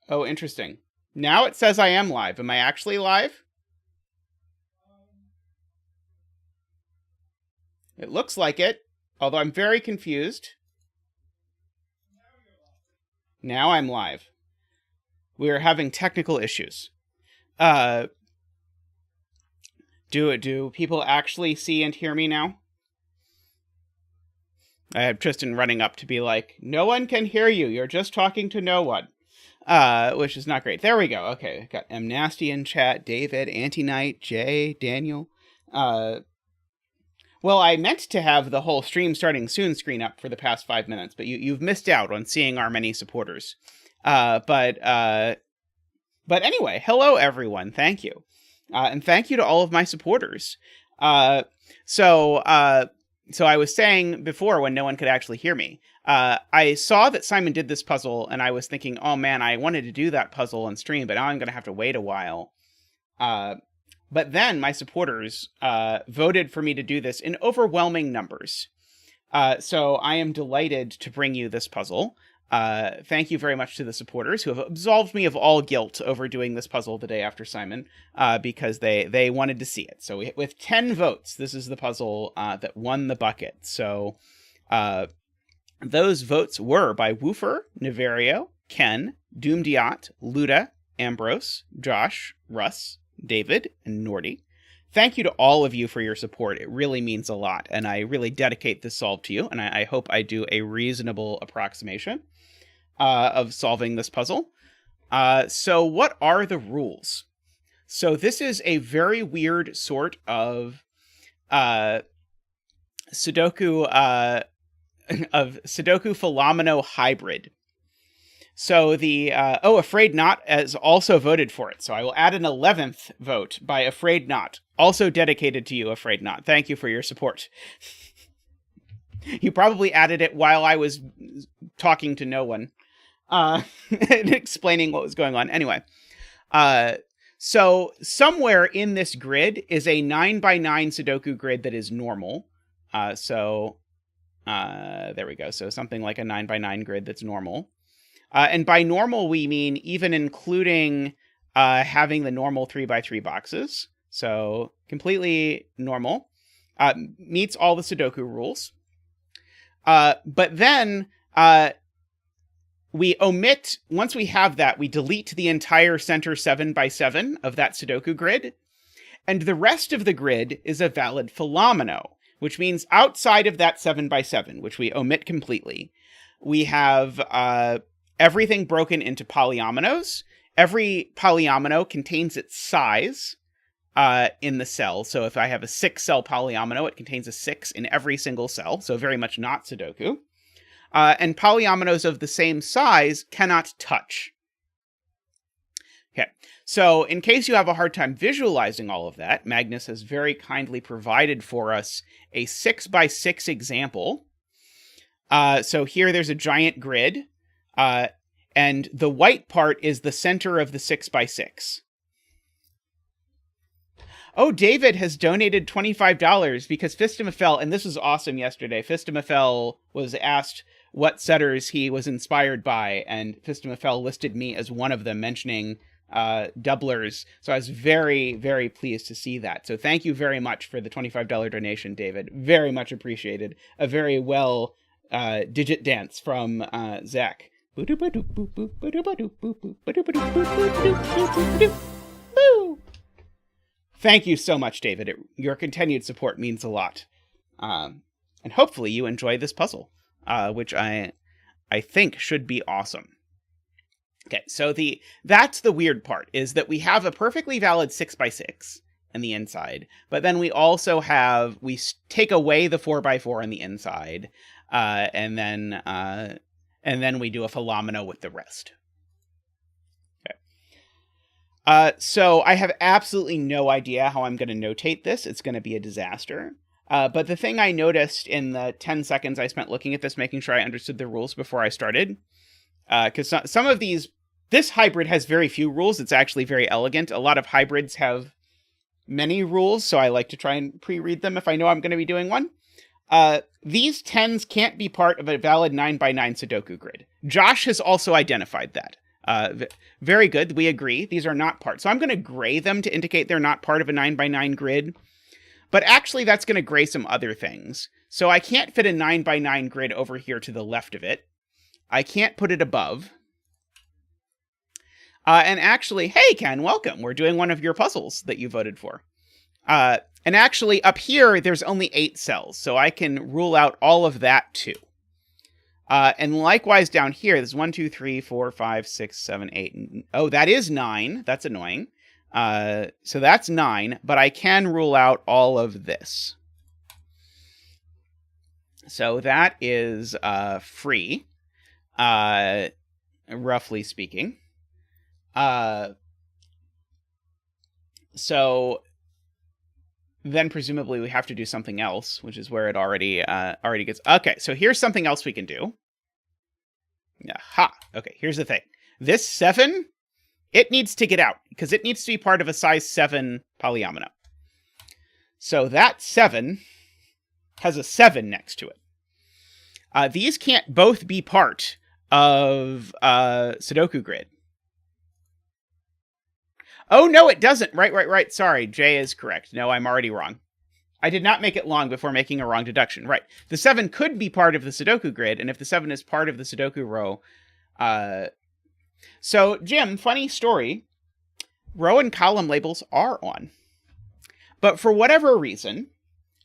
Oh, interesting. Now it says I am live. Am I actually live? It looks like it, although I'm very confused. Now I'm live. We are having technical issues. Do people actually see and hear me now? I have Tristan running up to be like, no one can hear you. You're just talking to no one. Which is not great. There we go. Okay, got M Nasty in chat, David, Anti-Knight, Jay, Daniel. Well, I meant to have the whole stream starting soon screen up for the past 5 minutes, but you've missed out on seeing our many supporters. But anyway, hello everyone. Thank you. And thank you to all of my supporters. So I was saying before when no one could actually hear me, I saw that Simon did this puzzle and I was thinking, oh man, I wanted to do that puzzle on stream, but now I'm going to have to wait a while. But then my supporters voted for me to do this in overwhelming numbers. So I am delighted to bring you this puzzle. Thank you very much to the supporters who have absolved me of all guilt over doing this puzzle the day after Simon, because they wanted to see it. So with 10 votes, this is the puzzle that won the bucket. So those votes were by Woofer, Neverio, Ken, Doomdiat, Luda, Ambrose, Josh, Russ, David, and Nordy. Thank you to all of you for your support. It really means a lot, and I really dedicate this solve to you, and I hope I do a reasonable approximation of solving this puzzle. So what are the rules? So this is a very weird sort of Sudoku Fillomino hybrid. So the, Afraid Not has also voted for it. So I will add an 11th vote by Afraid Not. Also dedicated to you, Afraid Not. Thank you for your support. You probably added it while I was talking to no one. And explaining what was going on. Anyway. So somewhere in this grid is a 9x9 Sudoku grid that is normal. There we go. So something like a 9x9 grid that's normal. And by normal, we mean even including having the normal 3x3 boxes. So completely normal. Meets all the Sudoku rules. But then we omit, once we have that, we delete the entire center 7x7 of that Sudoku grid. And the rest of the grid is a valid Fillomino, which means outside of that 7x7, which we omit completely, we have everything broken into polyominoes. Every polyomino contains its size in the cell. So if I have a 6-cell polyomino, it contains a 6 in every single cell. So very much not Sudoku. And polyominoes of the same size cannot touch. Okay, so in case you have a hard time visualizing all of that, Magnus has very kindly provided for us a 6x6 example. So here there's a giant grid. And the white part is the center of the 6x6. Oh, David has donated $25 because Fistamafel, and this was awesome yesterday, Fistamafel was asked what setters he was inspired by, and Fistamafel listed me as one of them, mentioning doublers. So I was very, very pleased to see that. So thank you very much for the $25 donation, David. Very much appreciated. A very well digit dance from Zach. Thank you so much, David. Your continued support means a lot. And hopefully you enjoy this puzzle, which I think should be awesome. Okay, so that's the weird part, is that we have a perfectly valid 6x6 in the inside, but then we also we take away the 4x4 on the inside, and then we do a Fillomino with the rest. Okay. So I have absolutely no idea how I'm going to notate this. It's going to be a disaster. But the thing I noticed in the 10 seconds I spent looking at this, making sure I understood the rules before I started, because some of this hybrid has very few rules. It's actually very elegant. A lot of hybrids have many rules, so I like to try and pre-read them if I know I'm going to be doing one. These 10s can't be part of a valid 9x9 Sudoku grid. Josh has also identified that. Very good. We agree. These are not part. So I'm going to gray them to indicate they're not part of a 9x9 grid. But actually, that's going to gray some other things. So I can't fit a 9x9 grid over here to the left of it. I can't put it above. And actually, hey, Ken, welcome. We're doing one of your puzzles that you voted for. And actually, up here, there's only 8 cells. So I can rule out all of that, too. And likewise down here, there's 1, 2, 3, 4, 5, 6, 7, 8. Oh, that is 9. That's annoying. So that's 9, but I can rule out all of this. So that is free, roughly speaking. So then presumably we have to do something else, which is where it already gets. Okay, so here's something else we can do. Aha. Okay, here's the thing. This 7, it needs to get out because it needs to be part of a size 7 polyomino. So that 7 has a 7 next to it. These can't both be part of Sudoku grid. Oh, no, it doesn't. Right. Sorry, Jay is correct. No, I'm already wrong. I did not make it long before making a wrong deduction. Right. The 7 could be part of the Sudoku grid, and if the 7 is part of the Sudoku row... So, Jim, funny story. Row and column labels are on. But for whatever reason,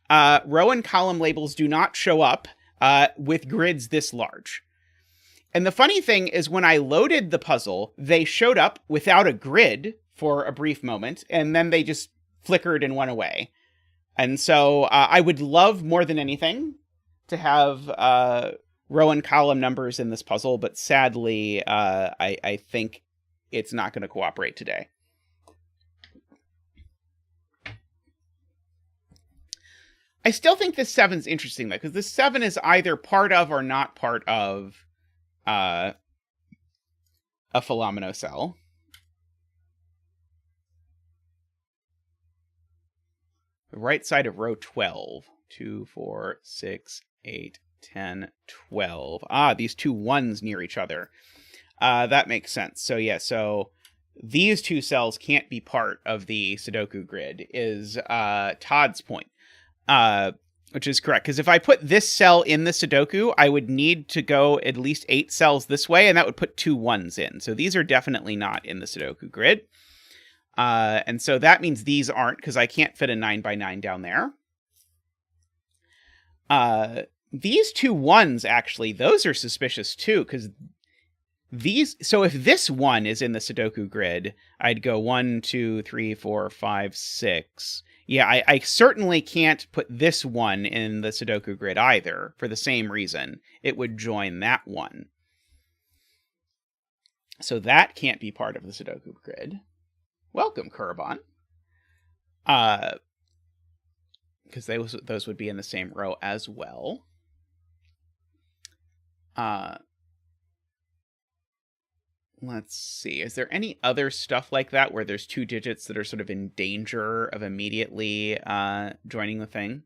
row and column labels do not show up with grids this large. And the funny thing is when I loaded the puzzle, they showed up without a grid for a brief moment, and then they just flickered and went away. And so I would love more than anything to have row and column numbers in this puzzle, but sadly, I think it's not going to cooperate today. I still think this 7's interesting, though, because this 7 is either part of or not part of a Fillomino cell. The right side of row 12. 2, 4, 6, 8, 10, 12. Ah, these two 1s near each other. That makes sense. So yeah, so these 2 cells can't be part of the Sudoku grid, is Todd's point. Which is correct, because if I put this cell in the Sudoku, I would need to go at least 8 cells this way, and that would put 2 1s in. So these are definitely not in the Sudoku grid. And so that means these aren't, because I can't fit a 9x9 down there. These 2 1s, actually, those are suspicious too, because these... So if this 1 is in the Sudoku grid, I'd go 1, 2, 3, 4, 5, 6... Yeah, I certainly can't put this 1 in the Sudoku grid either, for the same reason. It would join that 1. So that can't be part of the Sudoku grid. Welcome, Kurban. Because those would be in the same row as well. Let's see. Is there any other stuff like that where there's 2 digits that are sort of in danger of immediately joining the thing?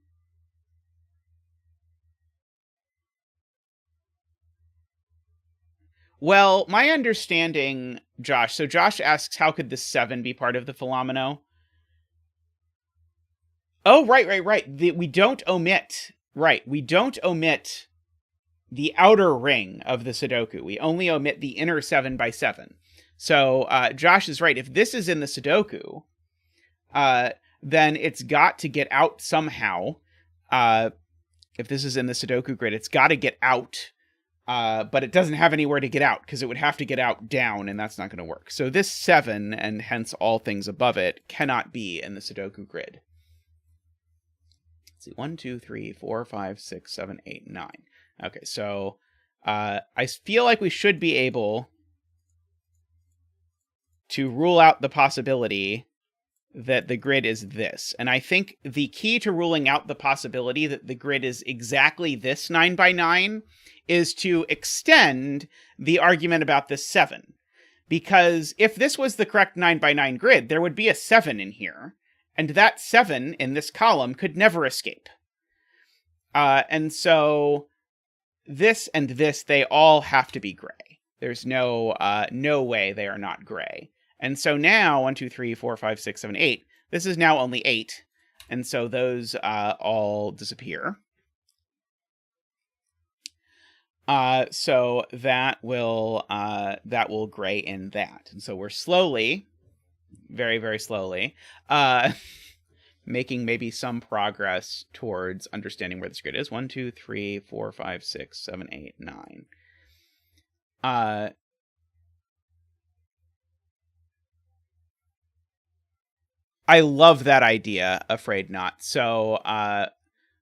Well, my understanding, Josh, so Josh asks, how could the 7 be part of the Fillomino? Oh, right. We don't omit the outer ring of the Sudoku. We only omit the inner 7x7. So Josh is right. If this is in the Sudoku, then it's got to get out somehow. If this is in the Sudoku grid, it's got to get out. But it doesn't have anywhere to get out, because it would have to get out down, and that's not going to work. So this 7, and hence all things above it, cannot be in the Sudoku grid. Let's see, 1, 2, 3, 4, 5, 6, 7, 8, 9. Okay, so I feel like we should be able to rule out the possibility that the grid is this. And I think the key to ruling out the possibility that the grid is exactly this 9x9 is to extend the argument about this 7. Because if this was the correct 9x9 grid, there would be a 7 in here. And that 7 in this column could never escape. And so... this and this, they all have to be gray. There's no way they are not gray. And so now 1, 2, 3, 4, 5, 6, 7, 8. This is now only 8. And so those all disappear. So that will gray in that. And so we're slowly, very, very slowly, making maybe some progress towards understanding where this grid is. 1, 2, 3, 4, 5, 6, 7, 8, 9. I love that idea, afraid not. So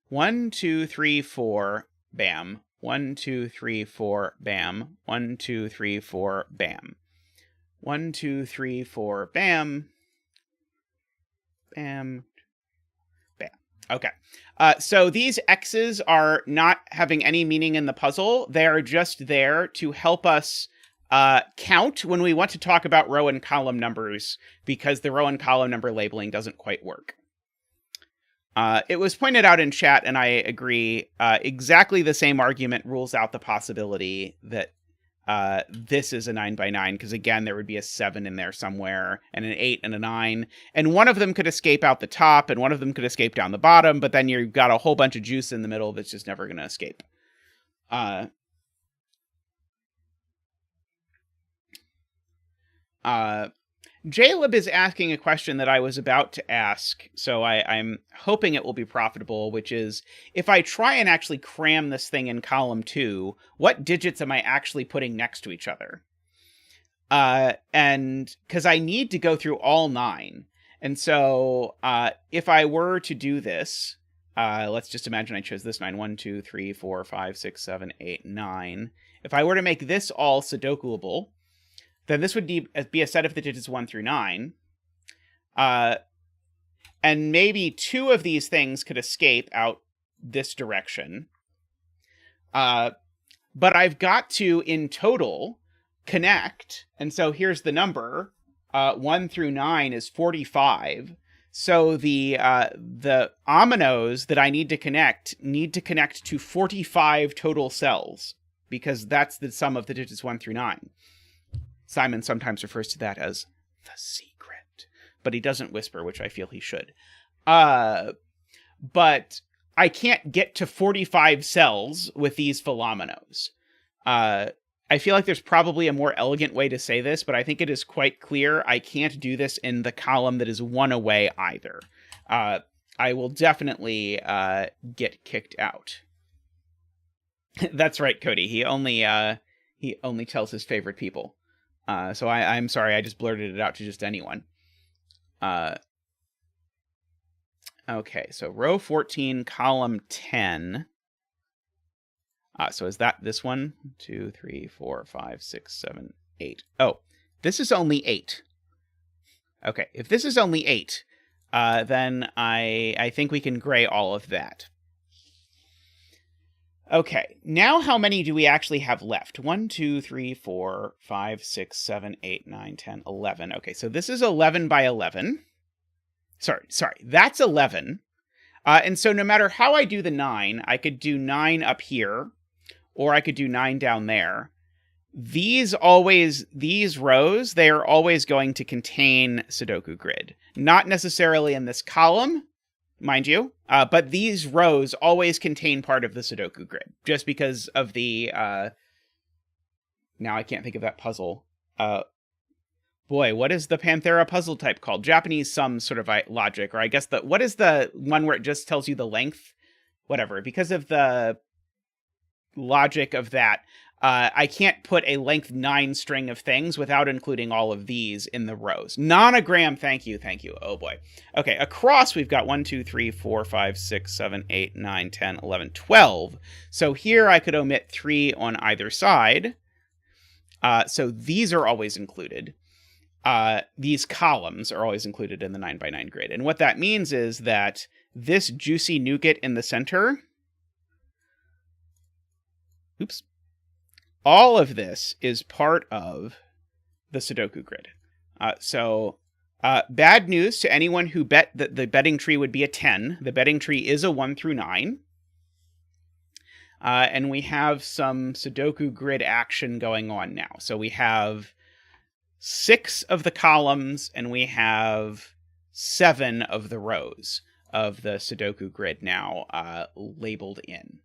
1, 2, 3, 4, bam. 1, 2, 3, 4, bam. 1, 2, 3, 4, bam. 1, 2, 3, 4, bam. Bam. Bam. Okay. So these X's are not having any meaning in the puzzle. They are just there to help us count when we want to talk about row and column numbers, because the row and column number labeling doesn't quite work. It was pointed out in chat, and I agree, exactly the same argument rules out the possibility that this is a 9 by 9, because again, there would be a 7 in there somewhere, and an 8 and a 9, and one of them could escape out the top, and one of them could escape down the bottom, but then you've got a whole bunch of juice in the middle that's just never going to escape. Jaleb is asking a question that I was about to ask, so I'm hoping it will be profitable, which is, if I try and actually cram this thing in column 2, what digits am I actually putting next to each other? And because I need to go through all 9. And so if I were to do this, let's just imagine I chose this 9. 1, 2, 3, 4, 5, 6, 7, 8, 9. If I were to make this all Sudokuable, then this would be a set of the digits 1 through 9. And maybe 2 of these things could escape out this direction. But I've got to, in total, connect. And so here's the number. 1 through 9 is 45. So the ominoes that I need to connect to 45 total cells, because that's the sum of the digits 1 through 9. Simon sometimes refers to that as the secret, but he doesn't whisper, which I feel he should. But I can't get to 45 cells with these Fillominos. I feel like there's probably a more elegant way to say this, but I think it is quite clear I can't do this in the column that is 1 away either. I will definitely get kicked out. That's right, Cody. He only tells his favorite people. So I'm sorry, I just blurted it out to just anyone. Okay, so row 14, column 10. So is that this one? 2, 3, 4, 5, 6, 7, 8. Oh, this is only 8. Okay, if this is only 8, then I think we can gray all of that. Okay, now how many do we actually have left? 1, 2, 3, 4, 5, 6, 7, 8, 9, 10, 11. Okay, so this is 11 by 11. Sorry, that's 11. And so no matter how I do the 9, I could do 9 up here, or I could do 9 down there. These rows, they are always going to contain Sudoku grid. Not necessarily in this column, mind you, but these rows always contain part of the Sudoku grid, just because of the, now I can't think of that puzzle. Boy, what is the Panthera puzzle type called? Japanese sum sort of logic, or I guess what is the one where it just tells you the length? Whatever, because of the logic of that, I can't put a length 9 string of things without including all of these in the rows. Nonogram, thank you. Oh boy. Okay, across we've got 1, 2, 3, 4, 5, 6, 7, 8, 9, 10, 11, 12. So here I could omit 3 on either side. So these are always included. These columns are always included in the 9 by 9 grid. And what that means is that this juicy nougat in the center, oops, all of this is part of the Sudoku grid. So bad news to anyone who bet that the betting tree would be a 10. The betting tree is a 1 through 9. And we have some Sudoku grid action going on now. So we have 6 of the columns, and we have 7 of the rows of the Sudoku grid now labeled in.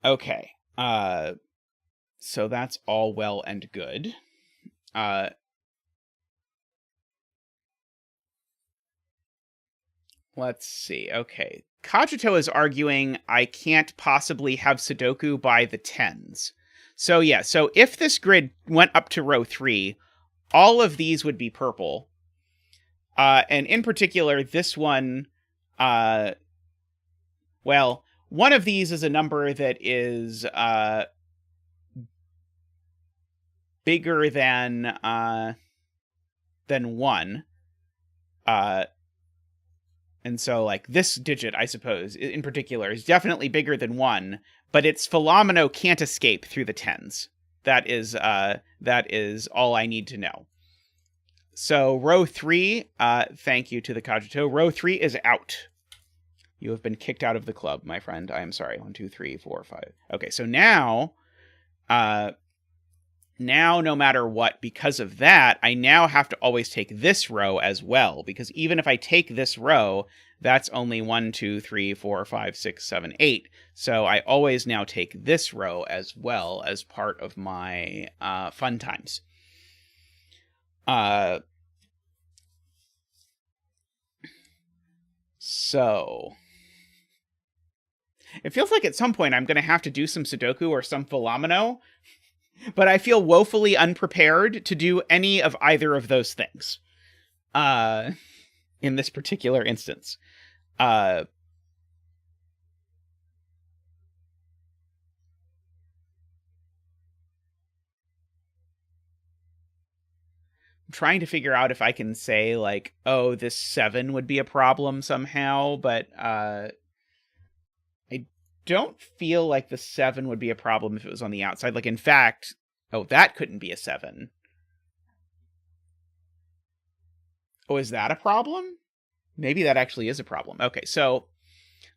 Okay, so that's all well and good. Let's see. Okay. Cogito is arguing I can't possibly have Sudoku by the tens. So yeah, so if this grid went up to row 3, all of these would be purple. And in particular, this one, well, one of these is a number that is bigger than 1. And so, like, this digit, I suppose, in particular, is definitely bigger than 1, but its Fillomino can't escape through the tens. That is all I need to know. So, row 3, thank you to the Cogito. Row 3 is out. You have been kicked out of the club, my friend. I am sorry. 1, 2, 3, 4, 5. Okay, so now, no matter what, because of that, I now have to always take this row as well, because even if I take this row, that's only 1, 2, 3, 4, 5, 6, 7, 8. So I always now take this row as well as part of my fun times. So it feels like at some point I'm going to have to do some Sudoku or some Fillomino, but I feel woefully unprepared to do any of either of those things in this particular instance. I'm trying to figure out if I can say, like, oh, this 7 would be a problem somehow, but I don't feel like the 7 would be a problem if it was on the outside. Like, in fact, oh, that couldn't be a 7. Oh, is that a problem? Maybe that actually is a problem. Okay, so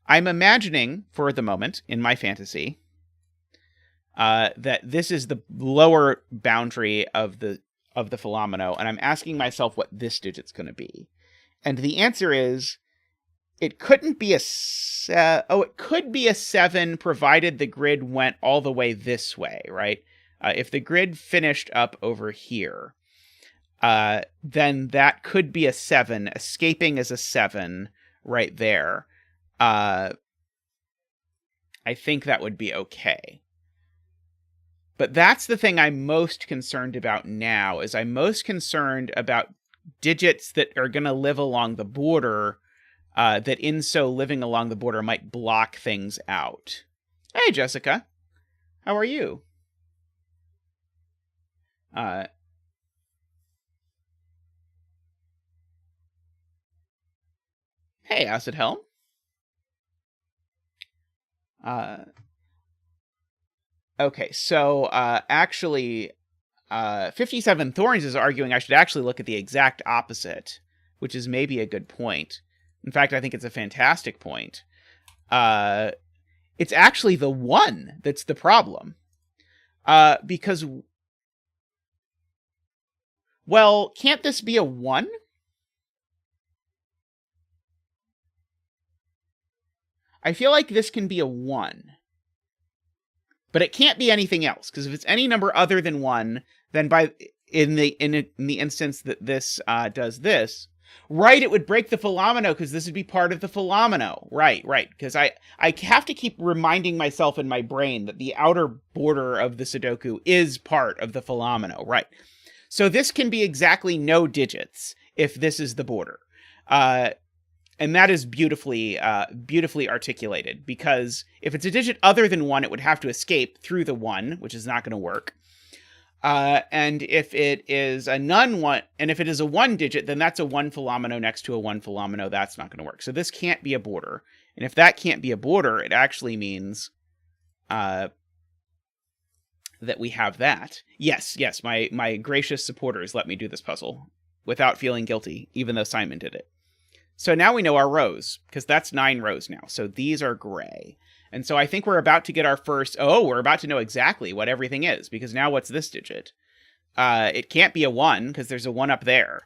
I'm imagining for the moment in my fantasy that this is the lower boundary of the Fillomino, and I'm asking myself what this digit's going to be. And the answer is it couldn't be it could be a 7 provided the grid went all the way this way, right? If the grid finished up over here, then that could be a 7. Escaping is a 7 right there. I think that would be okay. But that's the thing I'm most concerned about now, is I'm most concerned about digits that are going to live along the border, that in so living along the border might block things out. Hey, Jessica. How are you? Hey, Acid Helm. Okay, so actually, 57 Thorns is arguing I should actually look at the exact opposite, which is maybe a good point. In fact, I think it's a fantastic point. It's actually the 1 that's the problem. Because, well, can't this be a 1? I feel like this can be a 1. But it can't be anything else, because if it's any number other than 1, then in the instance that this does this, right, it would break the Fillomino, because this would be part of the Fillomino. Right, because I have to keep reminding myself in my brain that the outer border of the Sudoku is part of the Fillomino. Right. So this can be exactly no digits if this is the border. And that is beautifully articulated, because if it's a digit other than 1, it would have to escape through the 1, which is not going to work. And if it is a non-1, and if it is a 1 digit, then that's a 1 Fillomino next to a 1 Fillomino. That's not going to work. So this can't be a border. And if that can't be a border, it actually means that we have that. Yes, my gracious supporters let me do this puzzle without feeling guilty, even though Simon did it. So now we know our rows, because that's 9 rows now. So these are gray. And so I think we're about to get our first, we're about to know exactly what everything is, because now what's this digit? It can't be a 1, because there's a 1 up there.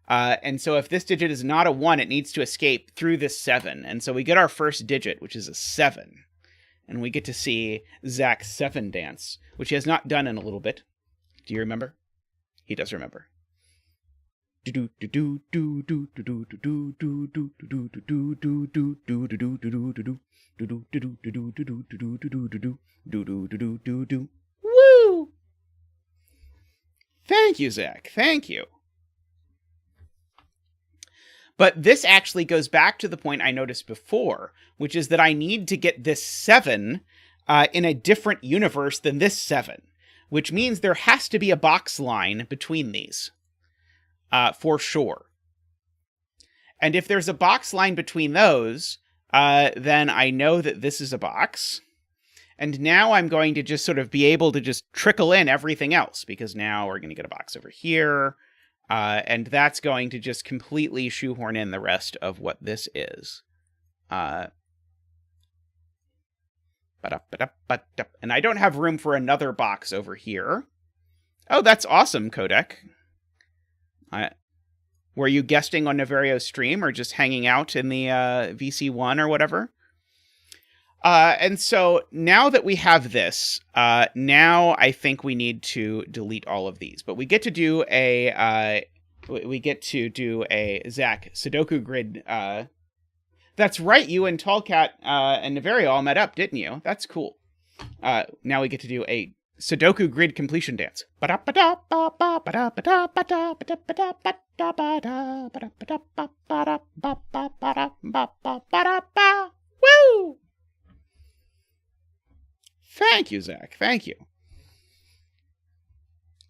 And so if this digit is not a 1, it needs to escape through this 7. And so we get our first digit, which is a 7. And we get to see Zach's 7 dance, which he has not done in a little bit. Do you remember? He does remember. Woo! Thank you, Zach. Thank you. But this actually goes back to the point I noticed before, which is that I need to get this 7 in a different universe than this 7, which means there has to be a box line between these, for sure. And if there's a box line between those, then I know that this is a box. And now I'm going to just sort of be able to just trickle in everything else, because now we're going to get a box over here. And that's going to just completely shoehorn in the rest of what this is. And I don't have room for another box over here. Oh, that's awesome, Codec. Were you guesting on Navario's stream or just hanging out in the VC1 or whatever? And so now that we have this, now I think we need to delete all of these. But we get to do a Zach Sudoku grid. That's right, you and Tallcat and Navario all met up, didn't you? That's cool. Now we get to do a Sudoku grid completion dance. Woo! Thank you, Zach. Thank you.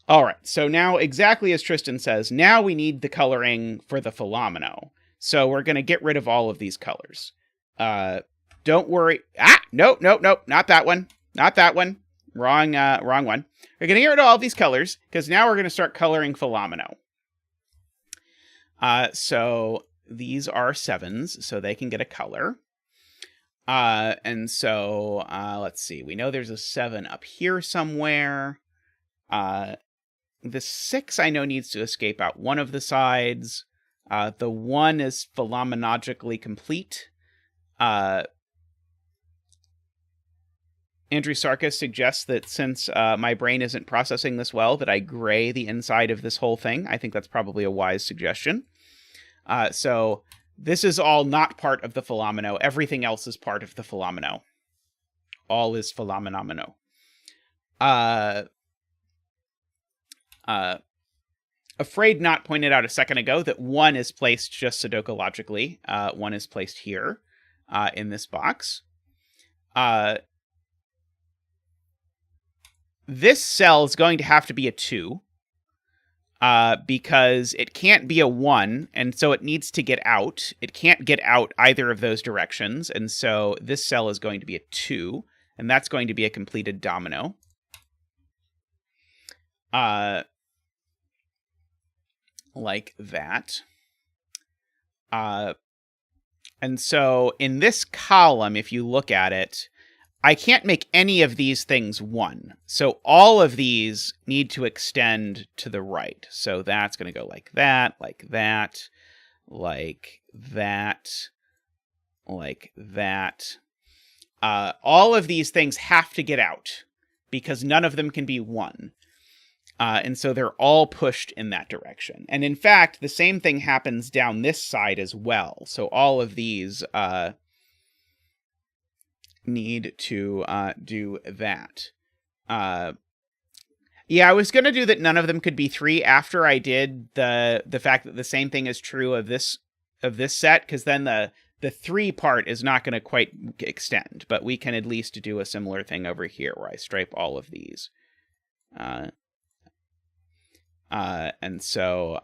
All right, so now exactly as Tristan says, now we need the coloring for the Fillomino. So we're going to get rid of all of these colors. Don't worry. Nope, not that one. Not that one. Wrong one. We're going to get rid of all of these colors, because now we're going to start coloring Fillomino. So these are 7s, so they can get a color. And so, let's see. We know there's a 7 up here somewhere. The 6 I know needs to escape out one of the sides. The 1 is phenomenologically complete. Andrew Sarkis suggests that since my brain isn't processing this well, that I gray the inside of this whole thing. I think that's probably a wise suggestion. So this is all not part of the Fillomino. Everything else is part of the Fillomino. All is Fillomino. Afraid Not pointed out a second ago that 1 is placed just Sudoku-logically. 1 is placed here in this box. This cell is going to have to be a 2. Because it can't be a 1, and so it needs to get out. It can't get out either of those directions, and so this cell is going to be a 2, and that's going to be a completed domino. Like that. And so in this column, if you look at it, I can't make any of these things 1. So all of these need to extend to the right. So that's going to go like that, like that, like that, like that. All of these things have to get out because none of them can be 1. And so they're all pushed in that direction. And in fact, the same thing happens down this side as well. So all of these need to do that. Yeah, I was going to do that none of them could be 3 after I did the fact that the same thing is true of this set, because then the 3 part is not going to quite extend. But we can at least do a similar thing over here where I stripe all of these. And so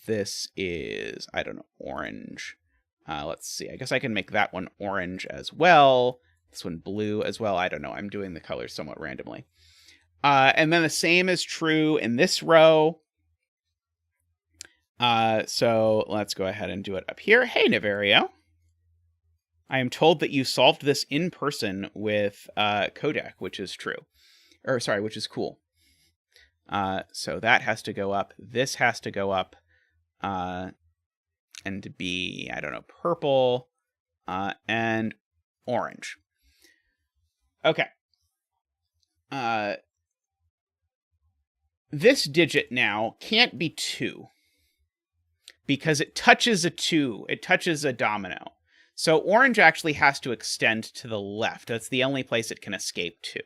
this is, I don't know, orange. Let's see. I guess I can make that one orange as well. This one blue as well. I don't know. I'm doing the colors somewhat randomly. And then the same is true in this row. So let's go ahead and do it up here. Hey, Navario. I am told that you solved this in person with Codec, which is true. Or, sorry, which is cool. So that has to go up. This has to go up. And be, I don't know, purple and orange. Okay. This digit now can't be 2 because it touches a 2. It touches a domino. So orange actually has to extend to the left. That's the only place it can escape to.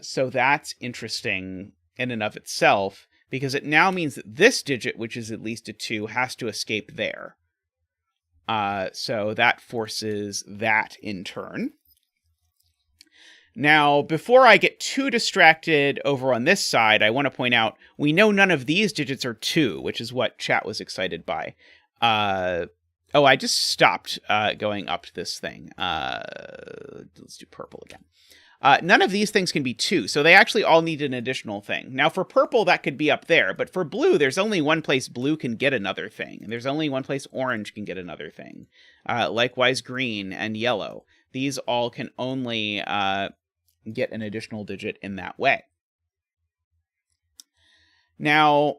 So that's interesting in and of itself, because it now means that this digit, which is at least a 2, has to escape there. So that forces that in turn. Now, before I get too distracted over on this side, I want to point out, we know none of these digits are 2, which is what chat was excited by. I just stopped going up this thing. Let's do purple again. None of these things can be 2, so they actually all need an additional thing. Now, for purple, that could be up there, but for blue, there's only one place blue can get another thing, and there's only one place orange can get another thing. Likewise, green and yellow. These all can only get an additional digit in that way. Now,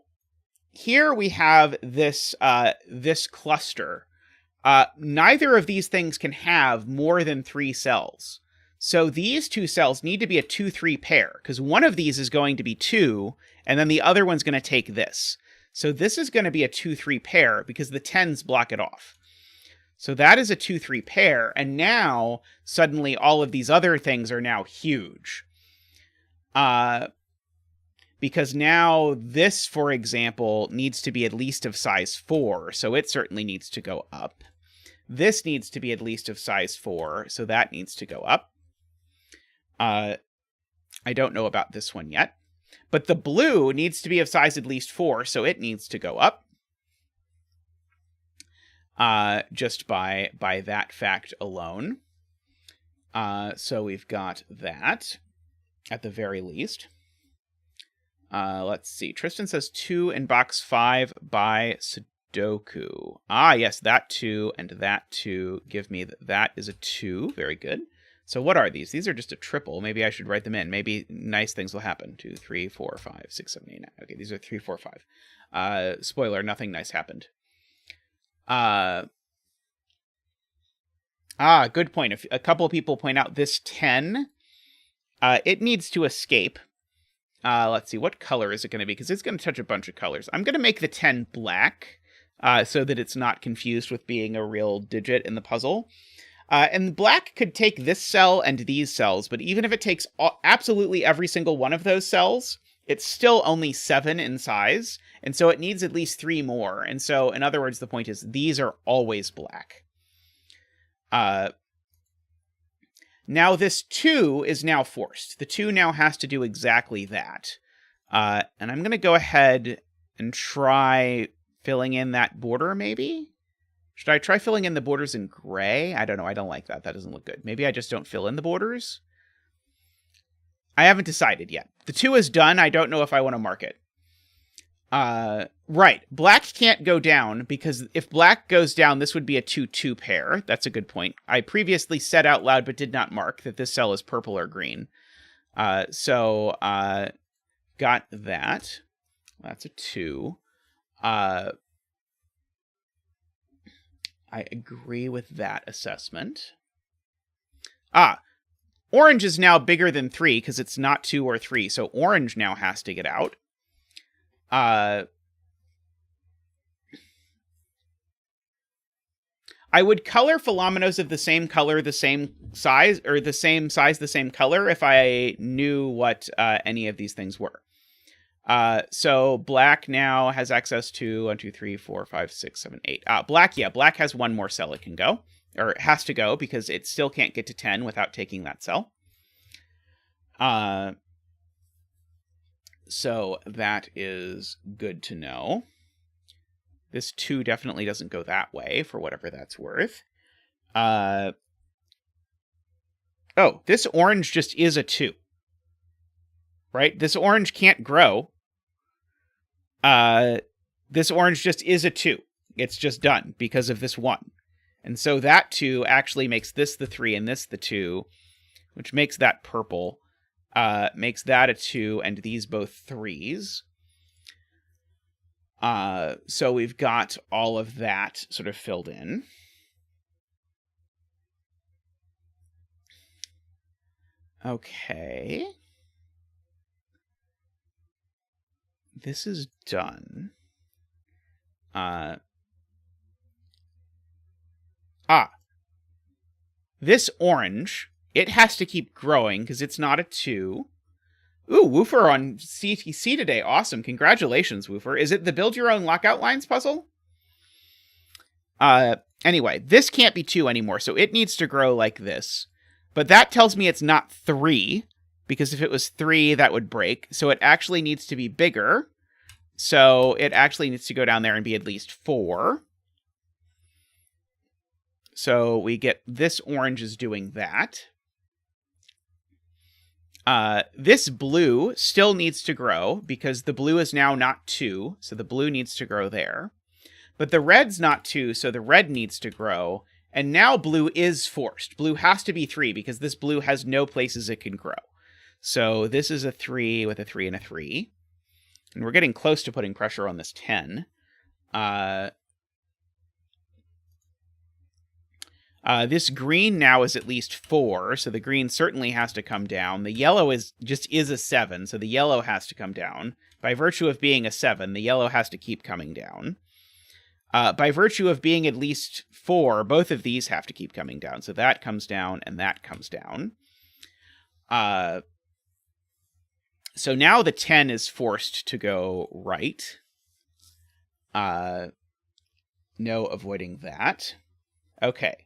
here we have this cluster. Neither of these things can have more than 3 cells. So these 2 cells need to be a 2-3 pair, because one of these is going to be 2, and then the other one's going to take this. So this is going to be a 2-3 pair, because the 10s block it off. So that is a 2-3 pair, and now, suddenly, all of these other things are now huge. Because now this, for example, needs to be at least of size 4, so it certainly needs to go up. This needs to be at least of size 4, so that needs to go up. I don't know about this one yet. But the blue needs to be of size at least 4, so it needs to go up. Just by that fact alone. So we've got that, at the very least. Let's see. Tristan says 2 in box 5 by Sudoku. Ah, yes, that 2 and that 2 give me that is a 2. Very good. So what are these? These are just a triple. Maybe I should write them in. Maybe nice things will happen. 2, 3, 4, 5, 6, 7, 8, 9. Okay, these are 3, 4, 5. Spoiler, nothing nice happened. Good point. If a couple of people point out this 10, it needs to escape. Let's see, what color is it going to be? Because it's going to touch a bunch of colors. I'm going to make the 10 black, so that it's not confused with being a real digit in the puzzle. And black could take this cell and these cells, but even if it takes absolutely every single one of those cells, it's still only 7 in size, and so it needs at least 3 more. And so, in other words, the point is, these are always black. Now this 2 is now forced. The 2 now has to do exactly that. And I'm going to go ahead and try filling in that border, maybe? Should I try filling in the borders in gray? I don't know. I don't like that. That doesn't look good. Maybe I just don't fill in the borders? I haven't decided yet. The 2 is done. I don't know if I want to mark it. Right. Black can't go down, because if black goes down, this would be a 2-2 pair. That's a good point. I previously said out loud, but did not mark, that this cell is purple or green. So got that. That's a 2. I agree with that assessment. Orange is now bigger than 3, because it's not 2 or 3, so orange now has to get out. I would color Fillominos of the same color, the same size, or the same size, the same color, if I knew what any of these things were. So black now has access to 1, 2, 3, 4, 5, 6, 7, 8. Black, yeah, black has 1 more cell it can go, or it has to go, because it still can't get to 10 without taking that cell. So that is good to know. This 2 definitely doesn't go that way, for whatever that's worth. Oh, this orange just is a 2. Right? This orange can't grow. This orange just is a 2. It's just done because of this 1. And so that 2 actually makes this the 3 and this the 2, which makes that purple. Makes that a 2 and these both 3s. So we've got all of that sort of filled in. Okay. This is done. This orange, it has to keep growing because it's not a 2. Ooh, Woofer on CTC today. Awesome. Congratulations, Woofer. Is it the Build Your Own Lockout Lines puzzle? Anyway, this can't be 2 anymore, so it needs to grow like this. But that tells me it's not 3, because if it was 3, that would break. So it actually needs to be bigger. So it actually needs to go down there and be at least 4. So we get this orange is doing that. This blue still needs to grow because the blue is now not 2, so the blue needs to grow there. But the red's not 2, so the red needs to grow. And now blue is forced. Blue has to be 3 because this blue has no places it can grow. So this is a 3 with a 3 and a 3. And we're getting close to putting pressure on this 10. This green now is at least 4, so the green certainly has to come down. The yellow just is a 7, so the yellow has to come down. By virtue of being a 7, the yellow has to keep coming down. By virtue of being at least 4, both of these have to keep coming down. So that comes down and that comes down. So now the 10 is forced to go right. No avoiding that. Okay.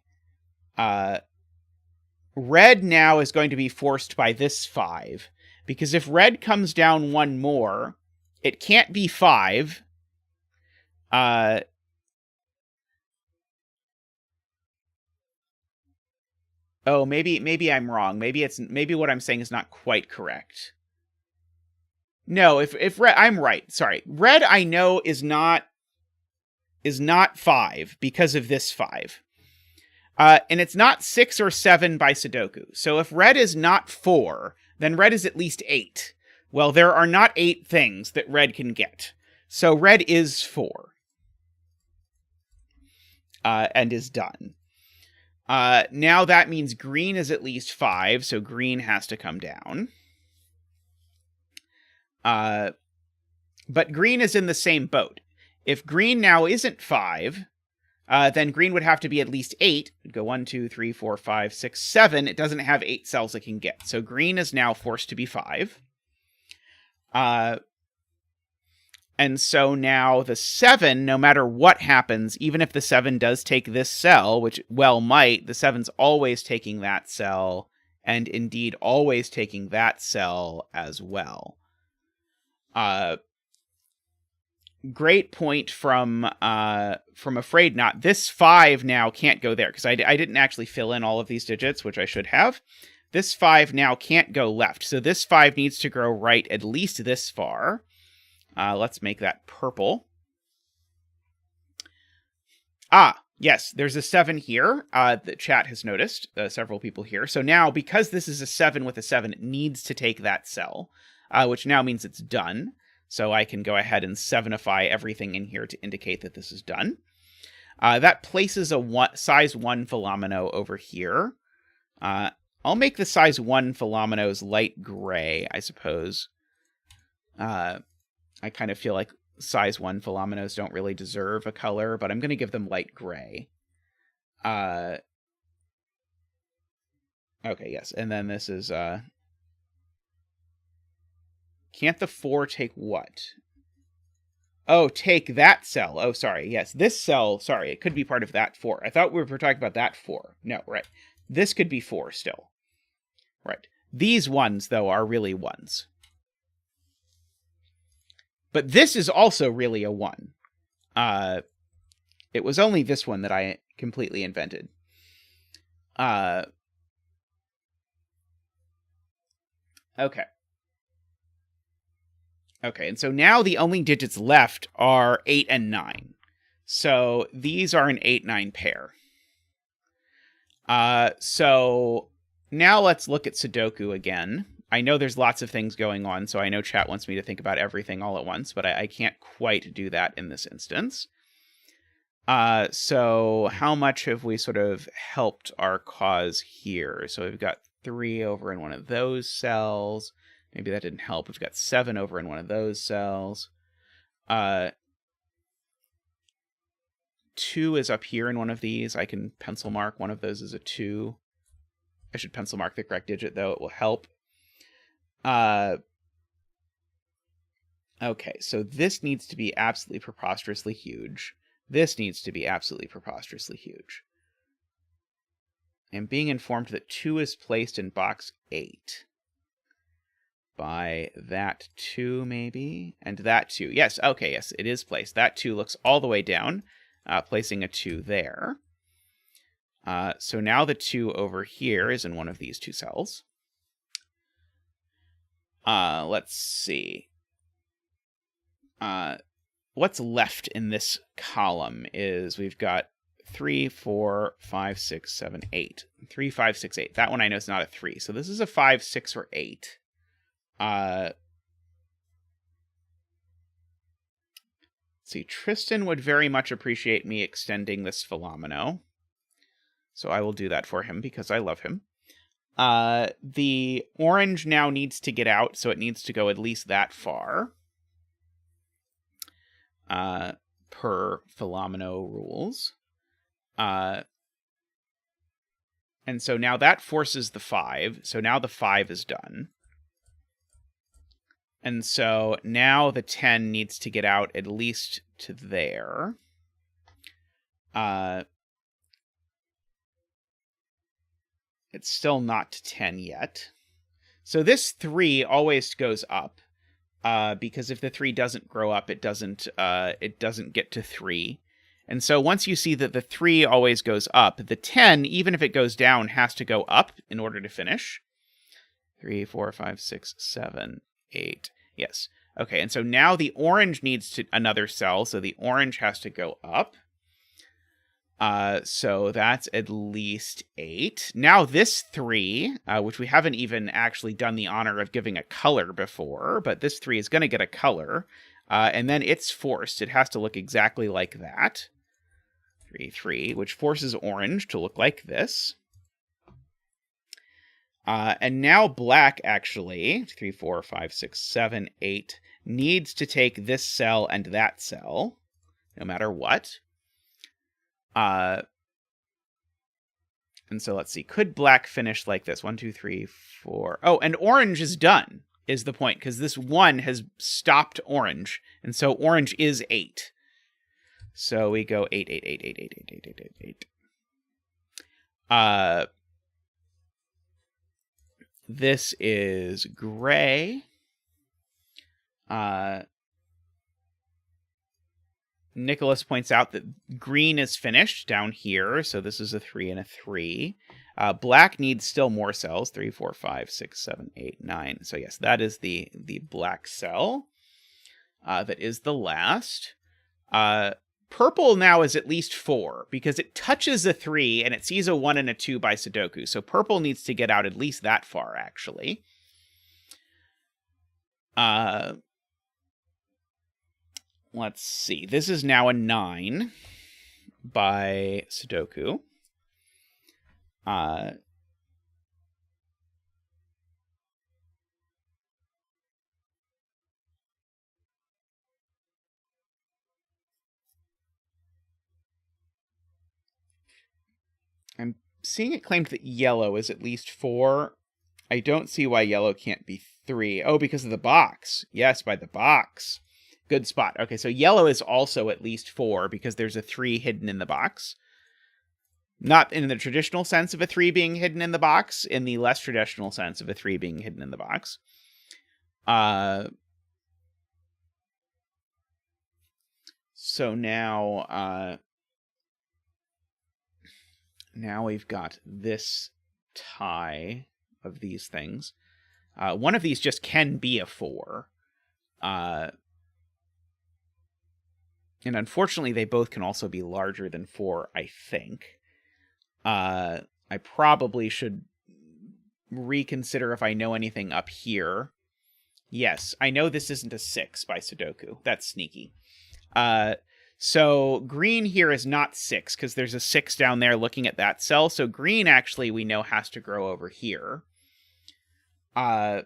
Red now is going to be forced by this 5. Because if red comes down 1 more, it can't be 5. Oh, maybe I'm wrong. Maybe what I'm saying is not quite correct. No, if red, I'm right. Sorry. Red I know is not 5 because of this 5. And it's not 6 or 7 by Sudoku. So if red is not 4, then red is at least 8. Well, there are not 8 things that red can get. So red is 4. And is done. Now that means green is at least 5, so green has to come down. But green is in the same boat. If green now isn't 5, then green would have to be at least 8. It'd go 1, 2, 3, 4, 5, 6, 7. It doesn't have 8 cells it can get. So green is now forced to be 5. And so now the 7, no matter what happens, even if the 7 does take this cell, which well might, the 7's always taking that cell, and indeed always taking that cell as well. Great point from Afraid Not. This 5 now can't go there, because I didn't actually fill in all of these digits, which I should have. This 5 now can't go left, so this 5 needs to grow right at least this far. Let's make that purple. Yes, there's a 7 here. The chat has noticed, several people here. So now, because this is a 7 with a 7, it needs to take that cell, which now means it's done. So I can go ahead and 7ify everything in here to indicate that this is done. That places a size 1 Fillomino over here. I'll make the size 1 Fillominos light gray, I suppose. I kind of feel like size 1 Fillominos don't really deserve a color, but I'm going to give them light gray. Okay, yes. And then this is... Can't the 4 take what? Oh, take that cell. Oh, sorry. Yes, this cell... Sorry, it could be part of that 4. I thought we were talking about that 4. No, right. This could be 4 still. Right. These ones, though, are really 1s. But this is also really a 1. It was only this one that I completely invented. Okay. Okay, and so now the only digits left are 8 and 9. So these are an 8-9 pair. So now let's look at Sudoku again. I know there's lots of things going on, so I know chat wants me to think about everything all at once, but I can't quite do that in this instance. So how much have we sort of helped our cause here? So we've got 3 over in one of those cells. Maybe that didn't help. We've got 7 over in one of those cells. 2 is up here in one of these. I can pencil mark one of those as a 2. I should pencil mark the correct digit, though. It will help. Okay, so this needs to be absolutely preposterously huge. This needs to be absolutely preposterously huge. I'm being informed that 2 is placed in box 8. By that 2, maybe? And that 2. Yes, okay, yes, it is placed. That 2 looks all the way down, placing a 2 there. So now the 2 over here is in one of these 2 cells. Let's see. What's left in this column is we've got 3, 4, 5, 6, 7, 8. 3, 5, 6, 8. That one I know is not a 3. So this is a 5, 6, or 8. See, Tristan would very much appreciate me extending this Fillomino. So I will do that for him because I love him. The orange now needs to get out, so it needs to go at least that far. Per Fillomino rules. And so now that forces the 5. So now the 5 is done. And so now the 10 needs to get out at least to there. It's still not to 10 yet. So this 3 always goes up. Because if the 3 doesn't grow up, it doesn't get to 3. And so once you see that the 3 always goes up, the 10, even if it goes down, has to go up in order to finish. 3, 4, 5, 6, 7, 8. Yes. Okay, and so now the orange needs another cell, so the orange has to go up. So that's at least 8. Now this 3, which we haven't even actually done the honor of giving a color before, but this 3 is going to get a color, and then it's forced. It has to look exactly like that. 3, 3, which forces orange to look like this. And now black, actually, 3, 4, 5, 6, 7, 8, needs to take this cell and that cell, no matter what. And so let's see. Could black finish like this? 1, 2, 3, 4. Oh, and orange is done, is the point, because this 1 has stopped orange. And so orange is 8. So we go 8, 8, 8, 8, 8, 8, 8, 8, 8, 8. This is gray. Nicholas points out that green is finished down here, so this is a 3 and a 3. Black needs still more cells, 3, 4, 5, 6, 7, 8, 9. So yes, that is the black cell. That is the last. Purple now is at least 4, because it touches a 3, and it sees a 1 and a 2 by Sudoku, so purple needs to get out at least that far, actually. Let's see. This is now a 9 by Sudoku. I'm seeing it claimed that yellow is at least 4. I don't see why yellow can't be 3. Oh, because of the box. Yes, by the box. Good spot. Okay, so yellow is also at least 4 because there's a 3 hidden in the box. Not in the traditional sense of a 3 being hidden in the box, in the less traditional sense of a 3 being hidden in the box. So now, now we've got this tie of these things. One of these just can be a 4. And unfortunately, they both can also be larger than 4, I think. I probably should reconsider if I know anything up here. Yes, I know this isn't a 6 by Sudoku. That's sneaky. So green here is not 6, because there's a 6 down there looking at that cell. So green, actually, we know has to grow over here. And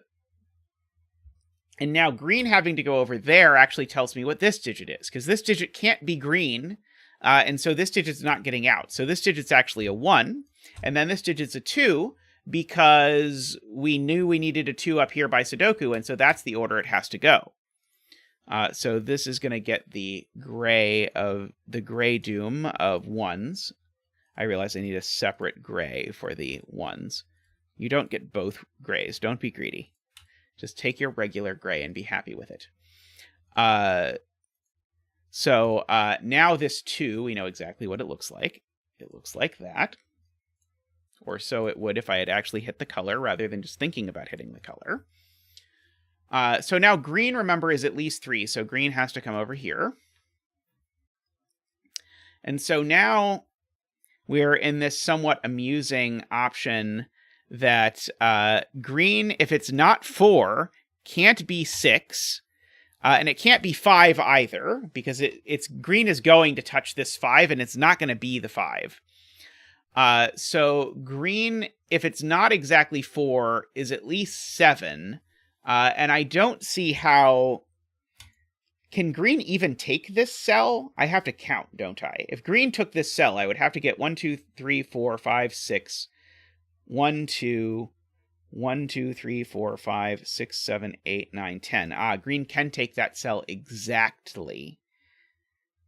now green having to go over there actually tells me what this digit is, because this digit can't be green, and so this digit's not getting out. So this digit's actually a 1, and then this digit's a 2, because we knew we needed a 2 up here by Sudoku, and so that's the order it has to go. So this is going to get the gray doom of 1s. I realize I need a separate gray for the 1s. You don't get both grays. Don't be greedy. Just take your regular gray and be happy with it. So now this 2, we know exactly what it looks like. It looks like that. Or so it would if I had actually hit the color rather than just thinking about hitting the color. So now green, remember, is at least 3, so green has to come over here. And so now we're in this somewhat amusing option that green, if it's not 4, can't be 6, and it can't be 5 either, because it's green is going to touch this 5, and it's not going to be the 5. So green, if it's not exactly 4, is at least 7. And I don't see how... Can green even take this cell? I have to count, don't I? If green took this cell, I would have to get 1, 2, 3, 4, 5, 6. 1, 2, 1, 2, 3, 4, 5, 6, 7, 8, 9, 10. Green can take that cell exactly.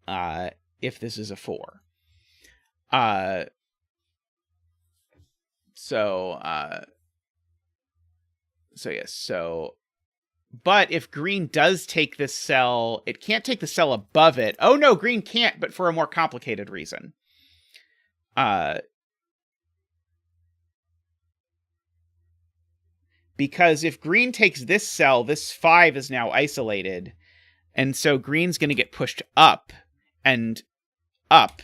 If this is a 4. But if green does take this cell, it can't take the cell above it. Oh no, green can't, but for a more complicated reason. Because if green takes this cell, this 5 is now isolated, and so green's going to get pushed up and up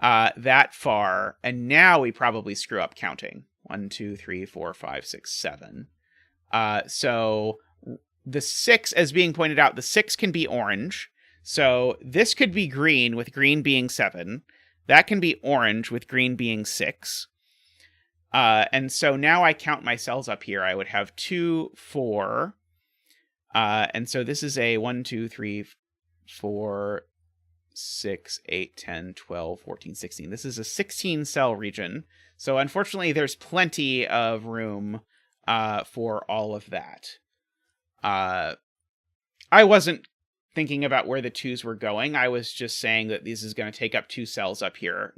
that far, and now we probably screw up counting. 1, 2, 3, 4, 5, 6, 7. So the 6, as being pointed out, the 6 can be orange. So this could be green, with green being 7. That can be orange, with green being 6. And so now I count my cells up here. I would have 2, 4. And so this is a 1, 2, 3, 4, 6, 8, 10, 12, 14, 16. This is a 16 cell region. So unfortunately, there's plenty of room for all of that. I wasn't thinking about where the 2s were going. I was just saying that this is going to take up 2 cells up here,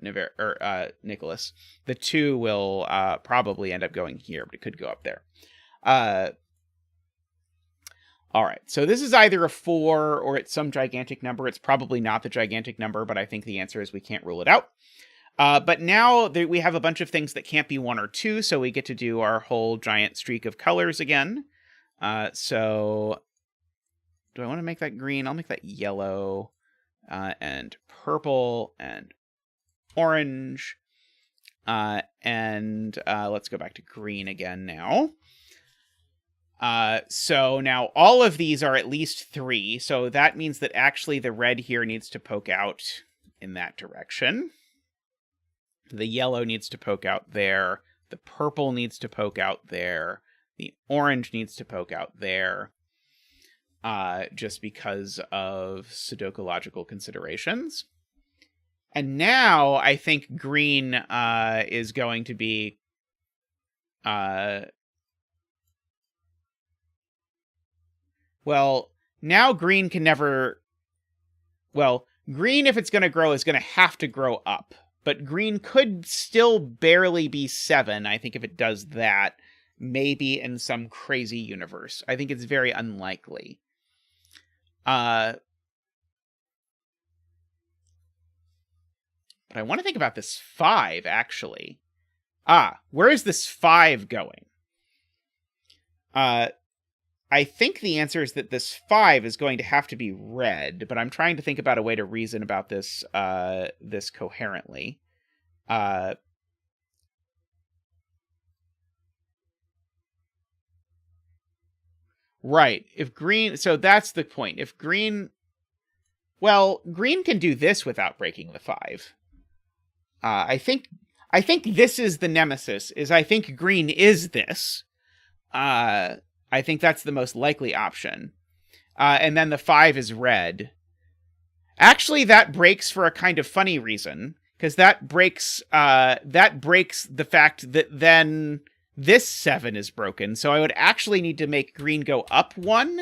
Nicholas. The 2 will probably end up going here, but it could go up there. All right, so this is either a 4 or it's some gigantic number. It's probably not the gigantic number, but I think the answer is we can't rule it out. But now we have a bunch of things that can't be 1 or 2, so we get to do our whole giant streak of colors again. So do I want to make that green? I'll make that yellow and purple and orange. And let's go back to green again now. So now all of these are at least 3, so that means that actually the red here needs to poke out in that direction. The yellow needs to poke out there. The purple needs to poke out there. The orange needs to poke out there. Just because of Sudokological considerations. And now I think green is going to be... Well, now green can never... Well, green, if it's going to grow, is going to have to grow up. But green could still barely be 7, I think, if it does that. Maybe in some crazy universe. I think it's very unlikely. But I want to think about this 5, actually. Where is this 5 going? I think the answer is that this 5 is going to have to be red, but I'm trying to think about a way to reason about this this coherently. Right. If green, so that's the point. If green, well, green can do this without breaking the 5. I think this is the nemesis, is I think green is this. I think that's the most likely option. And then the 5 is red. Actually, that breaks for a kind of funny reason, because that breaks the fact that then this 7 is broken. So I would actually need to make green go up 1.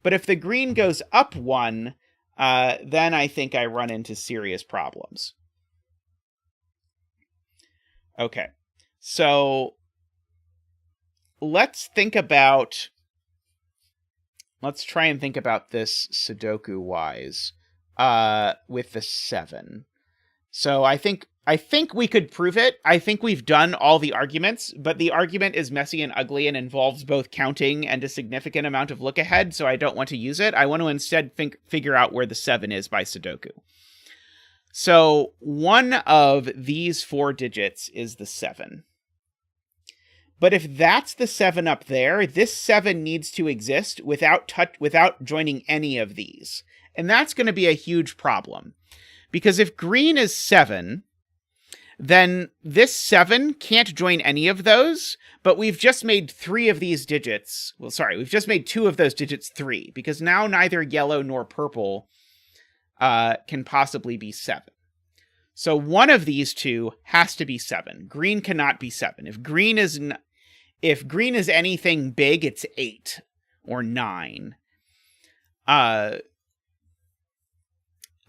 But if the green goes up 1, then I think I run into serious problems. Okay, so let's try and think about this Sudoku-wise with the 7. So I think we could prove it. I think we've done all the arguments, but the argument is messy and ugly and involves both counting and a significant amount of look ahead, so I don't want to use it. I want to instead figure out where the 7 is by Sudoku. So one of these 4 digits is the 7. But if that's the 7 up there, this 7 needs to exist without joining any of these. And that's going to be a huge problem. Because if green is 7, then this 7 can't join any of those, but we've just made 3 of these digits. Well, sorry, we've just made 2 of those digits 3, because now neither yellow nor purple can possibly be 7. So one of these 2 has to be 7. Green cannot be 7. If green is anything big, it's 8 or 9.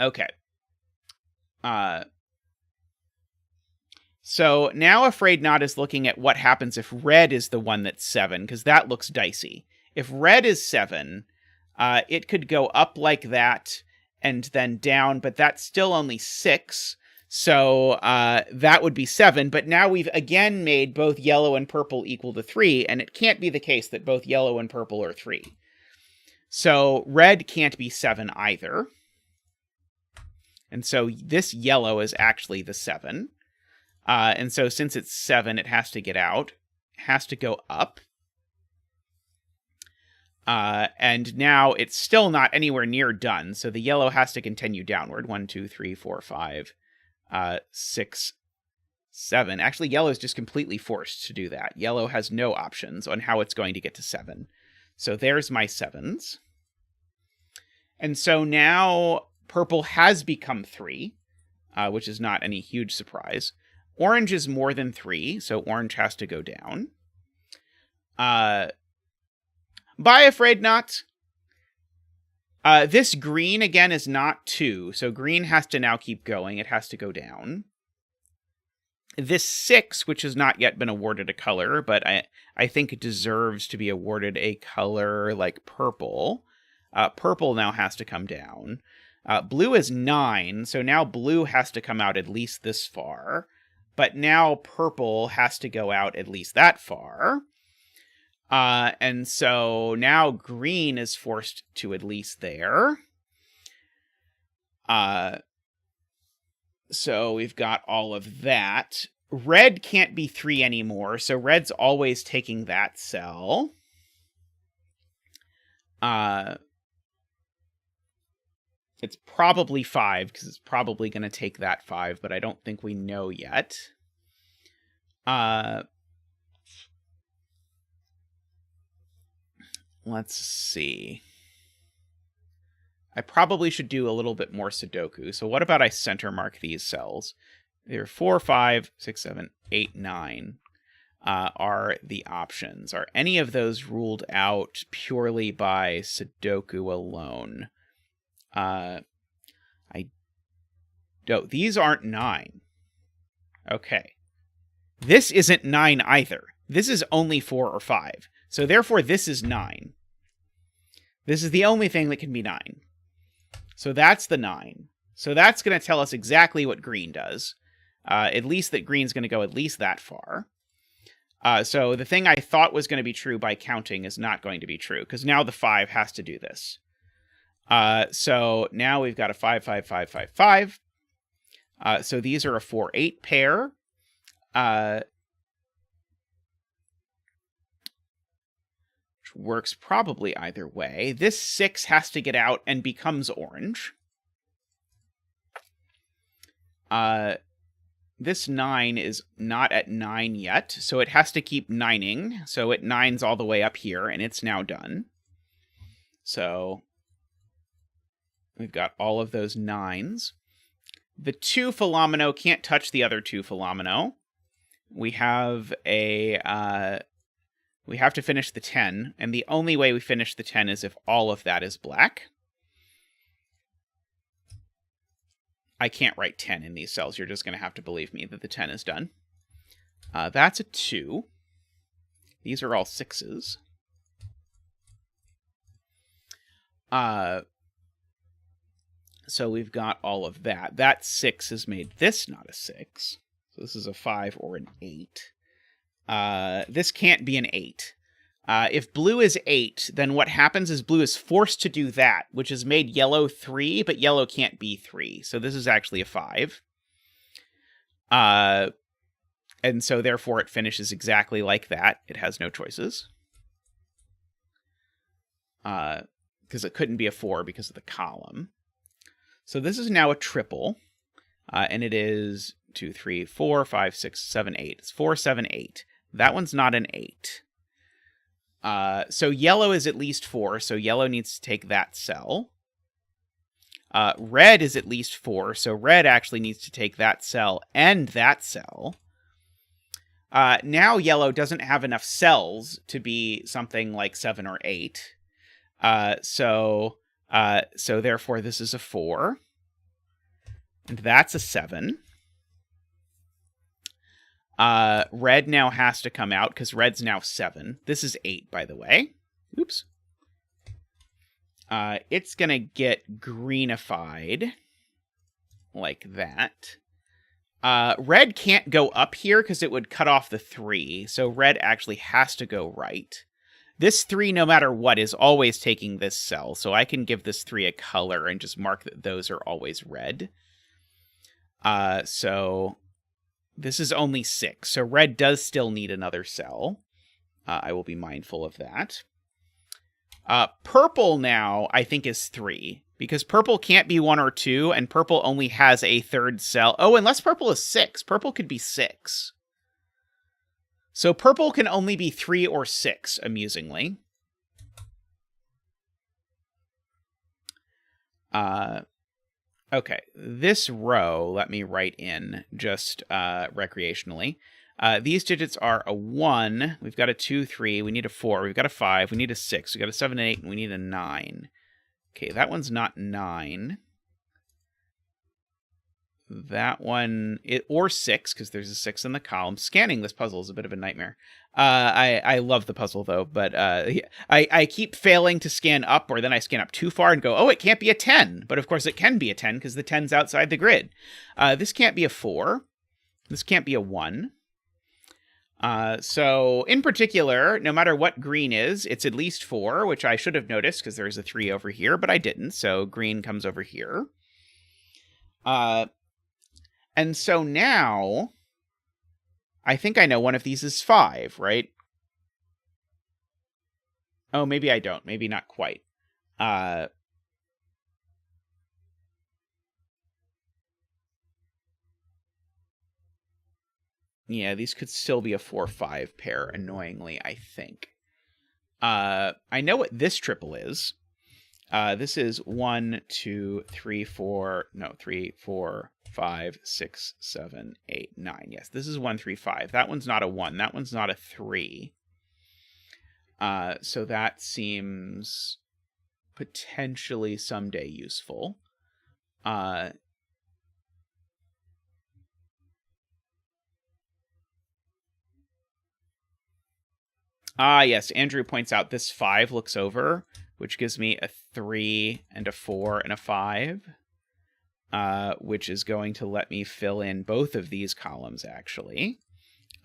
Okay. So now Afraid Not is looking at what happens if red is the one that's 7, because that looks dicey. If red is 7, it could go up like that and then down, but that's still only 6. So that would be 7, but now we've again made both yellow and purple equal to 3, and it can't be the case that both yellow and purple are 3. So red can't be 7 either. And so this yellow is actually the 7. And so since it's 7, it has to get out. It has to go up. And now it's still not anywhere near done, so the yellow has to continue downward. 1, 2, 3, 4, 5, 6, 7. Actually, yellow is just completely forced to do that. Yellow has no options on how it's going to get to 7. So there's my 7s. And so now purple has become 3, which is not any huge surprise. Orange is more than 3, so orange has to go down. By Afraid Not. This green, again, is not 2, so green has to now keep going. It has to go down. This 6, which has not yet been awarded a color, but I think it deserves to be awarded a color like purple. Purple now has to come down. Blue is 9, so now blue has to come out at least this far. But now purple has to go out at least that far. And so now green is forced to at least there. So we've got all of that. Red can't be 3 anymore, so red's always taking that cell. It's probably 5, because it's probably going to take that 5, but I don't think we know yet. Let's see. I probably should do a little bit more Sudoku. So what about I center mark these cells? There are 4, 5, 6, 7, 8, 9 are the options. Are any of those ruled out purely by Sudoku alone? No, these aren't 9. Okay. This isn't 9 either. This is only 4 or 5. So therefore, this is 9. This is the only thing that can be 9. So that's the 9. So that's going to tell us exactly what green does. At least that green's going to go at least that far. So the thing I thought was going to be true by counting is not going to be true, because now the 5 has to do this. So now we've got a 5, 5, 5, 5, 5. So these are a 4, 8 pair. which works probably either way. This 6 has to get out and becomes orange. This 9 is not at 9 yet, so it has to keep 9ing. So it 9's all the way up here, and it's now done. So we've got all of those 9s. The 2 Fillomino can't touch the other 2 Fillomino. We have we have to finish the 10, and the only way we finish the 10 is if all of that is black. I can't write 10 in these cells. You're just going to have to believe me that the 10 is done. That's a 2. These are all 6s. So we've got all of that. That 6 has made this not a 6. So this is a 5 or an 8. This can't be an 8. If blue is 8, then what happens is blue is forced to do that, which has made yellow 3, but yellow can't be 3. So this is actually a 5. And so therefore it finishes exactly like that. It has no choices. Because it couldn't be a 4 because of the column. So this is now a triple. And it is 2, 3, 4, 5, 6, 7, 8. It's 4, 7, 8. That one's not an 8. So yellow is at least 4, so yellow needs to take that cell. Red is at least 4, so red actually needs to take that cell and that cell. Now yellow doesn't have enough cells to be something like 7 or 8. So therefore this is a 4. And that's a 7. Red now has to come out, because red's now 7. This is 8, by the way. Oops. It's gonna get greenified, like that. Red can't go up here, because it would cut off the 3, so red actually has to go right. This 3, no matter what, is always taking this cell, so I can give this 3 a color and just mark that those are always red. So this is only 6, so red does still need another cell. I will be mindful of that. Purple now, I think, is 3, because purple can't be 1 or 2, and purple only has a third cell. Oh, unless purple is 6. Purple could be 6. So purple can only be 3 or 6, amusingly. Okay, this row, let me write in just recreationally. These digits are a 1, we've got a 2, 3, we need a 4, we've got a 5, we need a 6, we've got a 7 and 8, and we need a 9. Okay, that one's not 9. That one, or 6, because there's a 6 in the column. Scanning this puzzle is a bit of a nightmare. I love the puzzle, though, but I keep failing to scan up, or then I scan up too far and go, oh, it can't be a 10. But of course it can be a 10, because the 10's outside the grid. This can't be a 4. This can't be a 1. So, in particular, no matter what green is, it's at least 4, which I should have noticed, because there's a 3 over here, but I didn't, so green comes over here. And so now, I think I know one of these is 5, right? Oh, maybe I don't. Maybe not quite. Yeah, these could still be a 4-5 pair, annoyingly, I think. I know what this triple is. This is 1, 2, 3, 4, 5, 6, 7, 8, 9. Yes, this is 1, 3, 5. That one's not a 1. That one's not a 3. So that seems potentially someday useful. Yes, Andrew points out this 5 looks over, which gives me a 3 and a 4 and a 5. Which is going to let me fill in both of these columns, actually.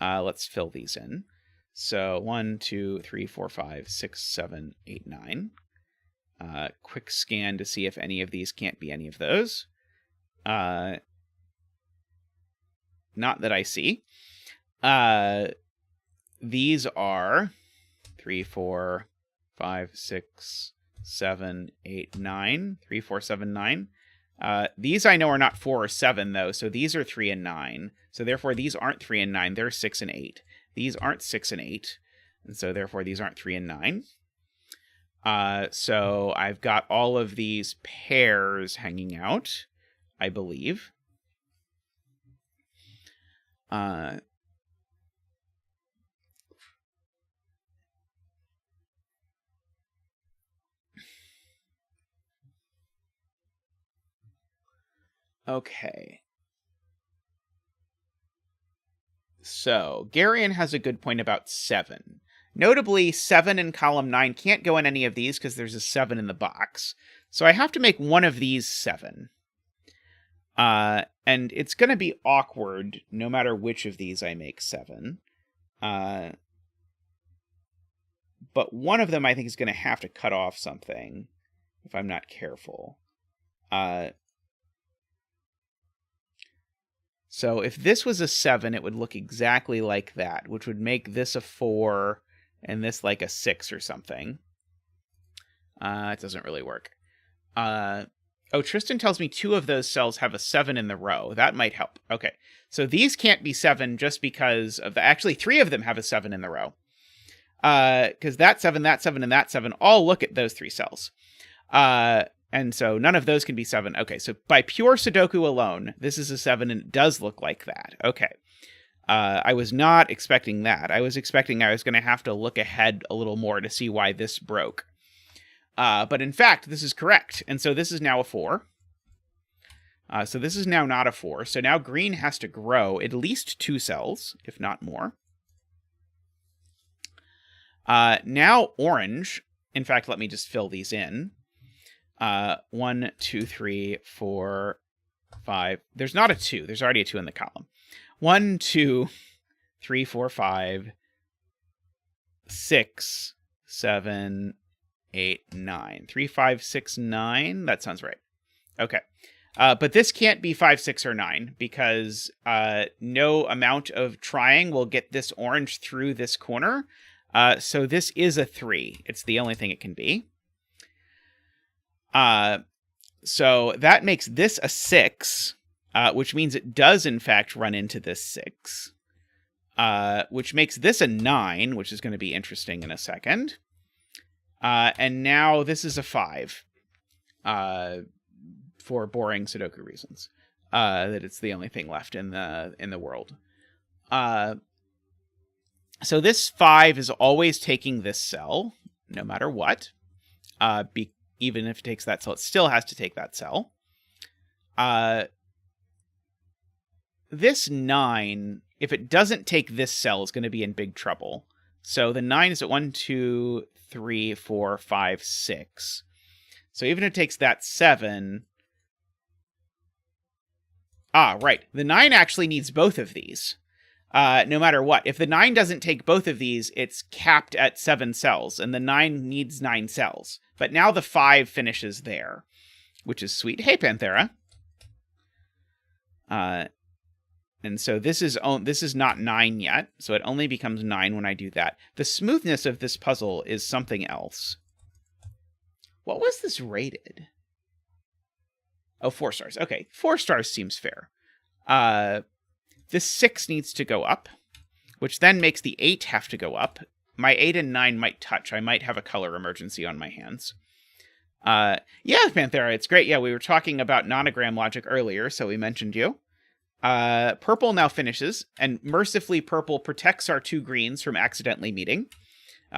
Let's fill these in. So 1, 2, 3, 4, 5, 6, 7, 8, 9. Quick scan to see if any of these can't be any of those. Not that I see. These are 3, 4, 5, 6, 7, 8, 9. 3, 4, 7, 9. These I know are not 4 or 7, though, so these are 3 and 9. So therefore, these aren't 3 and 9. They're 6 and 8. These aren't 6 and 8. And so therefore, these aren't 3 and 9. So I've got all of these pairs hanging out, I believe. Okay. So, Garion has a good point about 7. Notably, 7 in column 9 can't go in any of these because there's a 7 in the box. So I have to make one of these 7. And it's going to be awkward no matter which of these I make 7. But one of them I think is going to have to cut off something if I'm not careful. So if this was a 7, it would look exactly like that, which would make this a 4 and this like a 6 or something. It doesn't really work. Oh, Tristan tells me 2 of those cells have a 7 in the row. That might help. Okay, so these can't be 7 just because of the... Actually, 3 of them have a 7 in the row. Because that 7, and that 7 all look at those 3 cells. And so none of those can be 7. Okay, so by pure Sudoku alone, this is a 7, and it does look like that. Okay. I was not expecting that. I was expecting I was going to have to look ahead a little more to see why this broke. But in fact, this is correct. And so this is now a 4. So this is now not a 4. So now green has to grow at least 2 cells, if not more. Now orange, in fact, let me just fill these in. 1, 2, 3, 4, 5. There's not a 2. There's already a 2 in the column. 1, 2, 3, 4, 5, 6, 7, 8, 9. 3, 5, 6, 9. That sounds right. Okay. But this can't be 5, 6, or 9 because no amount of trying will get this orange through this corner. So this is a 3. It's the only thing it can be. So that makes this a 6, which means it does in fact run into this 6, which makes this a 9, which is going to be interesting in a second. And now this is a 5, for boring Sudoku reasons, that it's the only thing left in the world. So this 5 is always taking this cell, no matter what, even if it takes that cell, it still has to take that cell. This 9, if it doesn't take this cell, is going to be in big trouble. So the 9 is at 1, 2, 3, 4, 5, 6. So even if it takes that 7... right. The 9 actually needs both of these. No matter what. If the 9 doesn't take both of these, it's capped at 7 cells, and the 9 needs 9 cells. But now the 5 finishes there, which is sweet. Hey, Panthera. And so this is not 9 yet, so it only becomes 9 when I do that. The smoothness of this puzzle is something else. What was this rated? Oh, 4 stars. Okay, 4 stars seems fair. This 6 needs to go up, which then makes the 8 have to go up. My 8 and 9 might touch. I might have a color emergency on my hands. Yeah, Panthera, it's great. Yeah, we were talking about nonogram logic earlier, so we mentioned you. Purple now finishes, and mercifully purple protects our 2 greens from accidentally meeting,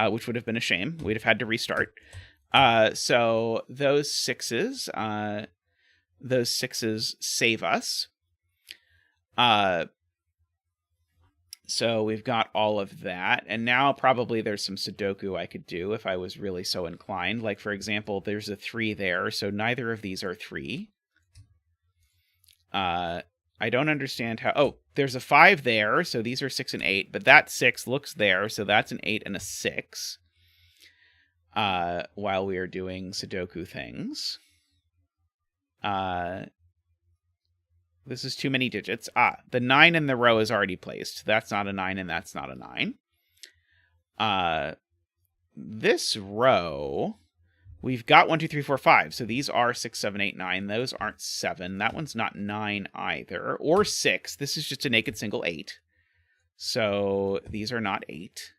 which would have been a shame. We'd have had to restart. So those 6s save us. So we've got all of that, and now probably there's some Sudoku I could do if I was really so inclined. Like, for example, there's a 3 there, so neither of these are 3. I don't understand how... Oh, there's a 5 there, so these are 6 and 8, but that 6 looks there, so that's an 8 and a 6. While we are doing Sudoku things. This is too many digits. The 9 in the row is already placed. That's not a 9, and that's not a 9. this row, we've got 1, 2, 3, 4, 5. So these are 6, 7, 8, 9. Those aren't 7. That one's not 9 either. Or 6. This is just a naked single 8. So these are not 8.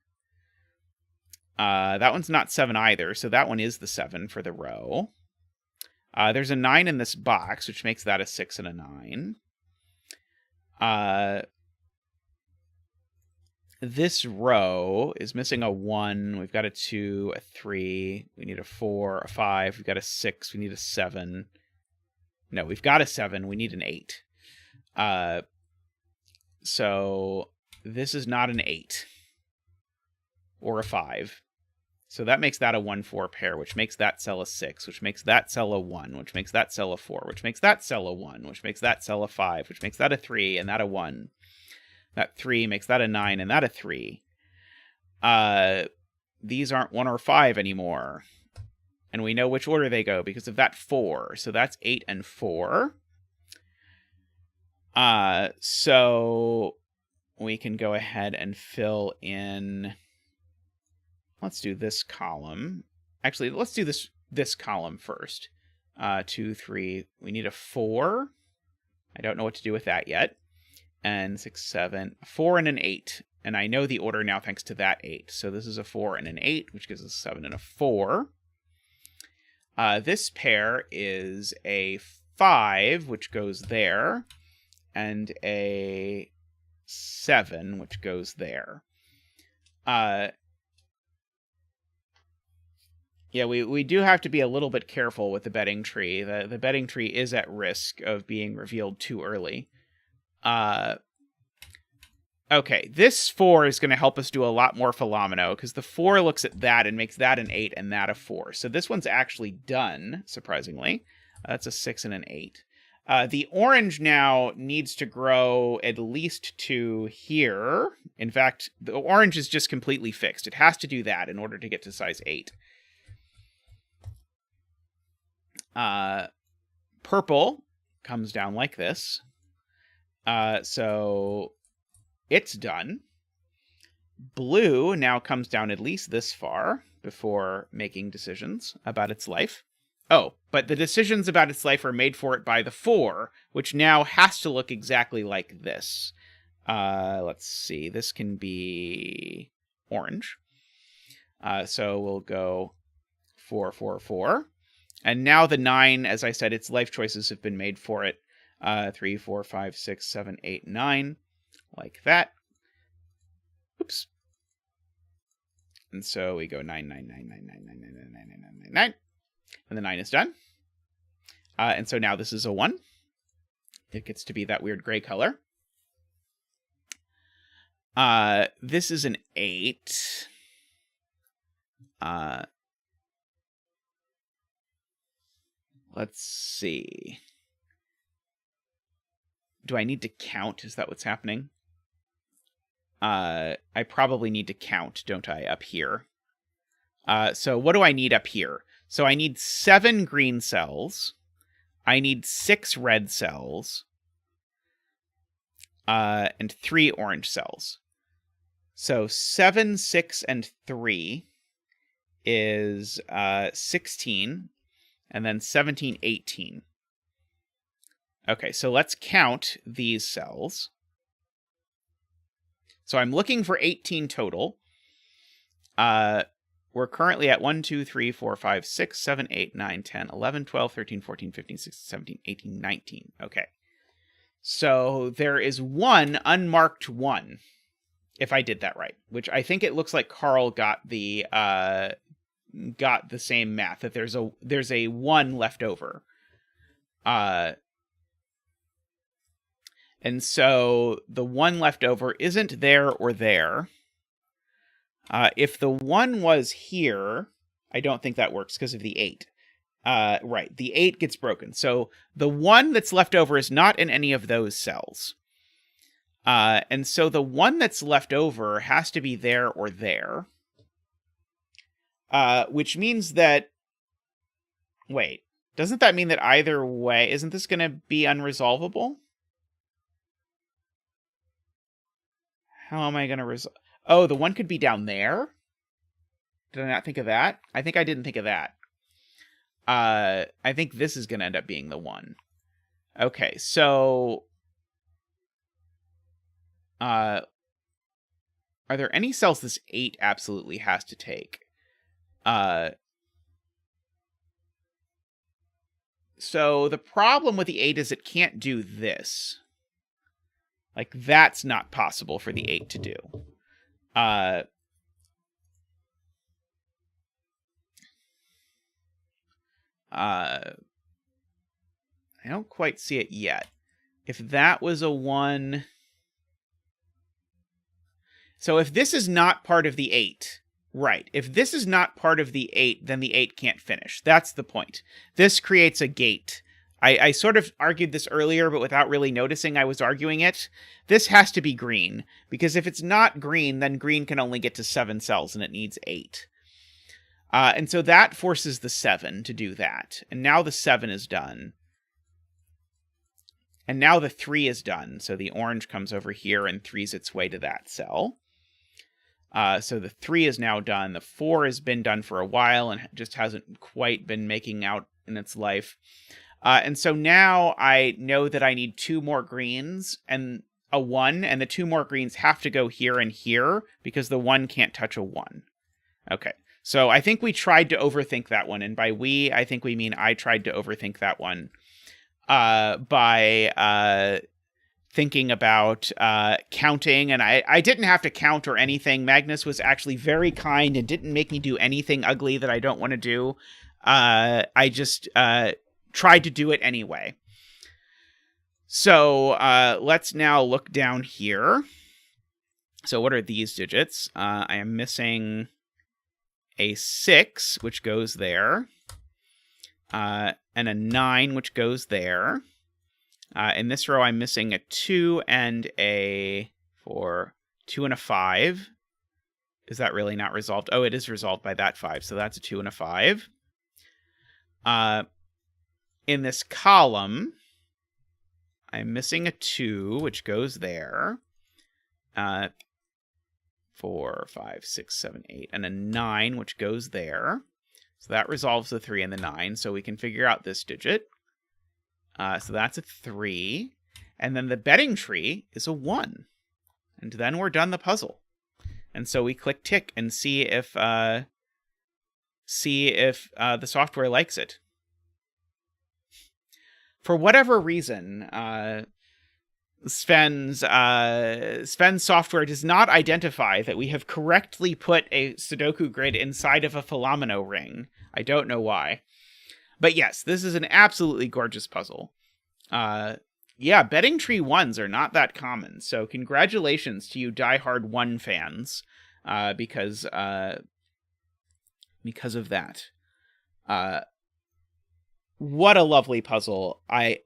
That one's not 7 either. So that one is the 7 for the row. There's a 9 in this box, which makes that a 6 and a 9. This row is missing a 1. We've got a 2, a 3. We need a 4, a 5. We've got a 6. We need a 7. No, we've got a 7. We need an 8. So this is not an 8 or a 5. So that makes that a 1, 4 pair, which makes that cell a 6, which makes that cell a 1, which makes that cell a 4, which makes that cell a 1, which makes that cell a 5, which makes that a 3, and that a 1. That 3 makes that a 9, and that a 3. These aren't 1 or 5 anymore. And we know which order they go because of that 4. So that's 8 and 4. So we can go ahead and fill in... Let's do this column. Actually, let's do this column first. 2, 3. We need a 4. I don't know what to do with that yet. And 6, 7. 4 and an 8. And I know the order now thanks to that 8. So this is a 4 and an 8, which gives us a 7 and a 4. This pair is a 5, which goes there. And a 7, which goes there. Yeah, we do have to be a little bit careful with the betting tree. The betting tree is at risk of being revealed too early. Okay, this 4 is going to help us do a lot more Fillomino, because the 4 looks at that and makes that an 8 and that a 4. So this one's actually done, surprisingly. That's a 6 and an 8. The orange now needs to grow at least to here. In fact, the orange is just completely fixed. It has to do that in order to get to size 8. Purple comes down like this. So it's done. Blue now comes down at least this far before making decisions about its life. Oh, but the decisions about its life are made for it by the 4, which now has to look exactly like this. Let's see. This can be orange. So we'll go 4, 4, 4. And now the 9, as I said, its life choices have been made for it. 3, 4, 5, 6, 7, 8, 9. Like that. Oops. And so we go 9, 9, 9, 9, 9, 9, 9, 9, 9, 9, 9, 9. And the 9 is done. And so now this is a 1. It gets to be that weird gray color. This is an 8. Let's see. Do I need to count? Is that what's happening? I probably need to count, don't I, up here? So what do I need up here? So I need 7 green cells. I need 6 red cells. And 3 orange cells. So 7, 6, and 3 is 16. And then 17, 18. Okay, so let's count these cells. So I'm looking for 18 total. We're currently at 1, 2, 3, 4, 5, 6, 7, 8, 9, 10, 11, 12, 13, 14, 15, 16, 17, 18, 19. Okay. So there is one unmarked 1, if I did that right, which I think it looks like Carl got the same math, that there's a 1 left over. And so the 1 left over isn't there or there. If the 1 was here, I don't think that works because of the 8. Right, the 8 gets broken. So the 1 that's left over is not in any of those cells. And so the 1 that's left over has to be there or there. Which means that... Wait, doesn't that mean that either way... Isn't this going to be unresolvable? How am I going to resolve... Oh, the 1 could be down there? Did I not think of that? I think I didn't think of that. I think this is going to end up being the 1. Okay, so... are there any cells this 8 absolutely has to take? So the problem with the 8 is it can't do this. Like, that's not possible for the 8 to do. I don't quite see it yet. If that was a 1... So if this is not part of the 8, right, if this is not part of the 8, then the 8 can't finish. That's the point. This creates a gate. I sort of argued this earlier, but without really noticing I was arguing it. This has to be green, because if it's not green, then green can only get to 7 cells, and it needs 8. And so that forces the 7 to do that. And now the 7 is done. And now the 3 is done. So the orange comes over here and 3's its way to that cell. So the 3 is now done. The 4 has been done for a while and just hasn't quite been making out in its life. And so now I know that I need 2 more greens and a 1, and the 2 more greens have to go here and here because the 1 can't touch a 1. Okay, so I think we tried to overthink that one, and by we, I think we mean I tried to overthink that one by thinking about counting, and I didn't have to count or anything. Magnus was actually very kind and didn't make me do anything ugly that I don't want to do. I just tried to do it anyway. So let's now look down here. So what are these digits? I am missing a 6, which goes there, and a 9, which goes there. In this row, I'm missing a 2 and a 4, 2 and a 5. Is that really not resolved? Oh, it is resolved by that 5, so that's a 2 and a 5. In this column, I'm missing a 2, which goes there. 4, 5, 6, 7, 8, and a 9, which goes there. So that resolves the 3 and the 9, so we can figure out this digit. So that's a 3. And then the betting tree is a 1. And then we're done the puzzle. And so we click tick and see if the software likes it. For whatever reason, Sven's software does not identify that we have correctly put a Sudoku grid inside of a Fillomino ring. I don't know why. But yes, this is an absolutely gorgeous puzzle. Yeah, betting tree 1s are not that common, so congratulations to you diehard 1 fans, because of that. What a lovely puzzle. I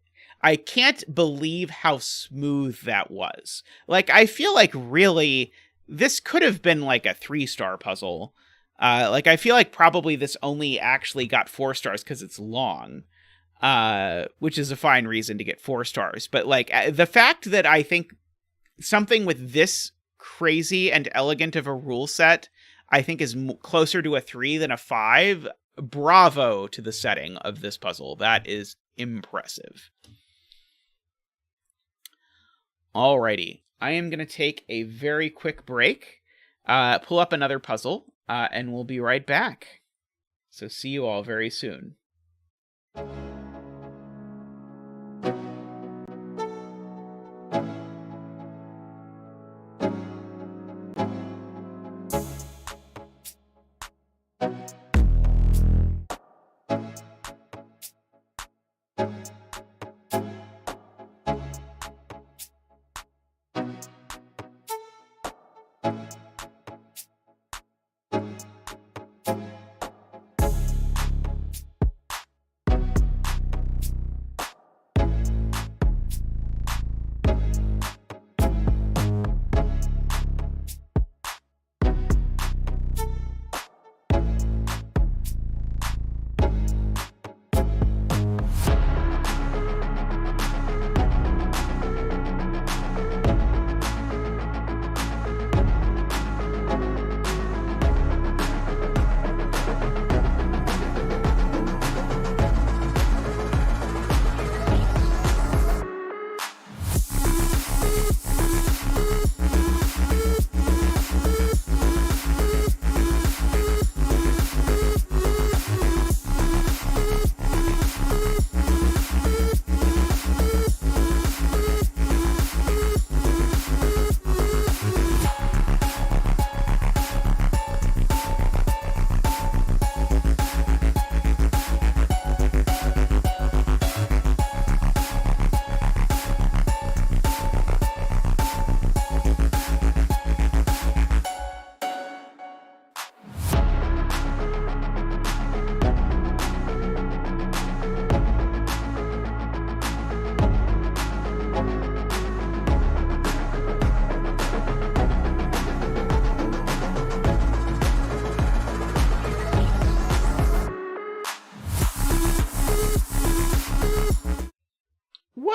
can't believe how smooth that was. Like, I feel like really, this could have been like a 3-star puzzle. Like, I feel like probably this only actually got 4 stars because it's long, which is a fine reason to get 4 stars. But, like, the fact that I think something with this crazy and elegant of a rule set, I think is closer to a 3 than a 5. Bravo to the setting of this puzzle. That is impressive. Alrighty, I am going to take a very quick break, pull up another puzzle, and we'll be right back. So see you all very soon.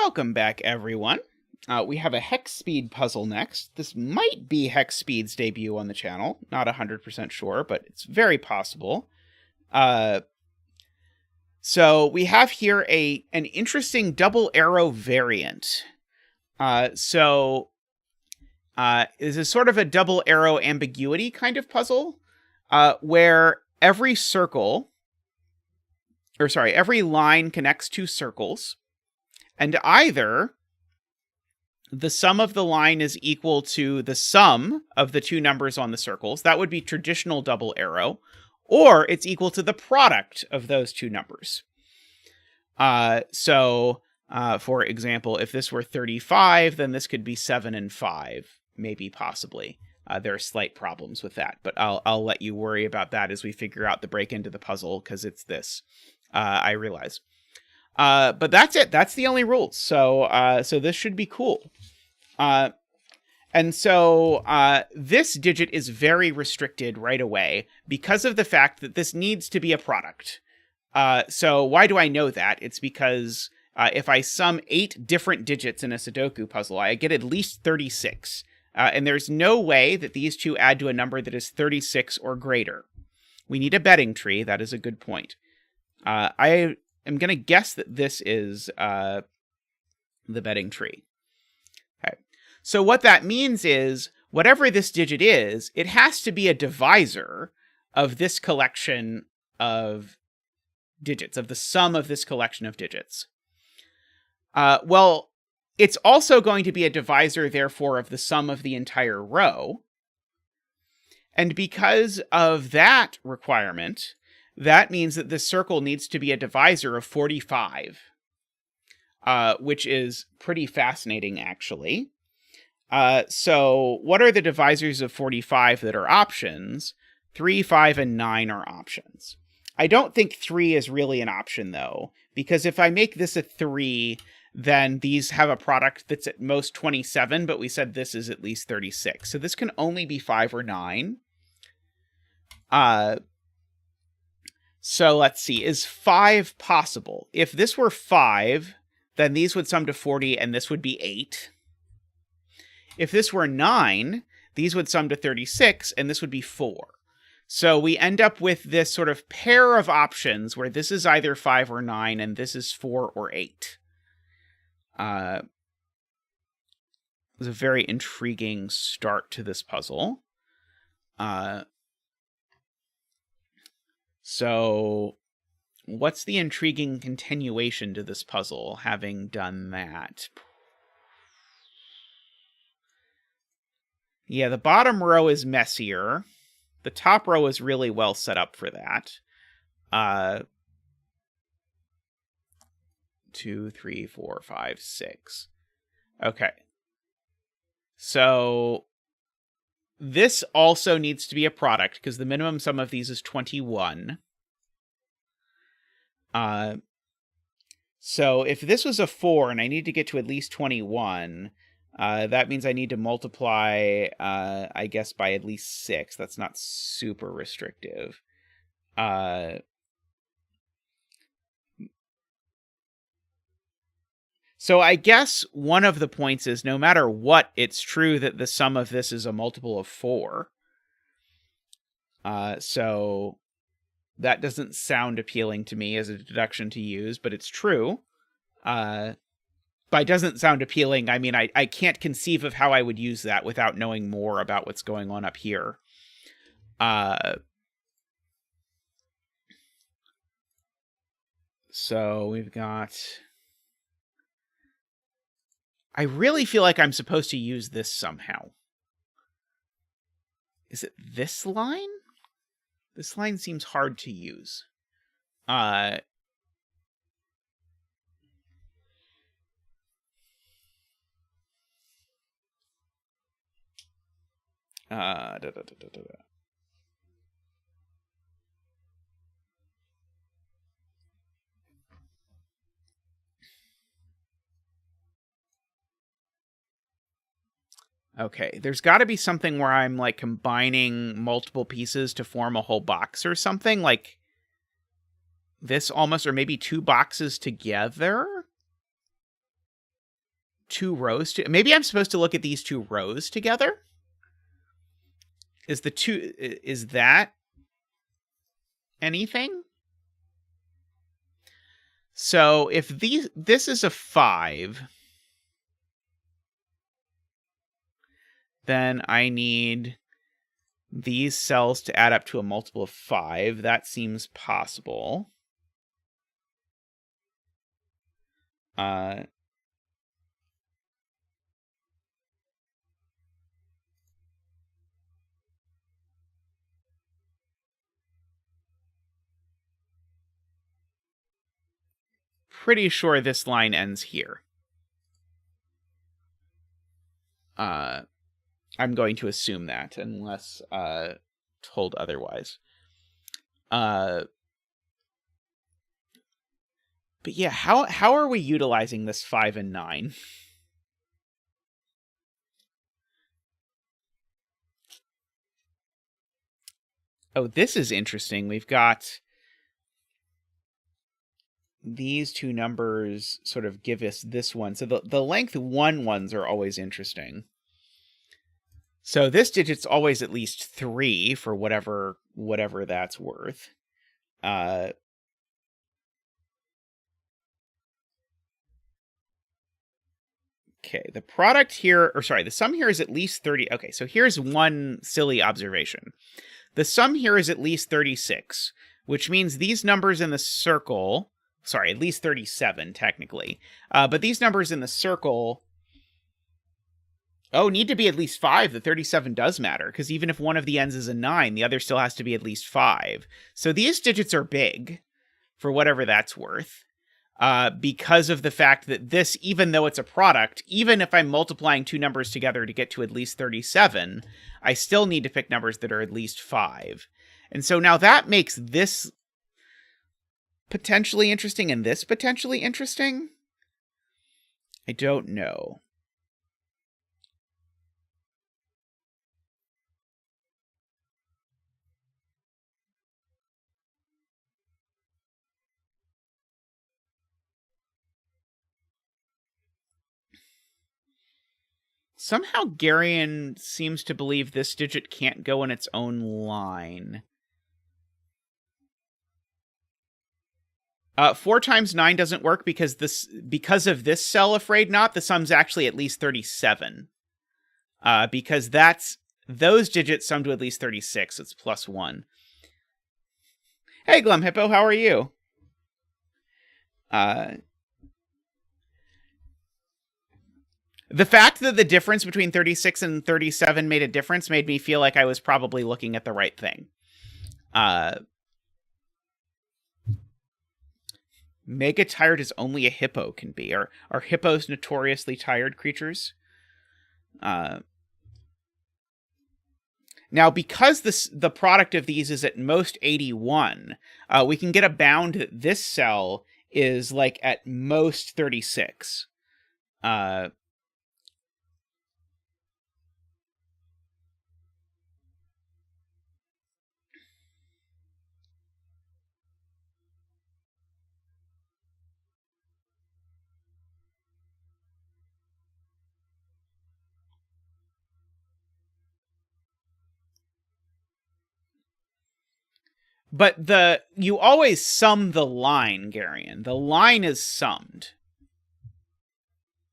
Welcome back, everyone. We have a Hecspeed puzzle next. This might be Hecspeed's debut on the channel. Not 100% sure, but it's very possible. So we have here an interesting double arrow variant. This is sort of a double arrow ambiguity kind of puzzle, where every line connects two circles, and either the sum of the line is equal to the sum of the two numbers on the circles. That would be traditional double arrow. Or it's equal to the product of those two numbers. For example, if this were 35, then this could be 7 and 5, maybe, possibly. There are slight problems with that, but I'll let you worry about that as we figure out the break into the puzzle, because it's this, I realize. But that's it. That's the only rules. So this should be cool. This digit is very restricted right away because of the fact that this needs to be a product. So why do I know that? It's because if I sum 8 different digits in a Sudoku puzzle, I get at least 36. And there's no way that these two add to a number that is 36 or greater. We need a betting tree. That is a good point. I am going to guess that this is the betting tree. Okay. So what that means is, whatever this digit is, it has to be a divisor of this collection of digits, of the sum of this collection of digits. Well, it's also going to be a divisor, therefore, of the sum of the entire row. And because of that requirement, that means that this circle needs to be a divisor of 45, which is pretty fascinating, actually. So what are the divisors of 45 that are options? 3, 5, and 9 are options. I don't think 3 is really an option, though, because if I make this a 3, then these have a product that's at most 27, but we said this is at least 36. So this can only be 5 or 9. So let's see, is 5 possible? If this were 5, then these would sum to 40, and this would be 8. If this were 9, these would sum to 36, and this would be 4. So we end up with this sort of pair of options where this is either 5 or 9, and this is 4 or 8. It was a very intriguing start to this puzzle. So what's the intriguing continuation to this puzzle, having done that? Yeah, the bottom row is messier. The top row is really well set up for that. 2, 3, 4, 5, 6. Okay. So this also needs to be a product, because the minimum sum of these is 21. So if this was a 4 and I need to get to at least 21, that means I need to multiply, I guess, by at least 6. That's not super restrictive. So I guess one of the points is, no matter what, it's true that the sum of this is a multiple of 4. So that doesn't sound appealing to me as a deduction to use, but it's true. By doesn't sound appealing, I mean, I can't conceive of how I would use that without knowing more about what's going on up here. So we've got... I really feel like I'm supposed to use this somehow. Is it this line? This line seems hard to use. Okay, there's got to be something where I'm, like, combining multiple pieces to form a whole box or something, like this almost, or maybe 2 boxes together? two rows to... Maybe I'm supposed to look at these two rows together? Is that anything? So if this is a 5, then I need these cells to add up to a multiple of 5. That seems possible. Pretty sure this line ends here. I'm going to assume that, unless told otherwise. But yeah, how are we utilizing this 5 and 9? Oh, this is interesting. We've got these two numbers sort of give us this one. So the length 1 ones are always interesting. So this digit's always at least 3 for whatever that's worth. Okay, the product here, or sorry, the sum here is at least 30. Okay, so here's one silly observation. The sum here is at least 36, which means these numbers in the circle, sorry, at least 37 technically, but these numbers in the circle, need to be at least 5. The 37 does matter, because even if one of the ends is a 9, the other still has to be at least 5. So these digits are big, for whatever that's worth, because of the fact that this, even though it's a product, even if I'm multiplying two numbers together to get to at least 37, I still need to pick numbers that are at least 5. And so now that makes this potentially interesting and this potentially interesting? I don't know. Somehow Garion seems to believe this digit can't go in its own line. 4 times 9 doesn't work because of this cell, afraid not. The sum's actually at least 37. Because those digits sum to at least 36. It's plus 1. Hey, Glum Hippo, how are you? The fact that the difference between 36 and 37 made a difference made me feel like I was probably looking at the right thing. Mega tired as only a hippo can be. Are hippos notoriously tired creatures? Now, because the product of these is at most 81, we can get a bound that this cell is like at most 36. But you always sum the line, Garion. The line is summed.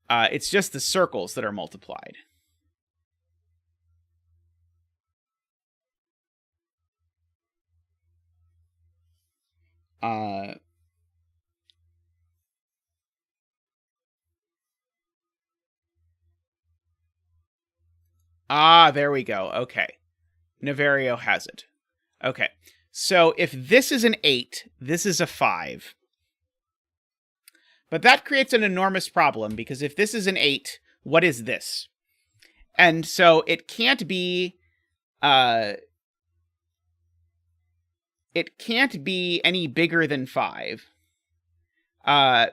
It's just the circles that are multiplied. There we go. Okay. Naverio has it. Okay. So if this is an 8, this is a 5. But that creates an enormous problem, because if this is an 8, what is this? And so it can't be any bigger than 5.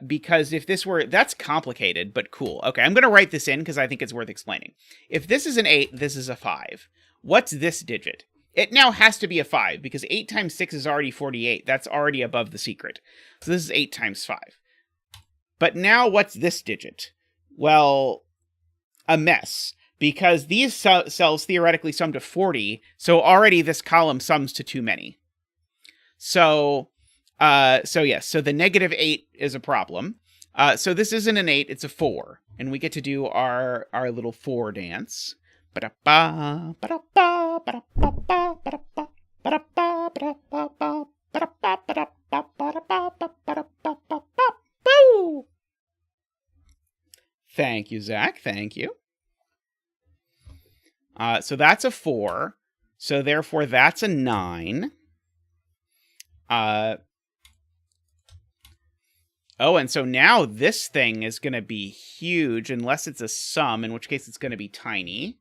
Because if this were, that's complicated, but cool. Okay, I'm going to write this in because I think it's worth explaining. If this is an 8, this is a 5. What's this digit? It now has to be a 5, because 8 times 6 is already 48. That's already above the secret. So this is 8 times 5. But now what's this digit? well, a mess, because these cells theoretically sum to 40, so already this column sums to too many. So yes, so the -8 is a problem. So this isn't an 8, it's a 4, and we get to do our little 4 dance. Ba-da-ba, ba-da-ba, ba-da-ba, ba-da-ba, ba-da-ba, ba-da-ba, ba-da-ba, ba-da-ba, boo! Thank you, Zach. Thank you. So that's a 4. So therefore, that's a 9. Oh, and so now this thing is going to be huge, unless it's a sum, in which case it's going to be tiny.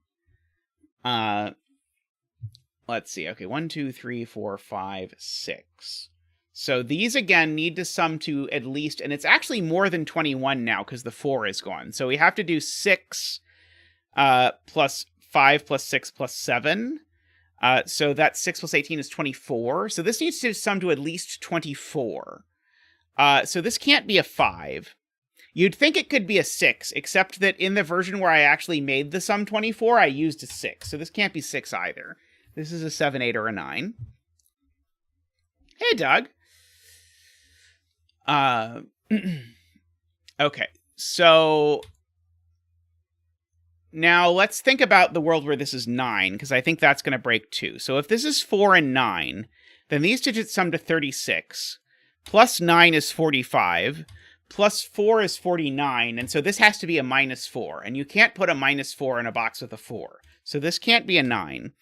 Let's see. Okay, 1, 2, 3, 4, 5, 6. So these, again, need to sum to at least, and it's actually more than 21 now, because the 4 is gone. So we have to do 6 plus 5 plus 6 plus 7. So that 6 plus 18 is 24. So this needs to sum to at least 24. So this can't be a 5. You'd think it could be a 6, except that in the version where I actually made the sum 24, I used a 6. So this can't be 6 either. This is a 7, 8, or a 9. Hey, Doug. Okay, so now let's think about the world where this is 9, because I think that's going to break 2. So if this is 4 and 9, then these digits sum to 36. Plus 9 is 45. Plus 4 is 49. And so this has to be a -4. And you can't put a -4 in a box with a 4. So this can't be a 9.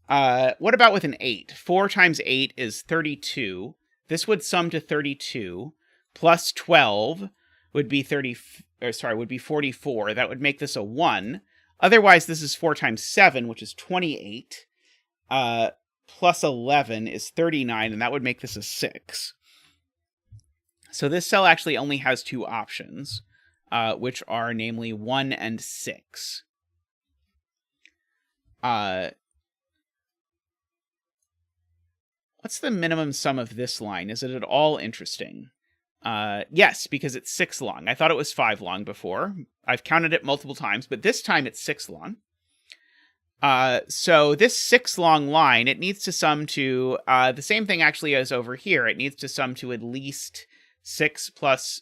What about with an 8? 4 times 8 is 32. This would sum to 32. Plus 12 would be 44. That would make this a 1. Otherwise, this is 4 times 7, which is 28. Plus 11 is 39, and that would make this a 6. So this cell actually only has 2 options, which are namely 1 and 6. What's the minimum sum of this line? Is it at all interesting? Yes, because it's 6 long. I thought it was 5 long before. I've counted it multiple times, but this time it's 6 long. So this 6 long line, it needs to sum to the same thing actually as over here. It needs to sum to at least 6 plus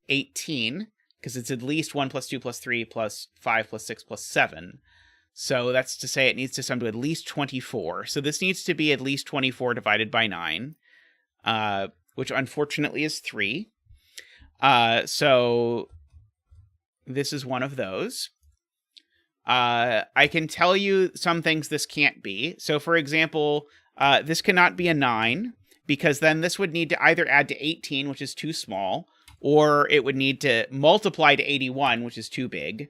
18, because it's at least 1 plus 2 plus 3 plus 5 plus 6 plus 7. So that's to say it needs to sum to at least 24. So this needs to be at least 24 divided by 9, which unfortunately is 3. So this is one of those. I can tell you some things this can't be. So for example, this cannot be a 9, because then this would need to either add to 18, which is too small, or it would need to multiply to 81, which is too big.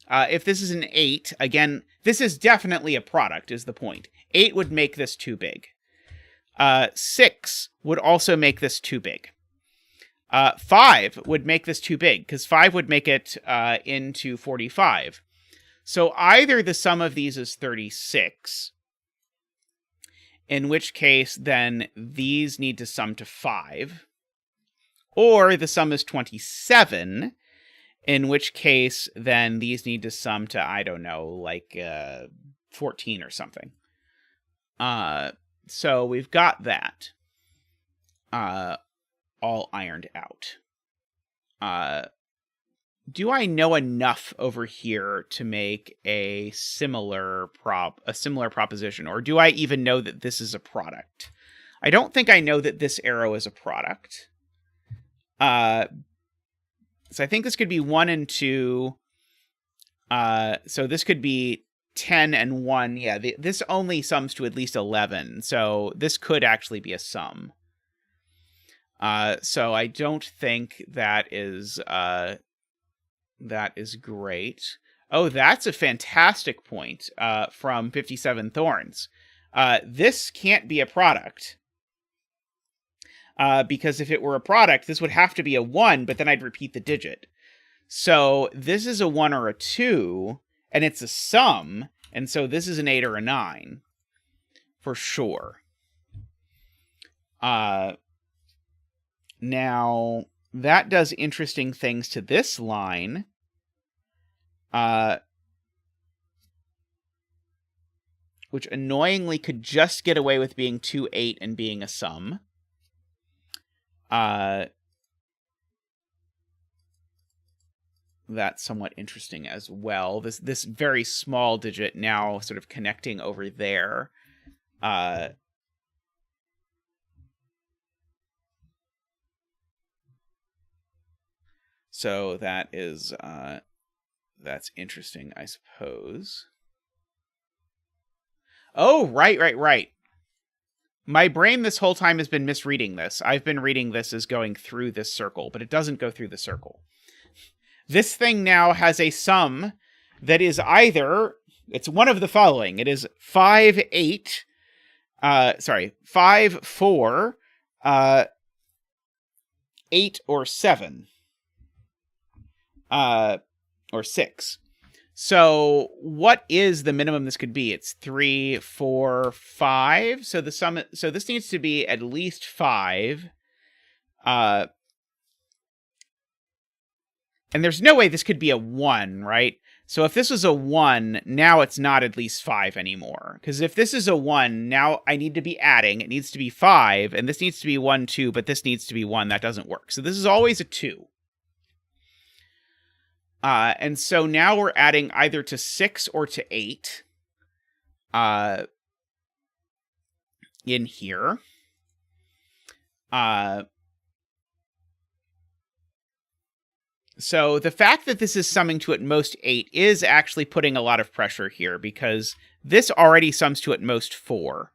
If this is an 8, again, this is definitely a product, is the point. 8 would make this too big. 6 would also make this too big. 5 would make this too big, because 5 would make it into 45. So either the sum of these is 36, in which case then these need to sum to 5, or the sum is 27, in which case then these need to sum to, I don't know, like 14 or something. So we've got that all ironed out. Do I know enough over here to make a similar proposition, or do I even know that this is a product? I don't think I know that this arrow is a product. So I think this could be 1 and 2. So this could be 10 and 1. Yeah, this only sums to at least 11. So this could actually be a sum. So I don't think that is great. Oh, that's a fantastic point from 57 Thorns. This can't be a product. Because if it were a product, this would have to be a 1, but then I'd repeat the digit. So this is a 1 or a 2, and it's a sum, and so this is an 8 or a 9. For sure. Now, that does interesting things to this line, which annoyingly could just get away with being 2, 8 and being a sum. That's somewhat interesting as well. This very small digit now sort of connecting over there. So that is that's interesting, I suppose. Oh, right. My brain this whole time has been misreading this. I've been reading this as going through this circle, but it doesn't go through the circle. This thing now has a sum that is either, it's one of the following. It is 5, 8, 5, 4, 8, or 7. Or 6. So what is the minimum this could be? It's 3, 4, 5. So the sum, so this needs to be at least 5. And there's no way this could be a 1, right? So if this was a 1, now it's not at least 5 anymore. Because if this is a 1, now I need to be adding. It needs to be 5, and this needs to be 1, 2, but this needs to be 1. That doesn't work. So this is always a 2. And so now we're adding either to 6 or to 8 in here. So the fact that this is summing to at most 8 is actually putting a lot of pressure here, because this already sums to at most 4.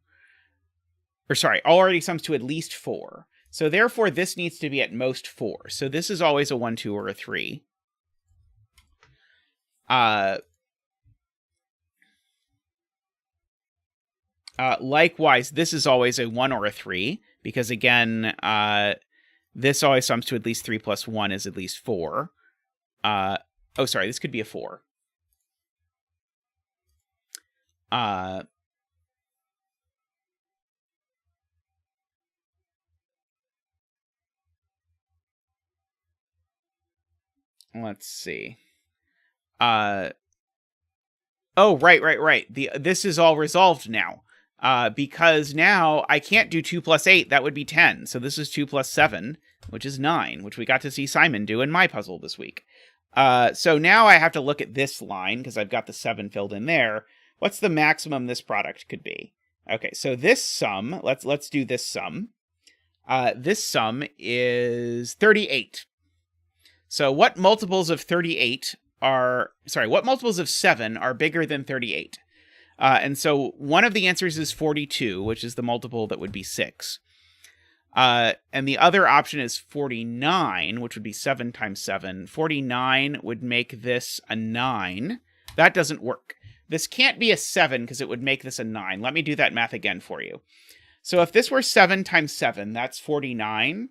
Or sorry, already sums to at least 4. So therefore this needs to be at most 4. So this is always a 1, 2, or a 3. Likewise, this is always a 1 or a 3, because again, this always sums to at least 3 plus 1 is at least 4. Oh, sorry, this could be a 4. Let's see. Oh, right. This is all resolved now. Because now I can't do 2 plus 8. That would be 10. So this is 2 plus 7, which is 9, which we got to see Simon do in my puzzle this week. So now I have to look at this line, because I've got the 7 filled in there. What's the maximum this product could be? Okay, so this sum, let's do this sum. This sum is 38. So what multiples of 38 what multiples of 7 are bigger than 38? And so one of the answers is 42, which is the multiple that would be 6. And the other option is 49, which would be 7 times 7. 49 would make this a 9. That doesn't work. This can't be a 7 because it would make this a 9. Let me do that math again for you. So if this were 7 times 7, that's 49.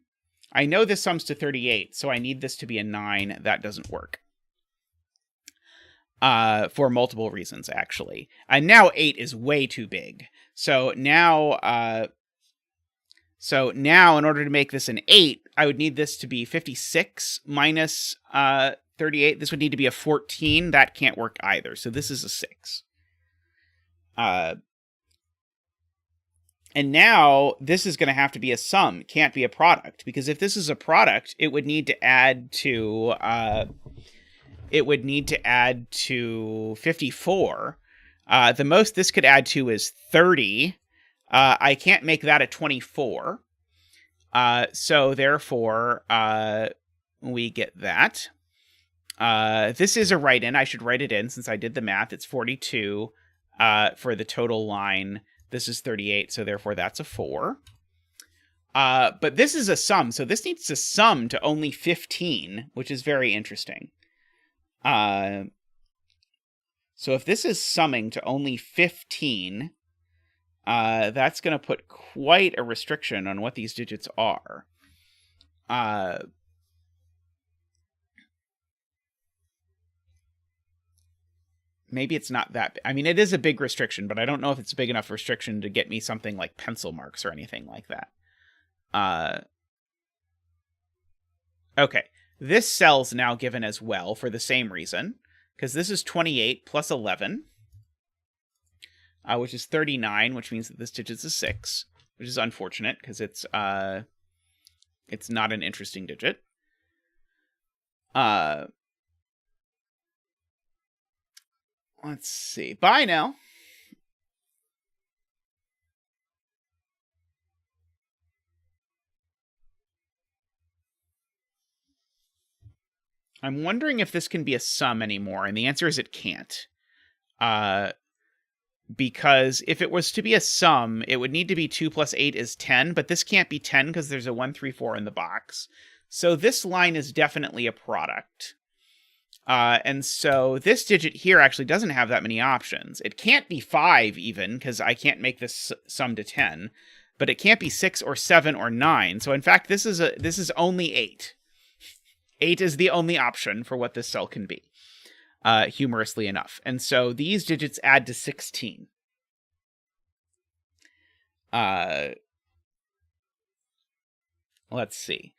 I know this sums to 38, so I need this to be a 9. That doesn't work. For multiple reasons, actually. And now 8 is way too big. So now in order to make this an 8, I would need this to be 56 minus 38. This would need to be a 14. That can't work either. So this is a 6. And now this is going to have to be a sum. It can't be a product, because if this is a product, it would need to add to 54. The most this could add to is 30. I can't make that a 24. So therefore, we get that. This is a write-in. I should write it in since I did the math. It's 42 for the total line. This is 38, so therefore that's a 4. But this is a sum, so this needs to sum to only 15, which is very interesting. So if this is summing to only 15, that's going to put quite a restriction on what these digits are. Maybe it's not that. I mean, it is a big restriction, but I don't know if it's a big enough restriction to get me something like pencil marks or anything like that. Okay, this cell's now given as well for the same reason. because this is 28 plus 11, which is 39, which means that this digit's a 6, which is unfortunate because it's not an interesting digit. Let's see. Bye now. I'm wondering if this can be a sum anymore, and the answer is it can't. Because if it was to be a sum, it would need to be 2 plus 8 is 10, but this can't be 10 because there's a 1, 3, 4 in the box. So this line is definitely a product. And so this digit here actually doesn't have that many options. It can't be 5 even, because I can't make this sum to 10, but it can't be 6 or 7 or 9. So in fact, this is only 8. 8 is the only option for what this cell can be, humorously enough. And so these digits add to 16. Let's see.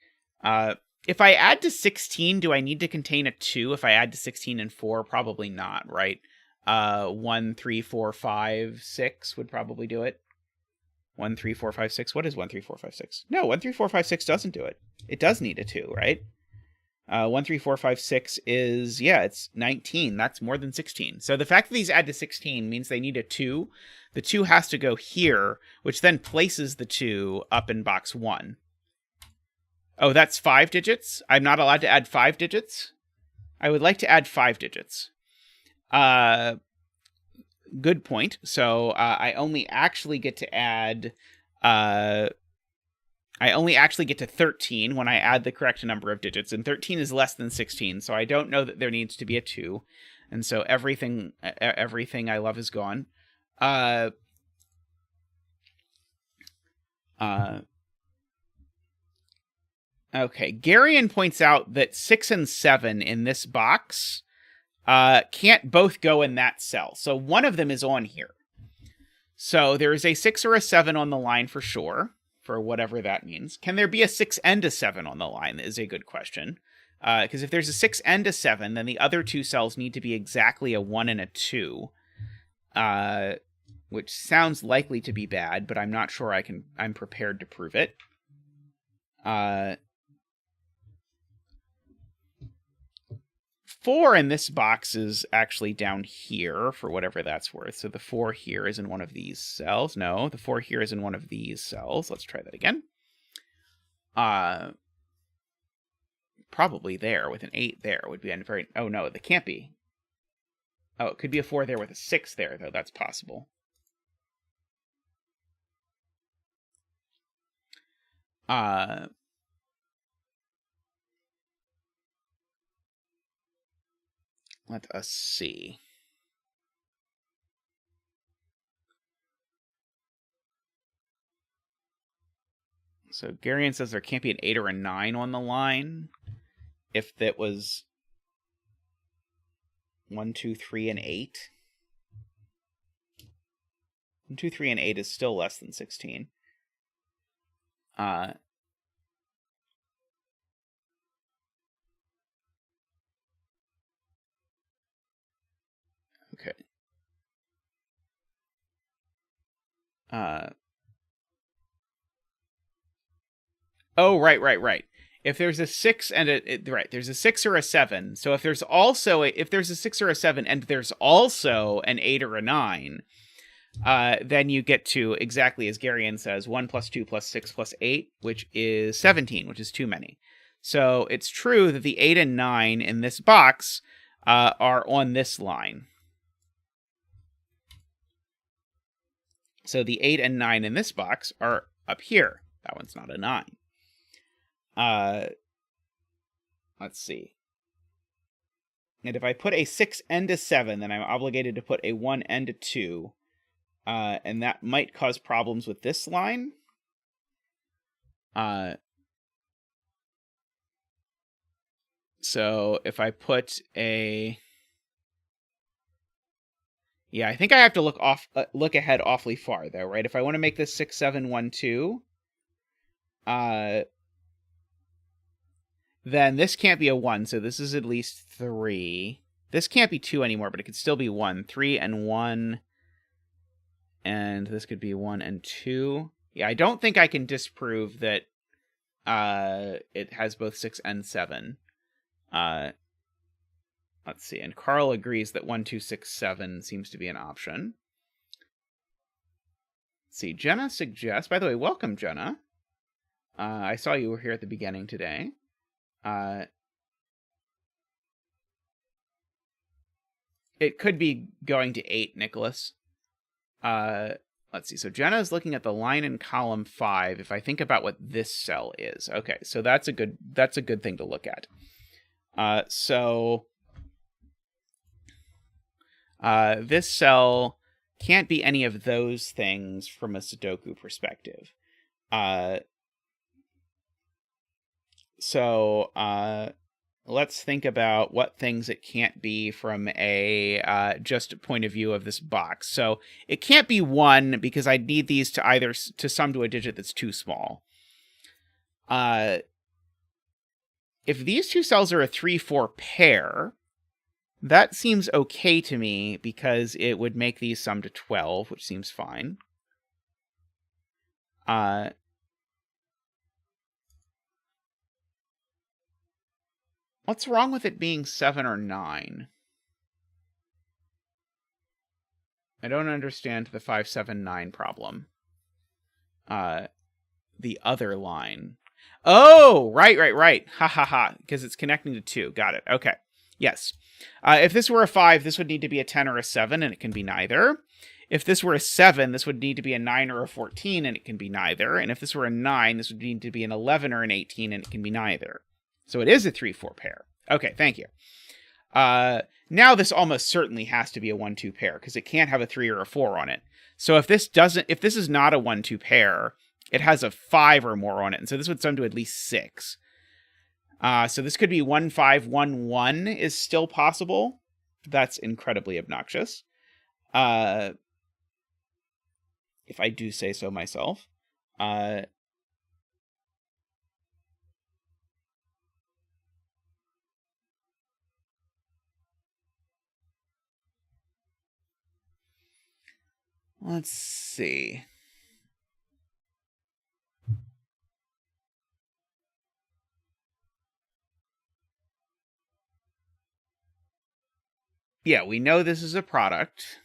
If I add to 16, do I need to contain a 2? If I add to 16 and 4, probably not, right? 1, 3, 4, 5, 6 would probably do it. 1, 3, 4, 5, 6. What is 1, 3, 4, 5, 6? No, 1, 3, 4, 5, 6 doesn't do it. It does need a 2, right? 1, 3, 4, 5, 6 is, yeah, it's 19. That's more than 16. So the fact that these add to 16 means they need a 2. The 2 has to go here, which then places the 2 up in box 1. Oh, that's 5 digits? I'm not allowed to add 5 digits? I would like to add 5 digits. Good point. So I only actually get to add... I only actually get to 13 when I add the correct number of digits, and 13 is less than 16, so I don't know that there needs to be a 2, and so everything I love is gone. Okay, Garion points out that 6 and 7 in this box can't both go in that cell, so one of them is on here. So there is a 6 or a 7 on the line for sure, for whatever that means. Can there be a 6 and a 7 on the line is a good question. Because if there's a 6 and a 7, then the other two cells need to be exactly a 1 and a 2. Which sounds likely to be bad, but I'm not sure I'm prepared to prove it. 4 in this box is actually down here, for whatever that's worth. So the 4 here is in one of these cells. No, the 4 here is in one of these cells. Let's try that again. Probably there, with an 8 there would be a very... Oh, no, that can't be. Oh, it could be a 4 there with a 6 there, though. That's possible. Let us see. So Garion says there can't be an 8 or a 9 on the line. If that was 1, 2, 3, and 8. 1, 2, 3, and 8 is still less than 16. Okay. Oh, right. If there's a 6 and there's a 6 or a 7. So if there's a 6 or a 7 and there's also an 8 or a 9, then you get to, exactly as Garion says, 1 plus 2 plus 6 plus 8, which is 17, which is too many. So it's true that the 8 and 9 in this box are on this line. So the 8 and 9 in this box are up here. That one's not a 9. Let's see. And if I put a 6 and a 7, then I'm obligated to put a 1 and a 2. And that might cause problems with this line. So if I put a... Yeah, I think I have to look ahead awfully far, though, right? If I want to make this 6, 7, 1, 2, then this can't be a 1, so this is at least 3. This can't be 2 anymore, but it could still be 1. 3 and 1. And this could be 1 and 2. Yeah, I don't think I can disprove that it has both 6 and 7. Let's see. And Carl agrees that 1, 2, 6, 7 seems to be an option. Let's see. Jenna suggests... By the way, welcome, Jenna. I saw you were here at the beginning today. It could be going to 8, Nicholas. Let's see. So Jenna is looking at the line in column 5. If I think about what this cell is, okay. So that's a good thing to look at. This cell can't be any of those things from a Sudoku perspective. Let's think about what things it can't be from a just point of view of this box. So it can't be 1 because I need these to either to sum to a digit that's too small. If these two cells are a 3-4 pair, that seems okay to me because it would make these sum to 12, which seems fine. What's wrong with it being 7 or 9? I don't understand the 5, 7, 9 problem. The other line. Oh, right. Ha ha ha. Because it's connecting to 2. Got it. Okay. Yes. If this were a 5, this would need to be a 10 or a 7, and it can be neither. If this were a 7, this would need to be a 9 or a 14, and it can be neither. And if this were a 9, this would need to be an 11 or an 18, and it can be neither. So it is a 3-4 pair. Okay, thank you. Now this almost certainly has to be a 1-2 pair because it can't have a 3 or a 4 on it. So if this is not a 1-2 pair, it has a 5 or more on it, and so this would sum to at least 6. So this could be 1, 5, 1, 1 is still possible. That's incredibly obnoxious. If I do say so myself. Let's see. Yeah, we know this is a product.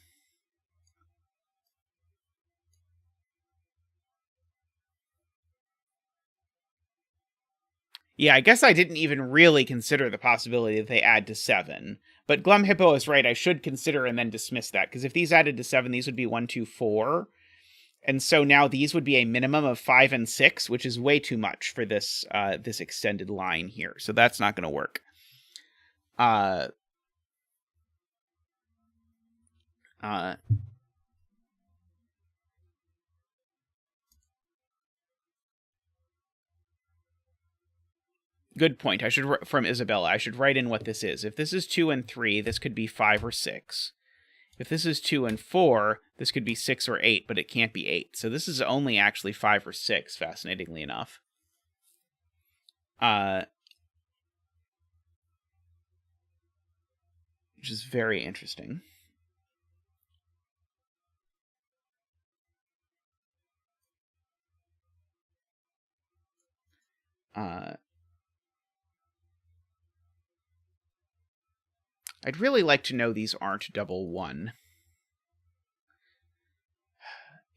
Yeah, I guess I didn't even really consider the possibility that they add to 7. But Glum Hippo is right. I should consider and then dismiss that. Because if these added to 7, these would be 1, 2, 4. And so now these would be a minimum of 5 and 6, which is way too much for this this extended line here. So that's not going to work. Good point. From Isabella, I should write in what this is. If this is 2 and 3, this could be 5 or 6. If this is 2 and 4, this could be 6 or 8, but it can't be 8. So this is only actually 5 or 6, fascinatingly enough. Which is very interesting. I'd really like to know these aren't double 1.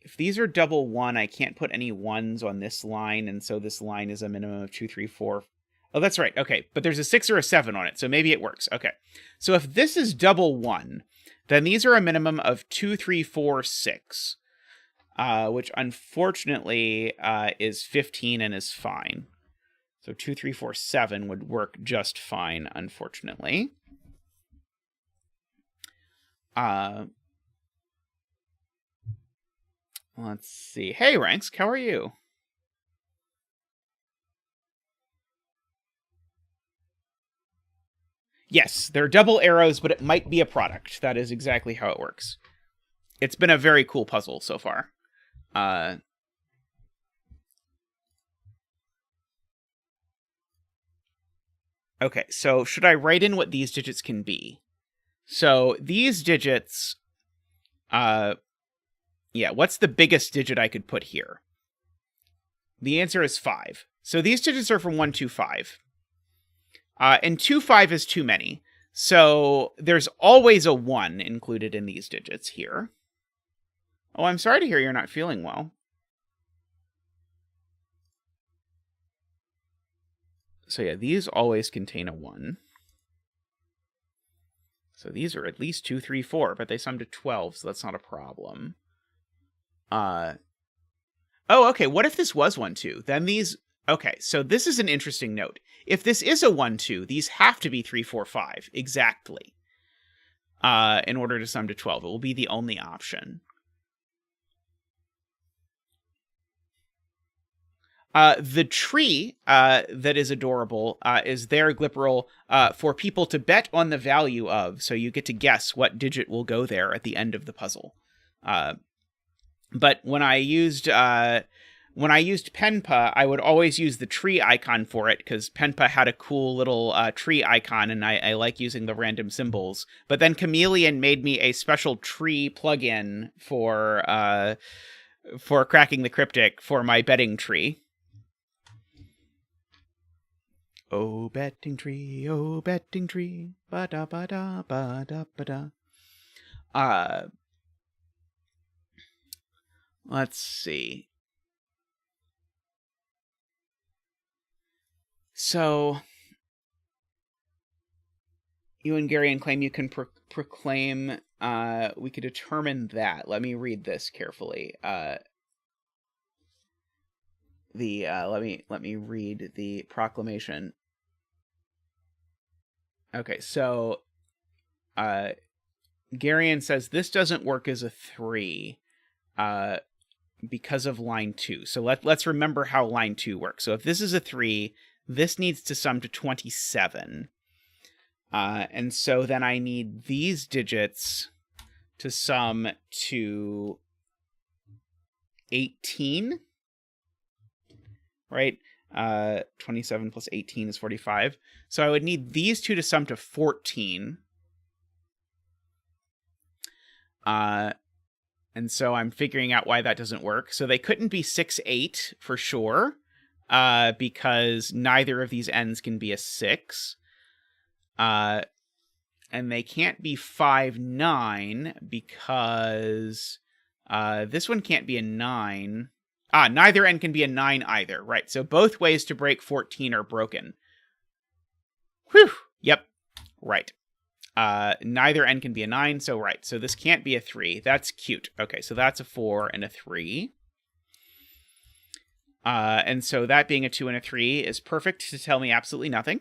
If these are double 1, I can't put any 1s on this line, and so this line is a minimum of 2, 3, 4. Oh, that's right. Okay, but there's a 6 or a 7 on it, so maybe it works. Okay, so if this is double 1, then these are a minimum of 2, 3, 4, 6, which unfortunately is 15 and is fine. So 2, 3, 4, 7 would work just fine, unfortunately. Let's see. Hey, Ranks, how are you? Yes, they're double arrows, but it might be a product. That is exactly how it works. It's been a very cool puzzle so far. Okay, so should I write in what these digits can be? So these digits, what's the biggest digit I could put here? The answer is 5. So these digits are from 1 to 5. And 2, 5 is too many. So there's always a 1 included in these digits here. Oh, I'm sorry to hear you're not feeling well. So yeah, these always contain a 1. So these are at least 2, 3, 4, but they sum to 12, so that's not a problem. Oh, okay, what if this was 1, 2? Then these... Okay, so this is an interesting note. If this is a 1, 2, these have to be 3, 4, 5, exactly. In order to sum to 12. It will be the only option. The tree that is adorable is there, Glipperl, for people to bet on the value of, so you get to guess what digit will go there at the end of the puzzle. But when I used Penpa, I would always use the tree icon for it, because Penpa had a cool little tree icon, and I like using the random symbols. But then Chameleon made me a special tree plugin for cracking the cryptic for my betting tree. Oh, betting tree, ba-da, ba-da, ba-da, ba-da. Let's see. So, you and Gary and claim you can proclaim, we could determine that. Let me read this carefully. Let me read the proclamation. Okay, so Garion says this doesn't work as a 3 because of line 2. So let's remember how line 2 works. So if this is a 3, this needs to sum to 27. And so then I need these digits to sum to 18. Right? 27 plus 18 is 45. So I would need these two to sum to 14. And so I'm figuring out why that doesn't work. So they couldn't be 6, 8 for sure, because neither of these ends can be a 6. And they can't be 5, 9, because this one can't be a 9. Neither end can be a 9 either. Right, so both ways to break 14 are broken. Whew, yep, right. Neither end can be a 9, so right. So this can't be a 3. That's cute. Okay, so that's a 4 and a 3. And so that being a 2 and a 3 is perfect to tell me absolutely nothing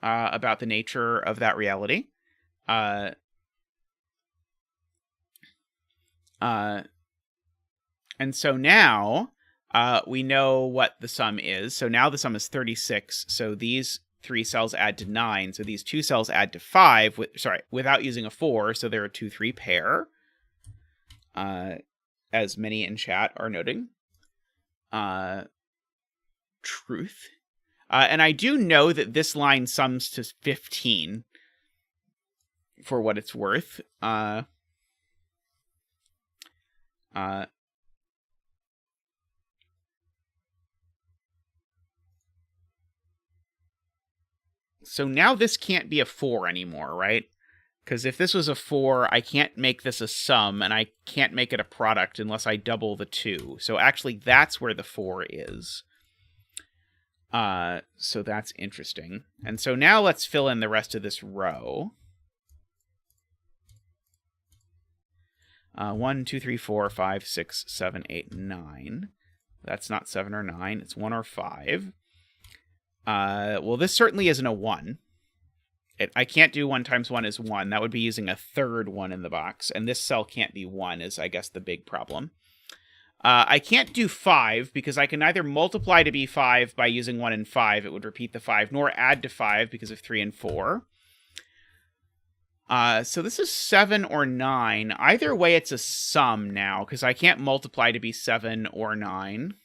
about the nature of that reality. And so now we know what the sum is. So now the sum is 36. So these 3 cells add to 9. So these 2 cells add to 5, without using a 4. So they're a 2, 3 pair, as many in chat are noting. Truth. And I do know that this line sums to 15, for what it's worth. So now this can't be a 4 anymore, right? Because if this was a 4, I can't make this a sum, and I can't make it a product unless I double the 2. So actually, that's where the 4 is. So that's interesting. And so now let's fill in the rest of this row. 1, 2, 3, 4, 5, 6, 7, 8, 9. That's not 7 or 9. It's 1 or 5. Well, this certainly isn't a 1. I can't do 1 times 1 is 1. That would be using a third 1 in the box. And this cell can't be 1 is, I guess, the big problem. I can't do 5 because I can neither multiply to be 5 by using 1 and 5. It would repeat the 5, nor add to 5 because of 3 and 4. So this is 7 or 9. Either way, it's a sum now because I can't multiply to be 7 or 9.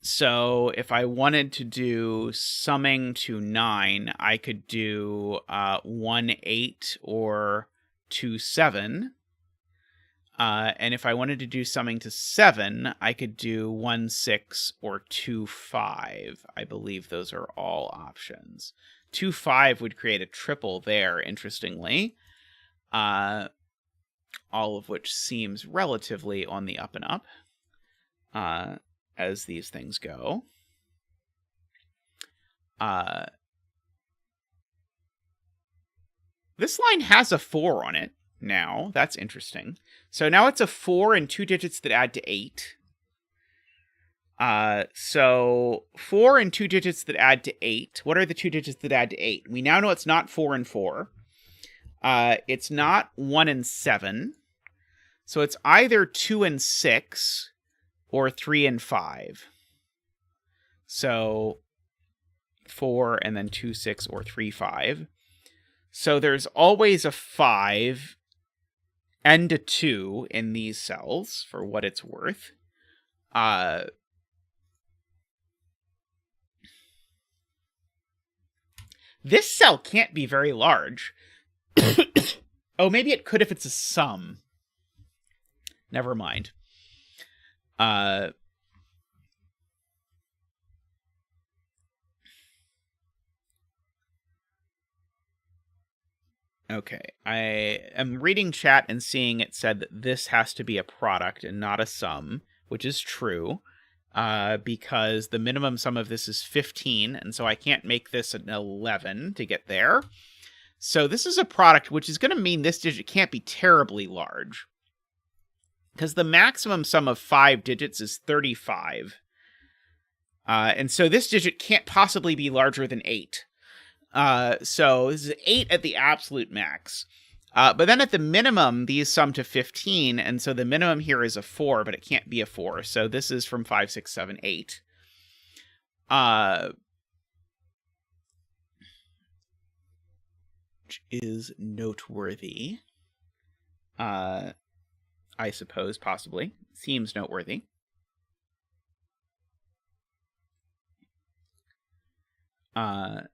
So if I wanted to do summing to 9, I could do 1, 8 or 2, 7. And if I wanted to do summing to 7, I could do 1, 6 or 2, 5. I believe those are all options. 2, 5 would create a triple there, interestingly. All of which seems relatively on the up and up. As these things go. This line has a 4 on it now. That's interesting. So now it's a 4 and 2 digits that add to 8. So 4 and 2 digits that add to 8. What are the 2 digits that add to 8? We now know it's not 4 and 4. It's not 1 and 7. So it's either 2 and 6 or 3 and 5. So 4 and then 2, 6 or 3, 5. So there's always a 5 and a 2 in these cells for what it's worth. This cell can't be very large. Oh, maybe it could if it's a sum. Never mind. Okay, I am reading chat and seeing it said that this has to be a product and not a sum, which is true, because the minimum sum of this is 15, and so I can't make this an 11 to get there. So this is a product, which is going to mean this digit can't be terribly large, because the maximum sum of 5 digits is 35. And so this digit can't possibly be larger than 8. So this is 8 at the absolute max. But then at the minimum, these sum to 15, and so the minimum here is a 4, but it can't be a 4. So this is from 5, 6, 7, 8. Which is noteworthy. I suppose, possibly. Seems noteworthy. Yeah,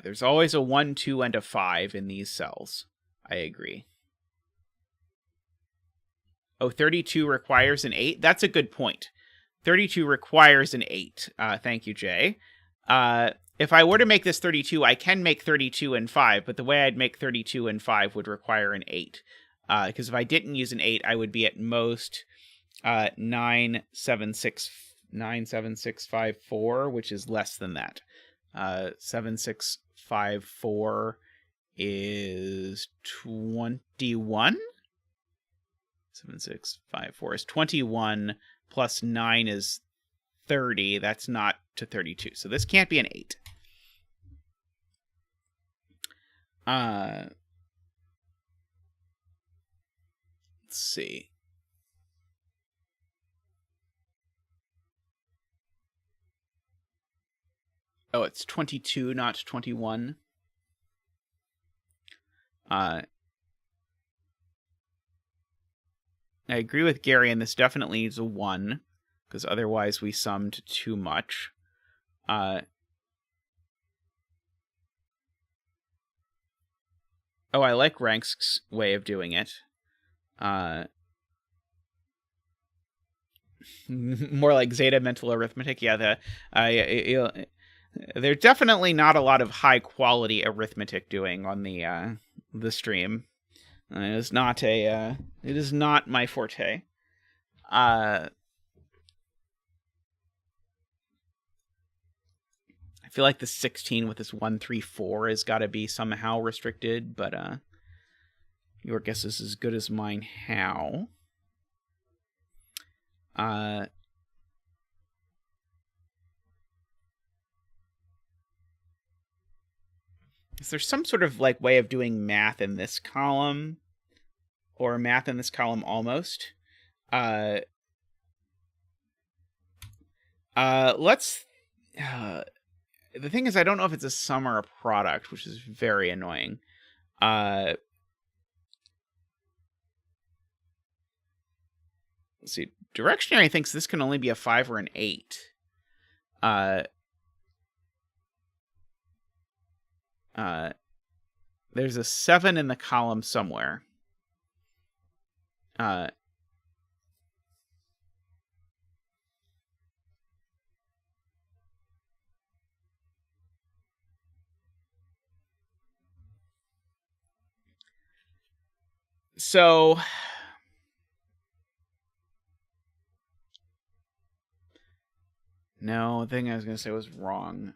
there's always a 1, 2, and a 5 in these cells. I agree. Oh, 32 requires an 8? That's a good point. 32 requires an 8. Thank you, Jay. If I were to make this 32, I can make 32 and 5, but the way I'd make 32 and 5 would require an 8. Because if I didn't use an 8, I would be at most 9, 7, 6, 5, 4, which is less than that. 7, 6, 5, 4 is 21? 7, 6, 5, 4 is 21, plus 9 is 30. That's not to 32. So this can't be an 8. Let's see. Oh, it's 22, not 21. I agree with Gary, and this definitely needs a 1, because otherwise we summed too much. Oh, I like Rank's way of doing it. More like Zeta mental arithmetic. Yeah, there's definitely not a lot of high quality arithmetic doing on the stream. It is not my forte. I feel like the 16 with this 1, 3, 4 has got to be somehow restricted, but your guess is as good as mine. How? Is there some sort of like way of doing math in this column, or math in this column almost? Let's. The thing is, I don't know if it's a sum or a product, which is very annoying. let's see. Derektionary thinks this can only be a 5 or an 8. There's a 7 in the column somewhere. So no, the thing I was going to say was wrong.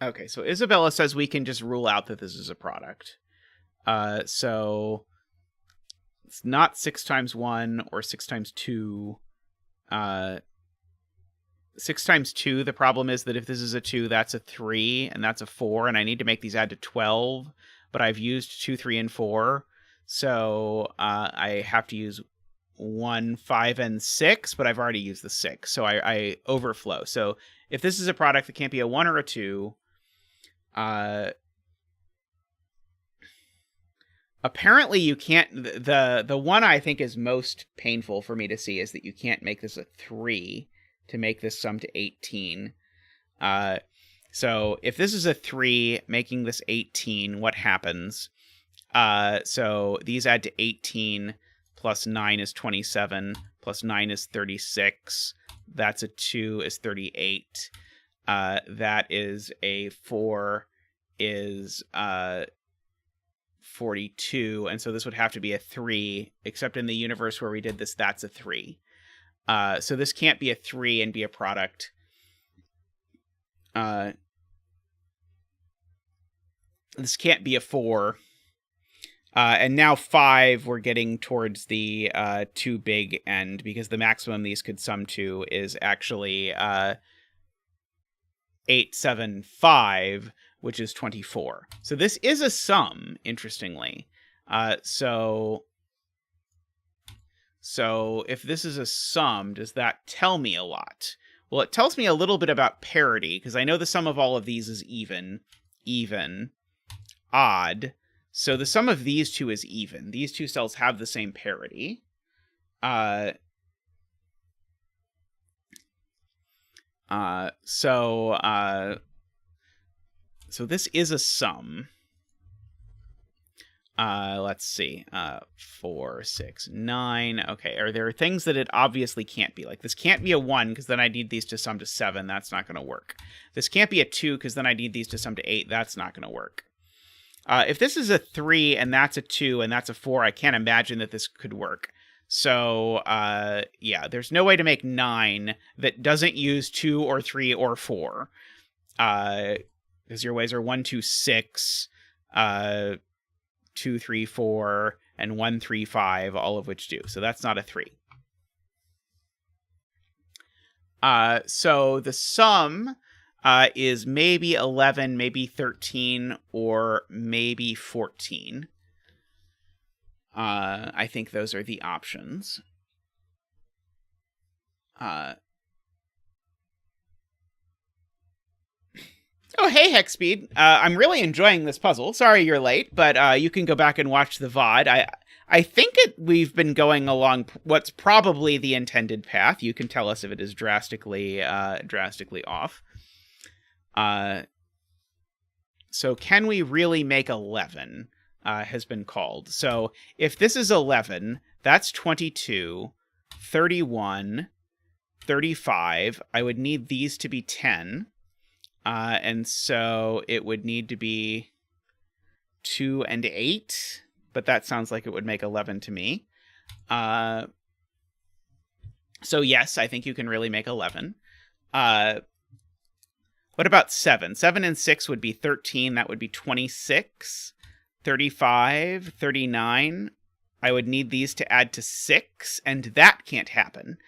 Okay, so Isabella says we can just rule out that this is a product. So it's not 6 times 1 or 6 times 2. 6 times 2, the problem is that if this is a 2, that's a 3, and that's a 4, and I need to make these add to 12, but I've used 2, 3, and 4, so I have to use 1, 5, and 6, but I've already used the 6, so I overflow. So if this is a product that can't be a 1 or a 2, apparently you can't, the one I think is most painful for me to see is that you can't make this a 3 to make this sum to 18. So if this is a 3, making this 18, what happens? So these add to 18, plus 9 is 27, plus 9 is 36, that's a 2 is 38, that is a 4 is 42, and so this would have to be a 3, except in the universe where we did this, that's a 3. So this can't be a 3 and be a product. This can't be a 4. And now 5, we're getting towards the too big end, because the maximum these could sum to is actually 875, which is 24. So this is a sum, interestingly. So if this is a sum, does that tell me a lot? Well, it tells me a little bit about parity, because I know the sum of all of these is even, odd. So the sum of these two is even. These two cells have the same parity. So this is a sum. Let's see. 4, 6, 9. Okay, are there things that it obviously can't be? Like, this can't be a 1, because then I need these to sum to 7. That's not going to work. This can't be a 2, because then I need these to sum to 8. That's not going to work. If this is a 3, and that's a 2, and that's a 4, I can't imagine that this could work. So, yeah, there's no way to make 9 that doesn't use 2 or 3 or 4. Because your ways are 1, 2, 6, 2, 3, 4, and 1, 3, 5, all of which do. So that's not a 3. So the sum is maybe 11, maybe 13, or maybe 14. I think those are the options. Oh, hey, Hecspeed. I'm really enjoying this puzzle. Sorry you're late, but you can go back and watch the VOD. I think we've been going along what's probably the intended path. You can tell us if it is drastically off. So can we really make 11 has been called. So if this is 11, that's 22, 31, 35. I would need these to be 10. And so it would need to be 2 and 8, but that sounds like it would make 11 to me. So yes, I think you can really make 11. What about 7? 7 and 6 would be 13. That would be 26, 35, 39. I would need these to add to 6, and that can't happen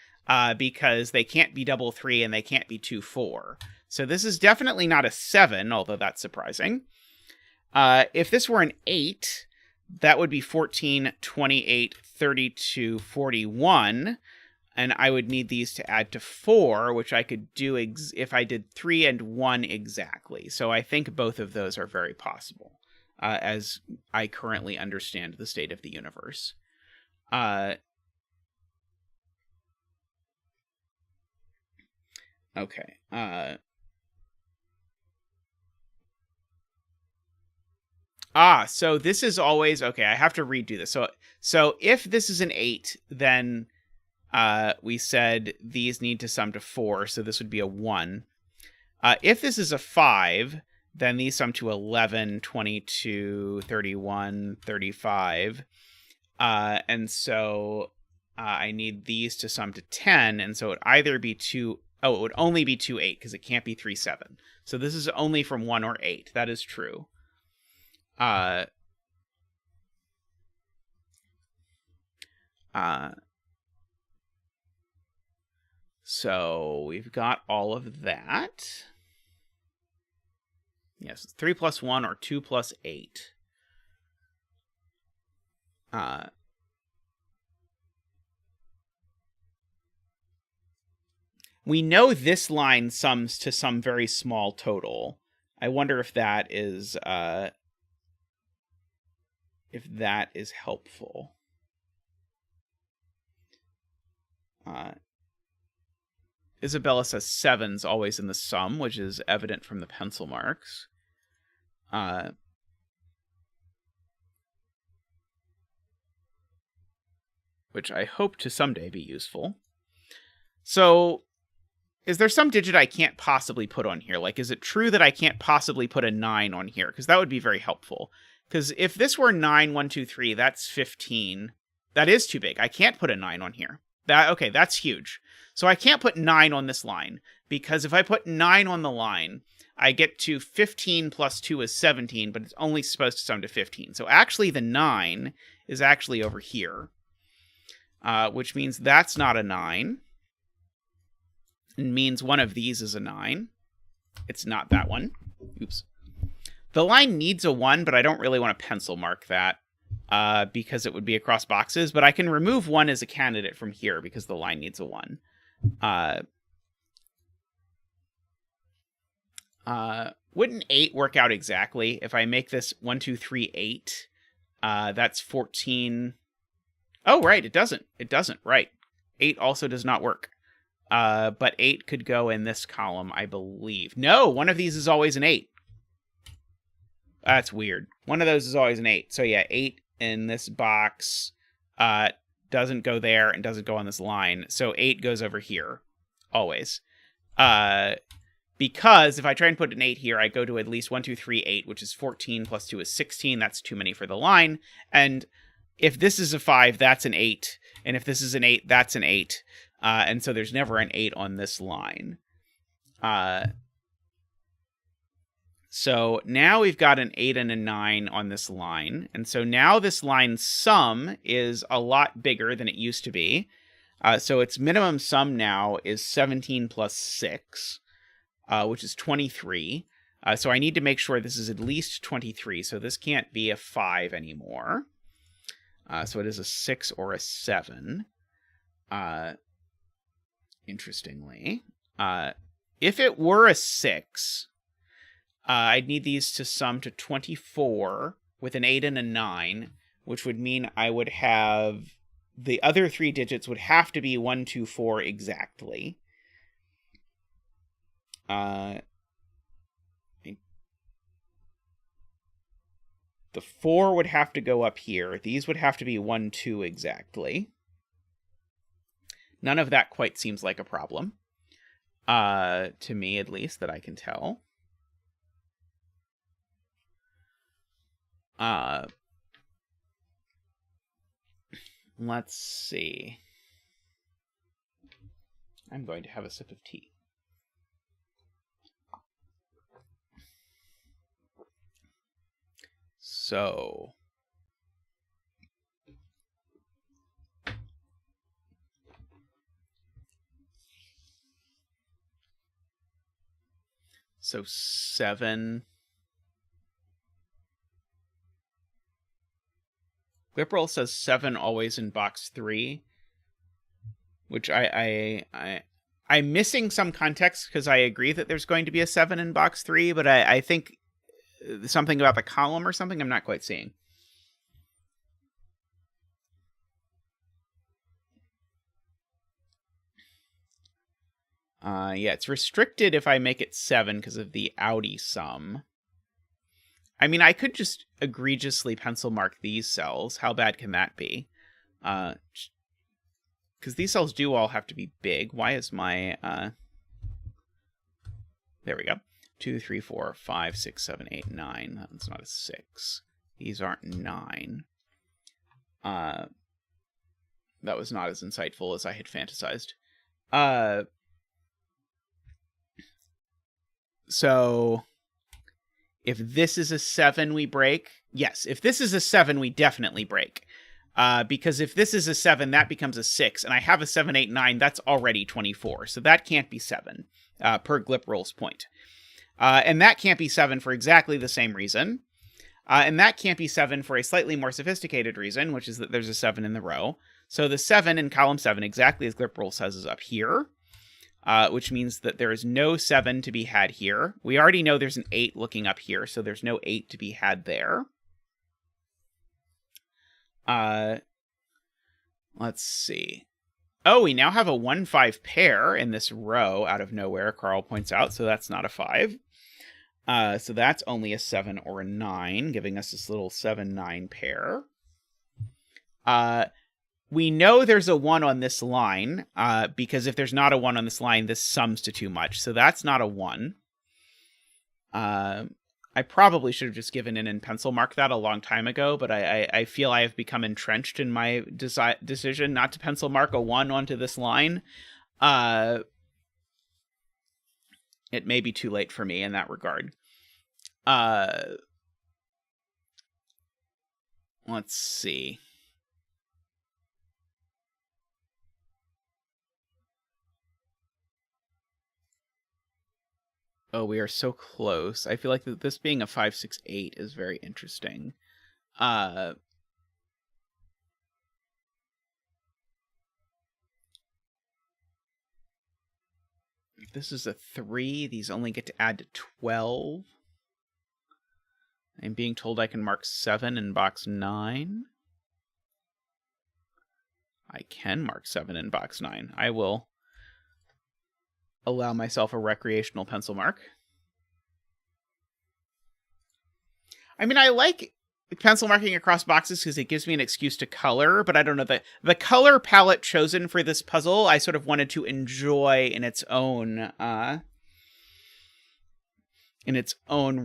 because they can't be double 3 and they can't be 2, 4. So this is definitely not a 7, although that's surprising. If this were an 8, that would be 14, 28, 32, 41. And I would need these to add to 4, which I could do if I did 3 and 1 exactly. So I think both of those are very possible. as I currently understand the state of the universe. Okay. So this is always... Okay, I have to redo this. So if this is an 8, then we said these need to sum to 4, so this would be a 1. If this is a 5, then these sum to 11, 22, 31, 35. And so I need these to sum to 10, and so it would either be 2... Oh, it would only be 2, 8, because it can't be 3, 7. So this is only from 1 or 8. That is true. So we've got all of that. Yes, it's 3 plus 1 or 2 plus 8. We know this line sums to some very small total. I wonder if that is helpful. Isabella says 7's always in the sum, which is evident from the pencil marks. Which I hope to someday be useful. So, is there some digit I can't possibly put on here? Like, is it true that I can't possibly put a 9 on here? Because that would be very helpful. Because if this were 9, 1, 2, 3, that's 15. That is too big. I can't put a 9 on here. Okay, that's huge. So I can't put 9 on this line, because if I put 9 on the line, I get to 15 plus 2 is 17, but it's only supposed to sum to 15. So actually the 9 is actually over here, which means that's not a 9. It means one of these is a 9. It's not that one. Oops. The line needs a 1, but I don't really want to pencil mark that because it would be across boxes. But I can remove 1 as a candidate from here because the line needs a 1. Wouldn't 8 work out exactly? If I make this 1, 2, 3, 8, that's 14. Oh, right, it doesn't. It doesn't, right. 8 also does not work. But 8 could go in this column, I believe. No, one of these is always an 8. That's weird. One of those is always an 8. So yeah, 8 in this box doesn't go there and doesn't go on this line. So 8 goes over here, always. Because if I try and put an 8 here, I go to at least 1, 2, 3, 8, which is 14 plus 2 is 16. That's too many for the line. And if this is a 5, that's an 8. And if this is an 8, that's an 8. And so there's never an 8 on this line. So now we've got an 8 and a 9 on this line. And so now this line's sum is a lot bigger than it used to be. So its minimum sum now is 17 plus 6, which is 23. So I need to make sure this is at least 23. So this can't be a 5 anymore. So it is a 6 or a 7. Interestingly. If it were a 6, I'd need these to sum to 24 with an 8 and a 9, which would mean I would have... The other 3 digits would have to be 1, 2, 4 exactly. The 4 would have to go up here. These would have to be 1, 2 exactly. None of that quite seems like a problem. To me, at least, that I can tell. Let's see. I'm going to have a sip of tea. So... So 7... Whipperl says 7 always in box 3, which I'm missing some context because I agree that there's going to be a 7 in box 3, but I think something about the column or something I'm not quite seeing. Yeah, it's restricted if I make it 7 because of the outie sum. I mean, I could just egregiously pencil mark these cells. How bad can that be? Because these cells do all have to be big. Why is my... There we go. 2, 3, 4, 5, 6, 7, 8, 9. That's not a 6. These aren't 9. That was not as insightful as I had fantasized. So, if this is a 7, we break. Yes, if this is a 7, we definitely break. Because if this is a 7, that becomes a 6. And I have a 7, 8, 9. That's already 24. So that can't be 7, per Glipperl's point. And that can't be 7 for exactly the same reason. And that can't be 7 for a slightly more sophisticated reason, which is that there's a 7 in the row. So the 7 in column 7, exactly as Glipperl says, is up here. Which means that there is no 7 to be had here. We already know there's an 8 looking up here, so there's no 8 to be had there. Let's see. Oh, we now have a 1-5 pair in this row out of nowhere, Carl points out, so that's not a 5. So that's only a 7 or a 9, giving us this little 7-9 pair. We know there's a 1 on this line, because if there's not a 1 on this line, this sums to too much. So that's not a 1. I probably should have just given in and pencil marked that a long time ago, but I feel I have become entrenched in my decision not to pencil mark a 1 onto this line. It may be too late for me in that regard. Let's see. Oh, we are so close. I feel like this being a 5, 6, 8 is very interesting. If this is a 3, these only get to add to 12. I'm being told I can mark 7 in box 9. I can mark 7 in box 9. I will allow myself a recreational pencil mark. I mean, I like pencil marking across boxes because it gives me an excuse to color, but I don't know, the color palette chosen for this puzzle I sort of wanted to enjoy in its own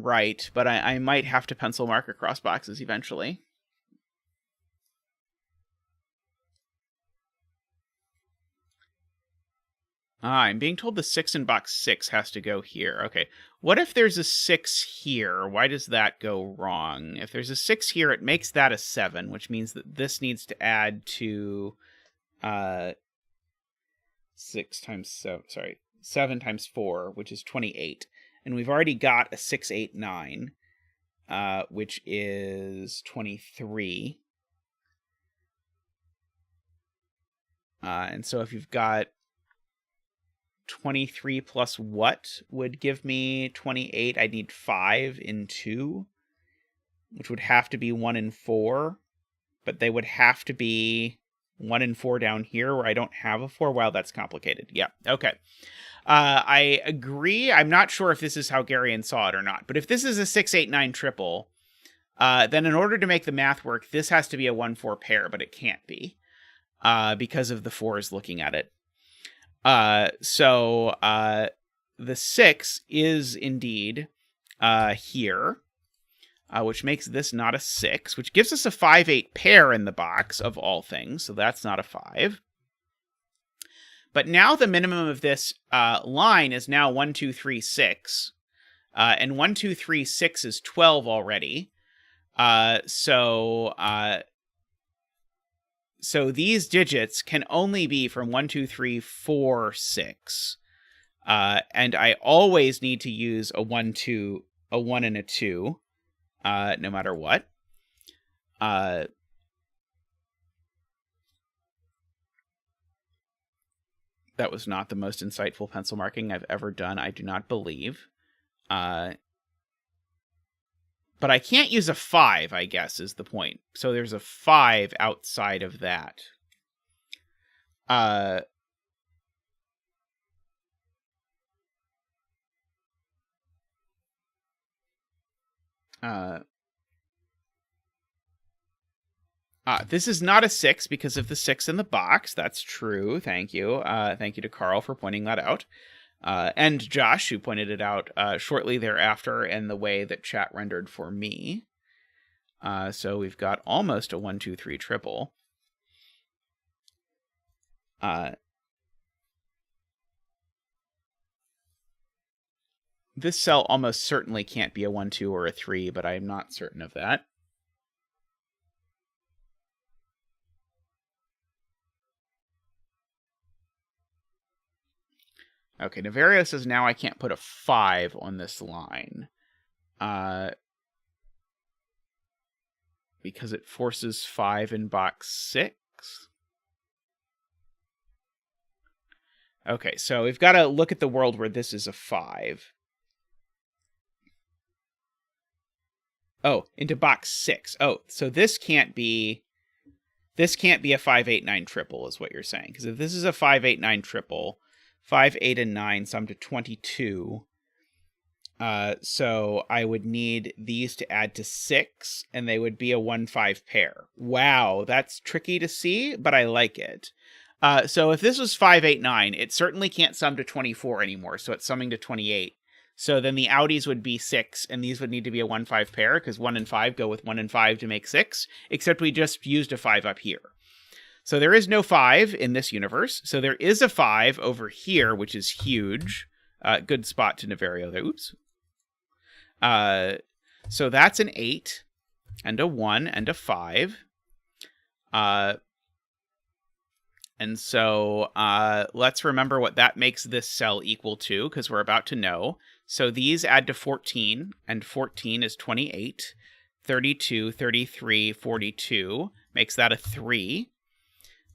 right, but I might have to pencil mark across boxes eventually. I'm being told the 6 in box 6 has to go here. Okay, what if there's a 6 here? Why does that go wrong? If there's a 6 here, it makes that a 7, which means that this needs to add to 7 times 4, which is 28. And we've already got a 6, 8, 9, which is 23. And so if you've got 23 plus what would give me 28? I'd need 5 in 2, which would have to be 1 in 4, but they would have to be 1 in 4 down here where I don't have a 4. Wow, that's complicated. Yeah, okay. I agree. I'm not sure if this is how Garion saw it or not, but if this is a 6, 8, 9 triple, then in order to make the math work, this has to be a 1, 4 pair, but it can't be because of the 4s looking at it. So the 6 is indeed here, which makes this not a 6, which gives us a 5, 8 pair in the box of all things. So that's not a 5. But now the minimum of this line is now 1, 2, 3, 6. And 1, 2, 3, 6 is 12 already. So these digits can only be from 1, 2, 3, 4, 6. And I always need to use a 1, 1 and a 2, no matter what. That was not the most insightful pencil marking I've ever done, I do not believe. But I can't use a 5, I guess, is the point. So there's a 5 outside of that. This is not a 6 because of the 6 in the box. That's true. Thank you. Thank you to Carl for pointing that out. And Josh, who pointed it out shortly thereafter in the way that chat rendered for me. So we've got almost a 1, 2, 3 triple. This cell almost certainly can't be a 1, 2, or a 3, but I'm not certain of that. Okay, Naverio says now I can't put a 5 on this line. Because it forces 5 in box 6. Okay, so we've got to look at the world where this is a 5. Oh, into box 6. Oh, so this can't be a 5, 8, 9 triple is what you're saying. Because if this is a 5, 8, 9 triple, 5, 8, and 9 sum to 22. So I would need these to add to 6, and they would be a 1, 5 pair. Wow, that's tricky to see, but I like it. So if this was 5, 8, 9, it certainly can't sum to 24 anymore, so it's summing to 28. So then the outies would be 6, and these would need to be a 1, 5 pair, because 1 and 5 go with 1 and 5 to make 6, except we just used a 5 up here. So there is no 5 in this universe. So there is a 5 over here, which is huge. Good spot to Naverio there. Oops. So that's an 8, and a 1, and a 5. And so let's remember what that makes this cell equal to, because we're about to know. So these add to 14, and 14 is 28. 32, 33, 42 makes that a 3.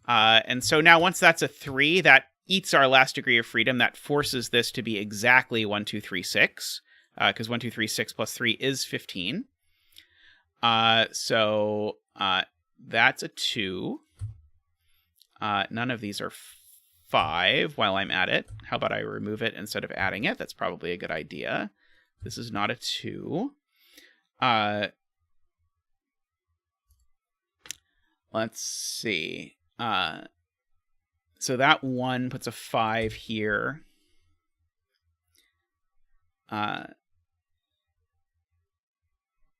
And so now once that's a 3, that eats our last degree of freedom. That forces this to be exactly 1, 2, 3, 6. Because 1, 2, 3, 6 plus 3 is 15. So that's a 2. None of these are 5 while I'm at it. How about I remove it instead of adding it? That's probably a good idea. This is not a 2. Let's see. So that 1 puts a 5 here.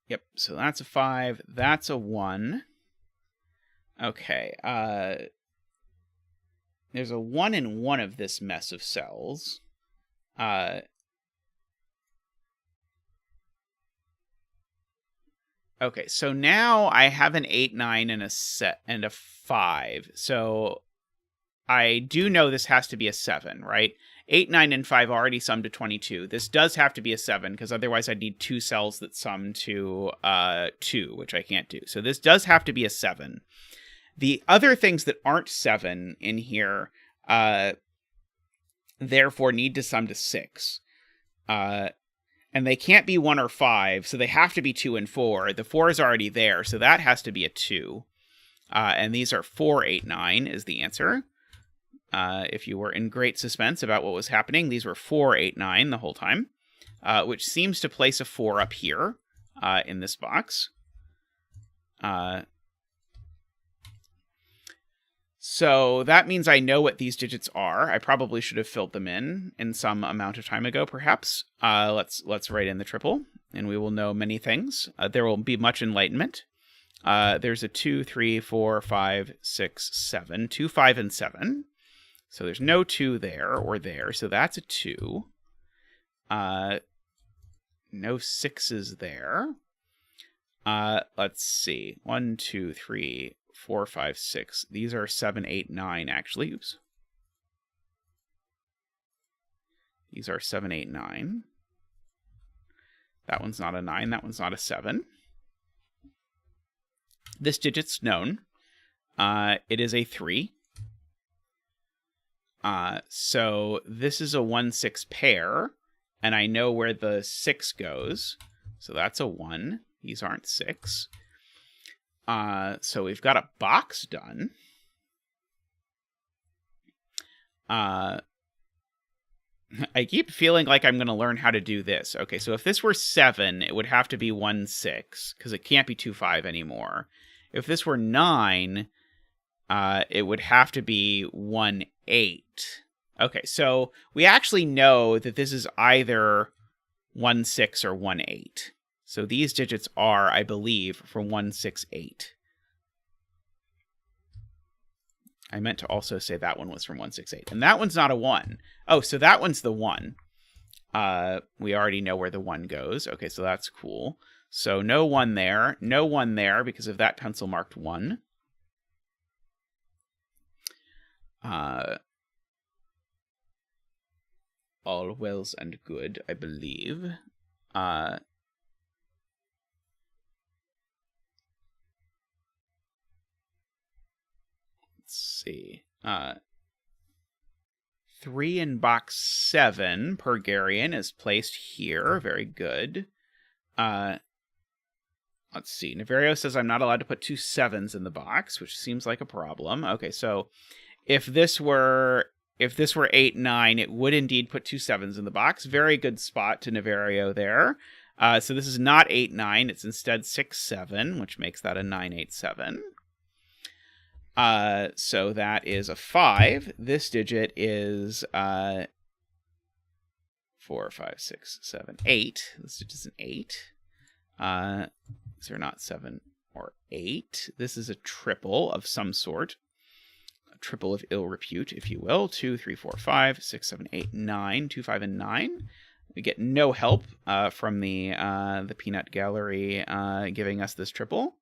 Yep, so that's a 5. That's a 1. Okay, there's a 1 in one of this mess of cells. Okay, so now I have an 8, 9, and a 5. So I do know this has to be a 7, right? 8, 9, and 5 already sum to 22. This does have to be a 7, because otherwise I'd need 2 cells that sum to 2, which I can't do. So this does have to be a 7. The other things that aren't 7 in here, therefore, need to sum to 6. And they can't be 1 or 5, so they have to be 2 and 4. The 4 is already there, so that has to be a 2. And these are 4, 8, 9 is the answer. If you were in great suspense about what was happening, these were 4, 8, 9 the whole time, which seems to place a 4 up here in this box. So that means I know what these digits are. I probably should have filled them in some amount of time ago, perhaps. Let's write in the triple, and we will know many things. There will be much enlightenment. There's a 2, 3, 4, 5, 6, 7. 2, 5, and 7. So there's no 2 there or there, so that's a 2. No 6s there. Let's see. 1, 2, 3, 4, 5, 6. These are 7, 8, 9, actually. Oops. These are 7, 8, 9. That one's not a 9. That one's not a 7. This digit's known. It is a 3. So this is a 1, 6 pair, and I know where the 6 goes. So that's a 1. These aren't 6. So we've got a box done. I keep feeling like I'm going to learn how to do this. Okay, so if this were 7, it would have to be 1, 6, because it can't be 2, 5 anymore. If this were 9, it would have to be 1, 8. Okay, so we actually know that this is either 1, 6 or 1, 8. So these digits are, I believe, from 1, 6, 8. I meant to also say that one was from 1, 6, 8. And that one's not a 1. Oh, so that one's the 1. We already know where the 1 goes. Okay, so that's cool. So no 1 there. No 1 there because of that pencil marked 1. All wells and good, I believe. Let's see. 3 in box 7, Purgarian, is placed here. Very good. Let's see. Naverio says I'm not allowed to put 2 7s in the box, which seems like a problem. Okay, so if this were 8, 9, it would indeed put 2 7s in the box. Very good spot to Naverio there. So this is not 8, 9. It's instead 6, 7, which makes that a 9, 8, 7. So that is a 5. This digit is 4, 5, 6, 7, 8. This digit is an 8. These are not 7 or 8. This is a triple of some sort. A triple of ill repute, if you will. 2, 3, 4, 5, 6, 7, 8, 9. 2, 5, and 9. We get no help from the peanut gallery giving us this triple.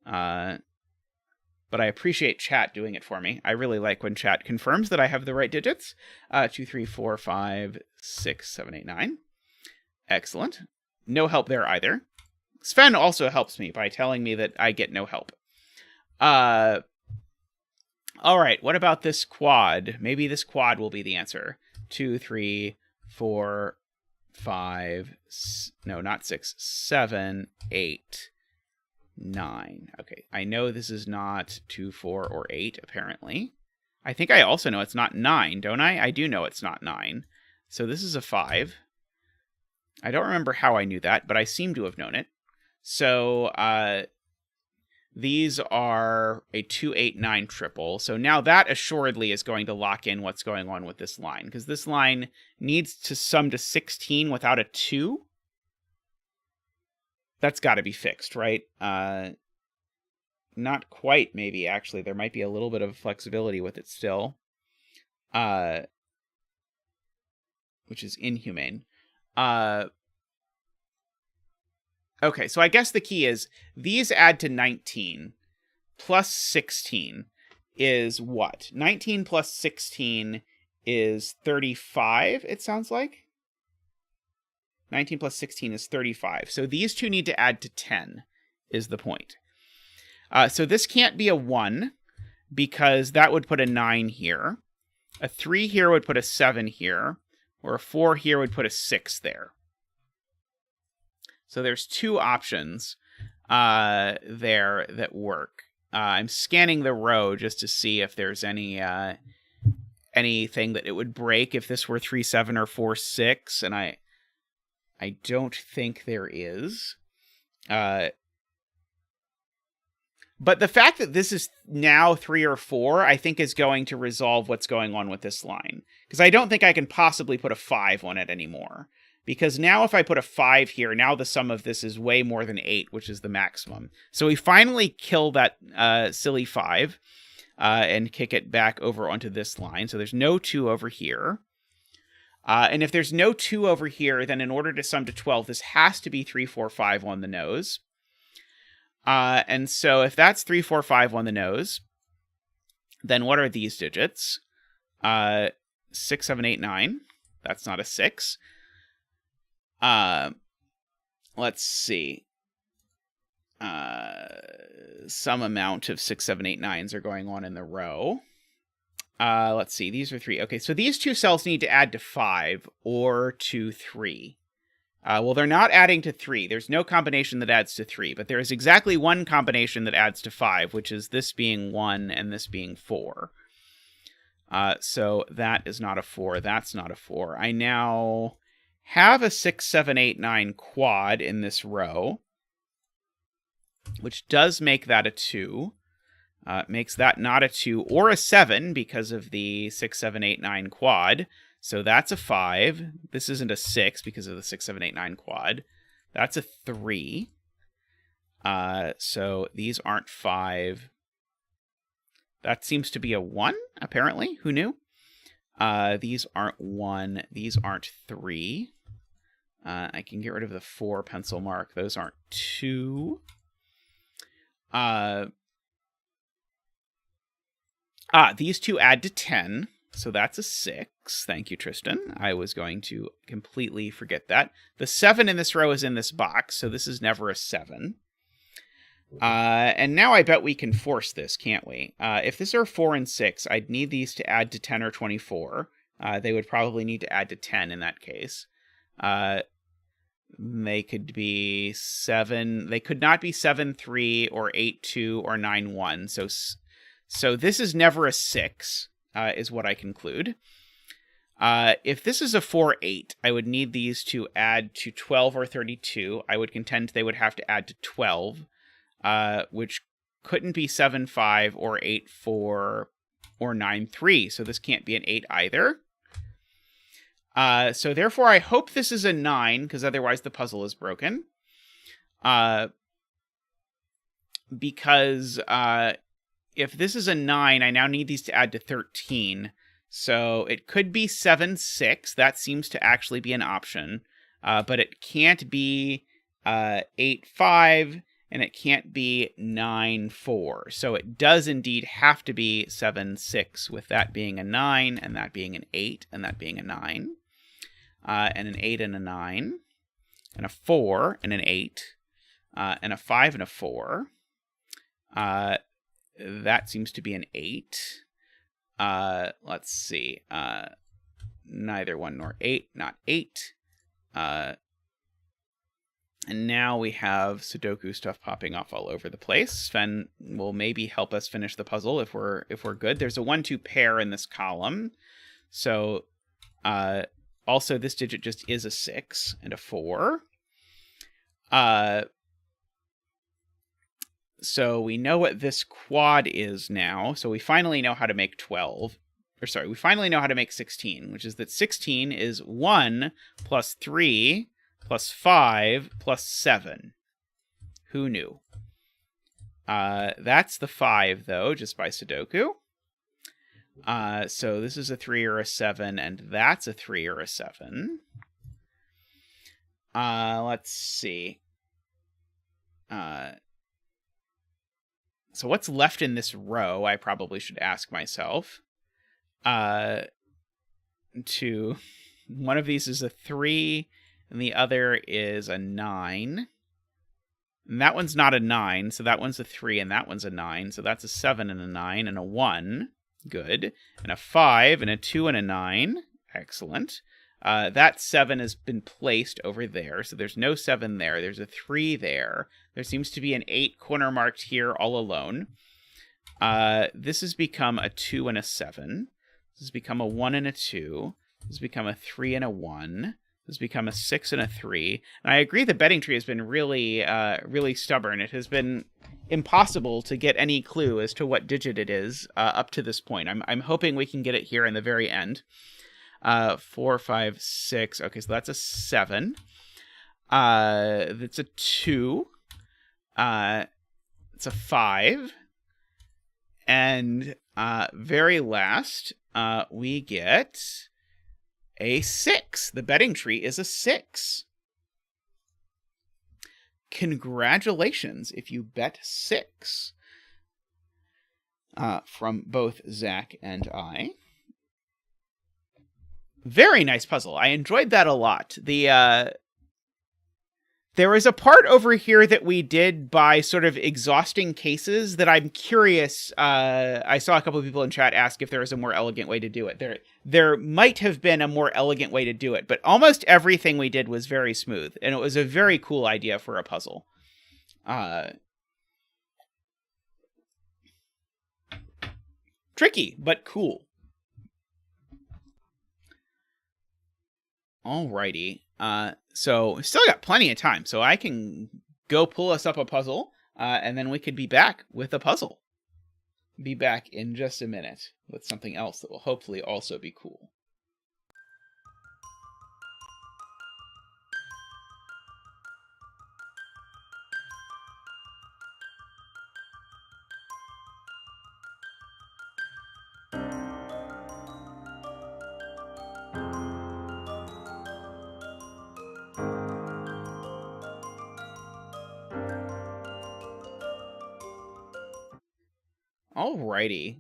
But I appreciate chat doing it for me. I really like when chat confirms that I have the right digits. 2, 3, 4, 5, 6, 7, 8, 9. Excellent. No help there either. Sven also helps me by telling me that I get no help. All right, what about this quad? Maybe this quad will be the answer. 2, 3, 4, 5, no, not 6, 7, 8, 9. Okay, I know this is not 2, 4, or 8, apparently. I think I also know it's not 9, don't I? I do know it's not 9. So this is a 5. I don't remember how I knew that, but I seem to have known it. So these are a 2, 8, 9 triple. So now that assuredly is going to lock in what's going on with this line, because this line needs to sum to 16 without a 2. That's got to be fixed, right? Not quite, maybe, actually. There might be a little bit of flexibility with it still, which is inhumane. Okay, so I guess the key is these add to 19 plus 16 is what? 19 plus 16 is 35, it sounds like. 19 plus 16 is 35. So these two need to add to 10 is the point. So this can't be a 1 because that would put a 9 here. A 3 here would put a 7 here. Or a 4 here would put a 6 there. So there's 2 options there that work. I'm scanning the row just to see if there's anything that it would break if this were 3, 7 or 4, 6, and I don't think there is. But the fact that this is now 3 or 4, I think is going to resolve what's going on with this line. Because I don't think I can possibly put a 5 on it anymore. Because now if I put a 5 here, now the sum of this is way more than 8, which is the maximum. So we finally kill that silly 5 and kick it back over onto this line. So there's no 2 over here. And if there's no 2 over here, then in order to sum to 12, this has to be 3, 4, 5 on the nose. And so if that's 3, 4, 5 on the nose, then what are these digits? 6, 7, 8, 9. That's not a 6. Let's see. Some amount of 6, 7, 8, 9s are going on in the row. Let's see. These are 3. Okay, so these 2 cells need to add to 5 or to 3. Well, they're not adding to 3. There's no combination that adds to 3, but there is exactly one combination that adds to 5, which is this being 1 and this being 4. So that is not a 4. That's not a 4. I now have a 6, 7, 8, 9 quad in this row, which does make that a 2. Makes that not a 2 or a 7 because of the 6, 7, 8, 9 quad. So that's a 5. This isn't a 6 because of the 6, 7, 8, 9 quad. That's a 3. So these aren't 5. That seems to be a 1, apparently. Who knew? These aren't 1. These aren't 3. I can get rid of the 4 pencil mark. Those aren't 2. These two add to 10. So that's a 6. Thank you, Tristan. I was going to completely forget that. The 7 in this row is in this box, so this is never a 7. And now I bet we can force this, can't we? If this are 4 and 6, I'd need these to add to 10 or 24. They would probably need to add to 10 in that case. They could be 7. They could not be 7, 3, or 8, 2, or 9, 1. So this is never a 6. Is what I conclude. If this is a 4, 8, I would need these to add to 12 or 32. I would contend they would have to add to 12, which couldn't be 7, 5, or 8, 4, or 9, 3. So this can't be an 8 either. So therefore, I hope this is a 9, because otherwise the puzzle is broken. Because if this is a 9, I now need these to add to 13. So it could be 7, 6. That seems to actually be an option. But it can't be 8, 5, and it can't be 9, 4. So it does indeed have to be 7, 6, with that being a 9, and that being an 8, and that being a 9. And an 8 and a 9, and a 4 and an 8, and a 5 and a 4. That seems to be an 8. Let's see. Neither 1 nor 8, not 8. And now we have Sudoku stuff popping off all over the place. Sven will maybe help us finish the puzzle if we're good. There's a 1, 2 pair in this column. So also this digit just is a 6 and a 4. So we know what this quad is now. So we finally know how to make 12. Or sorry, we finally know how to make 16, which is that 16 is 1 plus 3 plus 5 plus 7. Who knew? That's the 5, though, just by Sudoku. So this is a 3 or a 7, and that's a 3 or a 7. Let's see. So what's left in this row, I probably should ask myself. One of these is a 3, and the other is a 9. And that one's not a 9, so that one's a 3, and that one's a 9. So that's a 7 and a 9 and a 1. Good. And a 5 and a 2 and a 9. Excellent. That 7 has been placed over there, so there's no 7 there. There's a 3 there. There seems to be an 8 corner marked here all alone. This has become a 2 and a 7. This has become a 1 and a 2. This has become a 3 and a 1. This has become a 6 and a 3. And I agree the betting tree has been really, really stubborn. It has been impossible to get any clue as to what digit it is up to this point. I'm hoping we can get it here in the very end. 4, 5, 6. Okay, so that's a 7. That's a 2. It's a 5. And very last, we get a 6. The betting tree is a 6. Congratulations if you bet 6. From both Zach and I. Very nice puzzle. I enjoyed that a lot. The There is a part over here that we did by sort of exhausting cases that I'm curious. I saw a couple of people in chat ask if there was a more elegant way to do it. There might have been a more elegant way to do it, but almost everything we did was very smooth, and it was a very cool idea for a puzzle. Tricky, but cool. Alrighty. So we still got plenty of time, so I can go pull us up a puzzle, and then we could be back with a puzzle. Be back in just a minute with something else that will hopefully also be cool. Alrighty.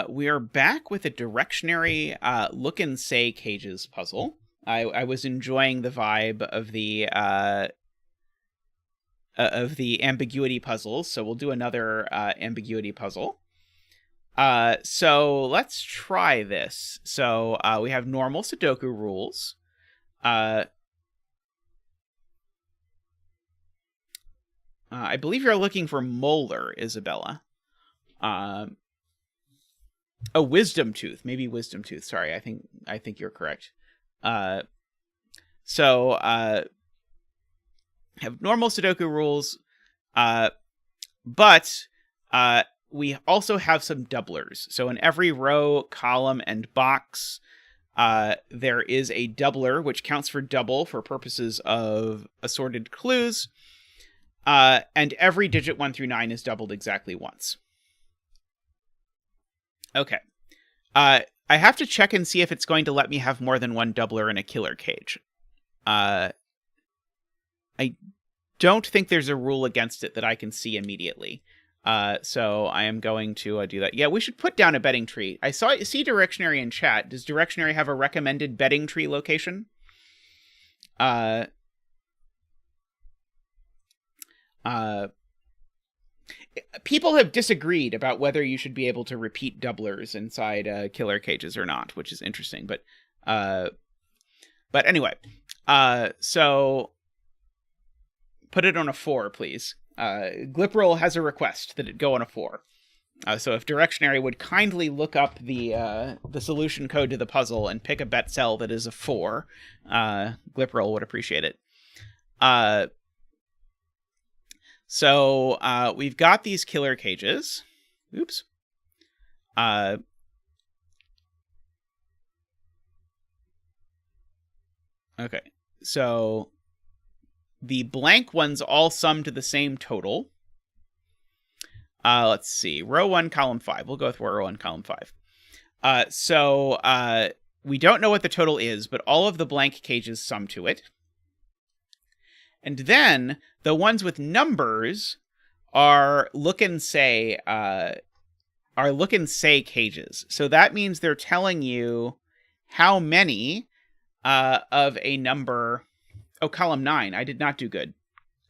We are back with a Derektionary look and say cages puzzle. I was enjoying the vibe of the ambiguity puzzles, so we'll do another ambiguity puzzle. So let's try this. So we have normal Sudoku rules. I believe you're looking for molar, Isabella. A wisdom tooth, maybe wisdom tooth. Sorry, I think you're correct. So have normal Sudoku rules, but we also have some doublers. So in every row, column, and box, there is a doubler, which counts for double for purposes of assorted clues. And every digit 1 through 9 is doubled exactly once. Okay. I have to check and see if it's going to let me have more than one doubler in a killer cage. I don't think there's a rule against it that I can see immediately. So I am going to do that. Yeah, we should put down a betting tree. See Derektionary in chat. Does Derektionary have a recommended betting tree location? People have disagreed about whether you should be able to repeat doublers inside killer cages or not, which is interesting. But anyway, so put it on a 4, please. Glipperl has a request that it go on a 4. So if Derektionary would kindly look up the solution code to the puzzle and pick a bet cell that is a 4, Glipperl would appreciate it. So we've got these killer cages. Oops. Okay. So the blank ones all sum to the same total. Let's see. Row 1, column 5. We'll go with row 1, column 5. So we don't know what the total is, but all of the blank cages sum to it. And then the ones with numbers are look and say cages. So that means they're telling you how many of a number. Oh, column 9. I did not do good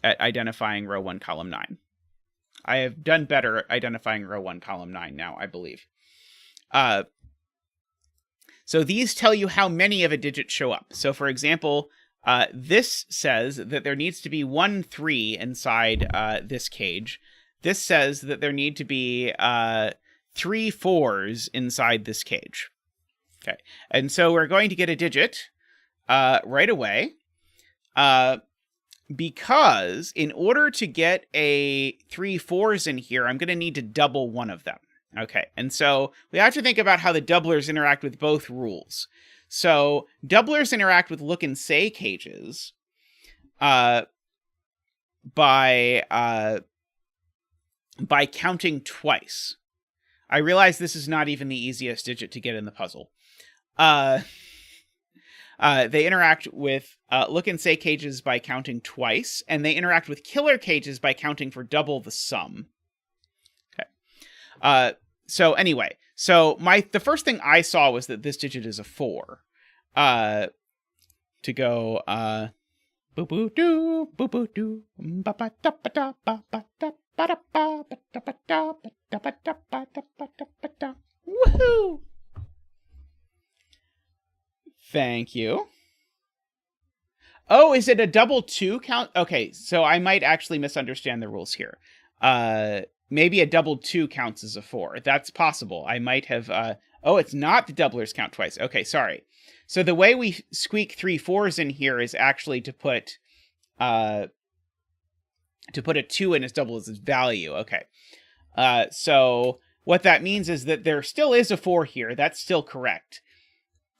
at identifying row 1, column 9. I have done better at identifying row 1, column 9 now, I believe. So these tell you how many of a digit show up. So for example, this says that there needs to be 1 3 inside this cage. This says that there need to be 3 4s inside this cage. Okay, and so we're going to get a digit right away. Because in order to get a 3 4s in here, I'm going to need to double one of them. Okay, and so we have to think about how the doublers interact with both rules. So doublers interact with look and say cages by counting twice. I realize this is not even the easiest digit to get in the puzzle. They interact with look and say cages by counting twice, and they interact with killer cages by counting for double the sum. Okay. So anyway, the first thing I saw was that this digit is a 4. To go Boo boo doo, boo boo doo, ba ba da ba da ba ba da ba da ba ba da ba da ba da ba da ba da ba da ba da. Woohoo! Thank you. Oh, is it a double 2 count? Okay, so I might actually misunderstand the rules here. Maybe a double 2 counts as a 4. That's possible. I might have... oh, it's not the doublers count twice. Okay, sorry. So the way we squeak 3 4s in here is actually to put a 2 in as double as its value. Okay. So what that means is that there still is a 4 here. That's still correct.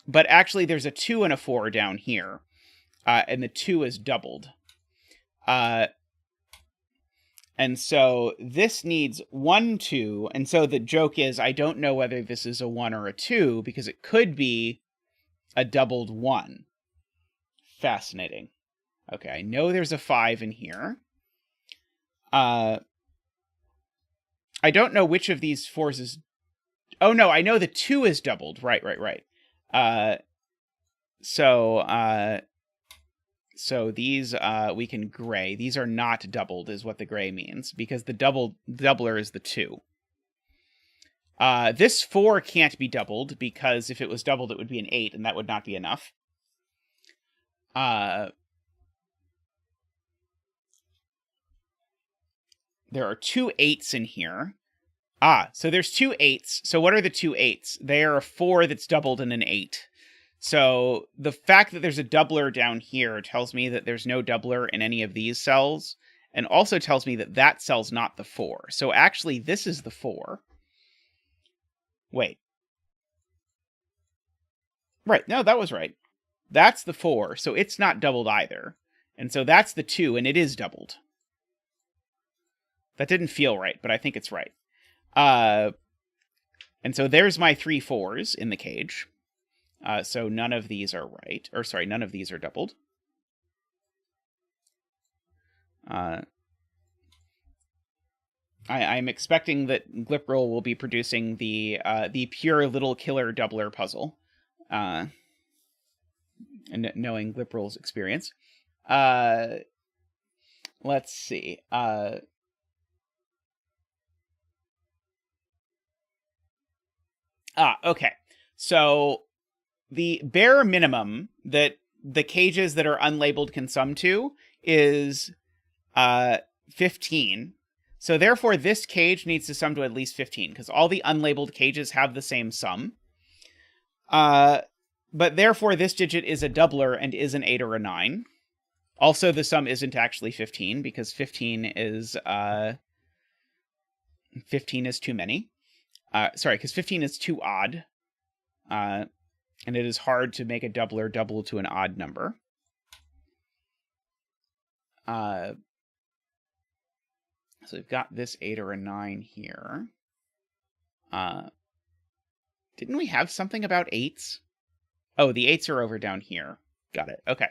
But actually there's a 2 and a 4 down here. And the 2 is doubled. And so this needs 1, 2. And so the joke is I don't know whether this is a 1 or a 2 because it could be a doubled 1. Fascinating. Okay, I know there's a 5 in here. I don't know which of these 4s is... Oh, no, I know the 2 is doubled. Right. So these we can gray. These are not doubled is what the gray means, because the doubler is the 2. This 4 can't be doubled, because if it was doubled, it would be an 8, and that would not be enough. There are 2 8s in here. So there's 2 8s. So what are the 2 8s? They are a 4 that's doubled and an 8. So the fact that there's a doubler down here tells me that there's no doubler in any of these cells, and also tells me that that cell's not the 4. So actually, this is the 4. Wait. Right, no, that was right. That's the 4, so it's not doubled either. And so that's the 2, and it is doubled. That didn't feel right, but I think it's right. And so there's my 3 4s in the cage. So none of these are right. Or sorry, none of these are doubled. I'm expecting that Glipperl will be producing the pure little killer doubler puzzle. And knowing Glipperl's experience. Let's see. Okay. So the bare minimum that the cages that are unlabeled can sum to is 15. So therefore, this cage needs to sum to at least 15, because all the unlabeled cages have the same sum. But therefore, this digit is a doubler and is an 8 or a 9. Also, the sum isn't actually 15, because 15 is too many. Because 15 is too odd. And it is hard to make a doubler double to an odd number. So we've got this 8 or a 9 here. Didn't we have something about 8s? Oh, the 8s are over down here. Got it. Okay.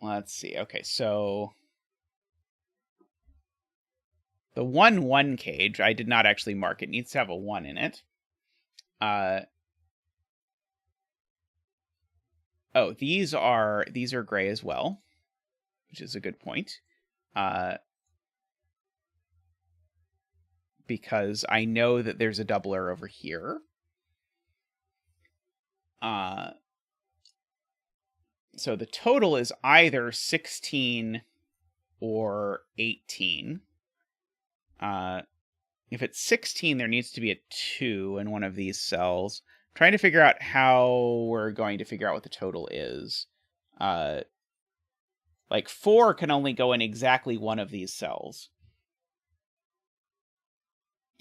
Let's see. Okay, so the 1 1 cage, I did not actually mark. It needs to have a 1 in it. Oh, these are gray as well, which is a good point. Because I know that there's a doubler over here. So the total is either 16 or 18. If it's 16, there needs to be a 2 in one of these cells. I'm trying to figure out how we're going to figure out what the total is. Like 4 can only go in exactly one of these cells.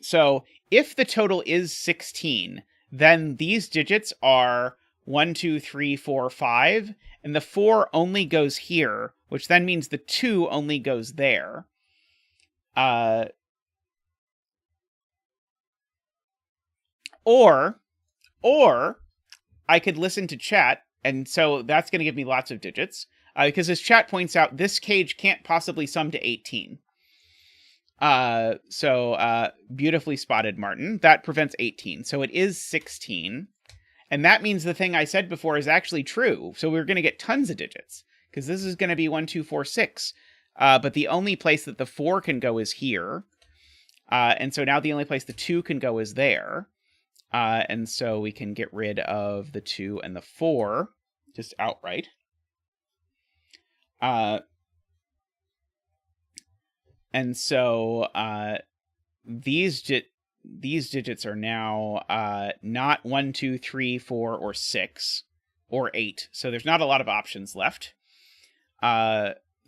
So if the total is 16, then these digits are 1, 2, 3, 4, 5, and the 4 only goes here, which then means the 2 only goes there. Or I could listen to chat, and so that's going to give me lots of digits, because as chat points out, this cage can't possibly sum to 18. So beautifully spotted, Martin. That prevents 18. So it is 16. And that means the thing I said before is actually true. So we're going to get tons of digits, because this is going to be 1, 2, 4, 6. But the only place that the 4 can go is here. And so now the only place the 2 can go is there. And so we can get rid of the 2 and the 4 just outright. And so these digits are now not 1, 2, 3, 4, or 6, or 8. So there's not a lot of options left.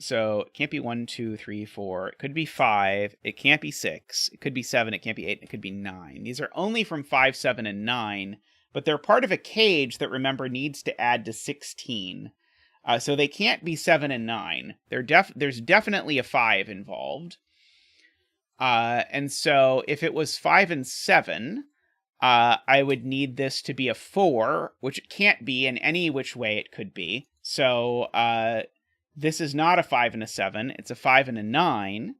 So it can't be 1, 2, 3, 4. It could be 5. It can't be 6. It could be 7. It can't be 8. It could be 9. These are only from 5, 7, and 9, but they're part of a cage that, remember, needs to add to 16. So they can't be 7 and 9. There's definitely a 5 involved. And so if it was 5 and 7, I would need this to be a 4, which it can't be in any which way it could be. So this is not a 5 and a 7. It's a 5 and a 9.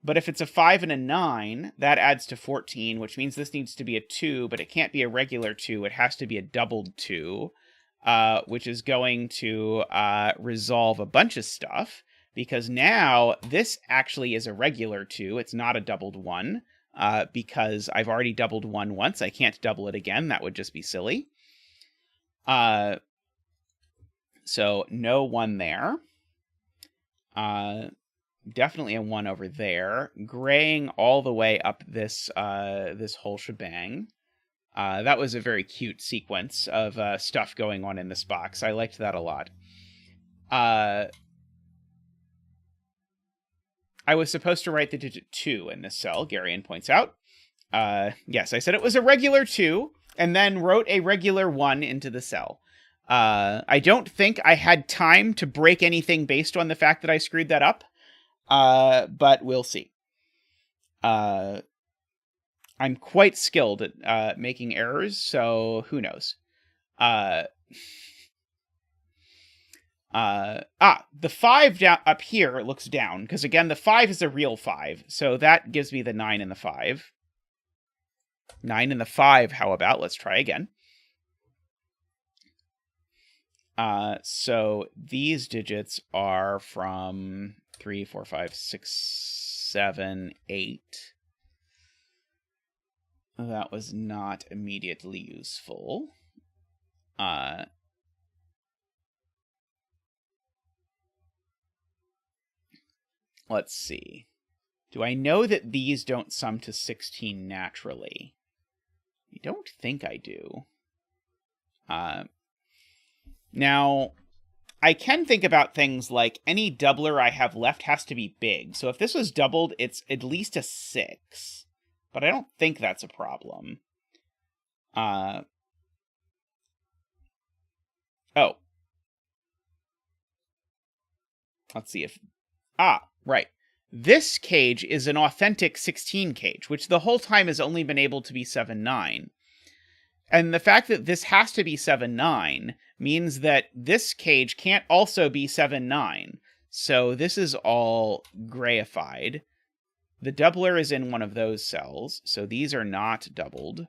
But if it's a 5 and a 9, that adds to 14, which means this needs to be a 2, but it can't be a regular 2. It has to be a doubled 2, which is going to resolve a bunch of stuff, because now this actually is a regular 2. It's not a doubled 1, because I've already doubled 1 once. I can't double it again. That would just be silly. So no 1 there. Definitely a 1 over there. Graying all the way up this this whole shebang. That was a very cute sequence of stuff going on in this box. I liked that a lot. I was supposed to write the digit 2 in this cell, Garion points out. Yes, I said it was a regular 2, and then wrote a regular 1 into the cell. I don't think I had time to break anything based on the fact that I screwed that up, but we'll see. I'm quite skilled at making errors, so who knows. The 5 down up here looks down, because again, the 5 is a real 5, so that gives me the 9 and the 5. 9 and the 5, how about? Let's try again. So these digits are from 3, 4, 5, 6, 7, 8. That was not immediately useful. Let's see. Do I know that these don't sum to 16 naturally? I don't think I do. Now, I can think about things like any doubler I have left has to be big. So if this was doubled, it's at least a 6. But I don't think that's a problem. Oh. Let's see if... right. This cage is an authentic 16 cage, which the whole time has only been able to be 7-9. And the fact that this has to be 7-9 means that this cage can't also be 7-9. So this is all grayified. The doubler is in one of those cells, so these are not doubled.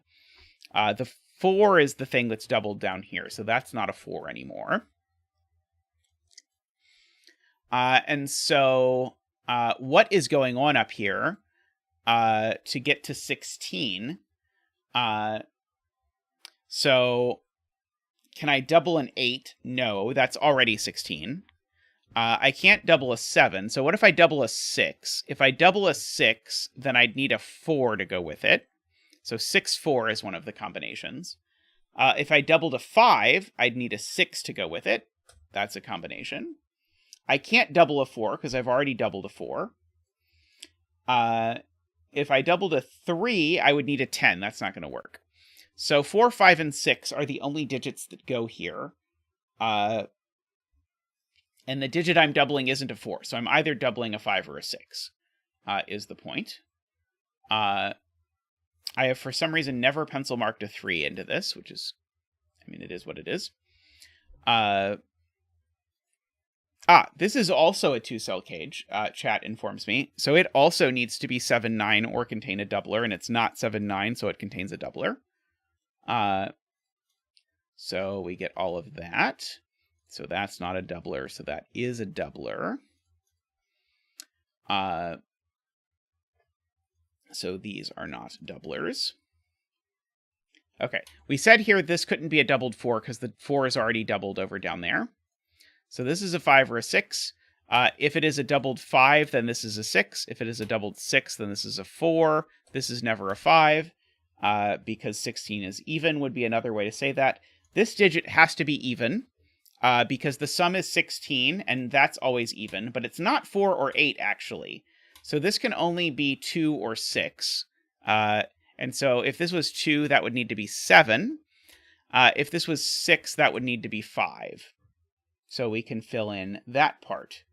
The 4 is the thing that's doubled down here, so that's not a 4 anymore. And so what is going on up here to get to 16? So can I double an 8? No, that's already 16. I can't double a 7, so what if I double a 6? If I double a 6, then I'd need a 4 to go with it. So 6, 4 is one of the combinations. If I doubled a 5, I'd need a 6 to go with it. That's a combination. I can't double a 4 because I've already doubled a 4. If I doubled a 3, I would need a 10. That's not going to work. So 4, 5, and 6 are the only digits that go here. And the digit I'm doubling isn't a 4, so I'm either doubling a 5 or a 6, is the point. I have, for some reason, never pencil marked a 3 into this, which is, I mean, it is what it is. This is also a 2-cell cage, chat informs me. So it also needs to be 7-9 or contain a doubler, and it's not 7-9, so it contains a doubler. So we get all of that. So that's not a doubler, so that is a doubler. So these are not doublers. Okay, we said here this couldn't be a doubled 4 because the 4 is already doubled over down there. So this is a 5 or a 6. If it is a doubled 5, then this is a 6. If it is a doubled 6, then this is a 4. This is never a 5, because 16 is even would be another way to say that. This digit has to be even, because the sum is 16, and that's always even, but it's not 4 or 8, actually. So this can only be 2 or 6. And so if this was 2, that would need to be 7. If this was 6, that would need to be 5. So we can fill in that part.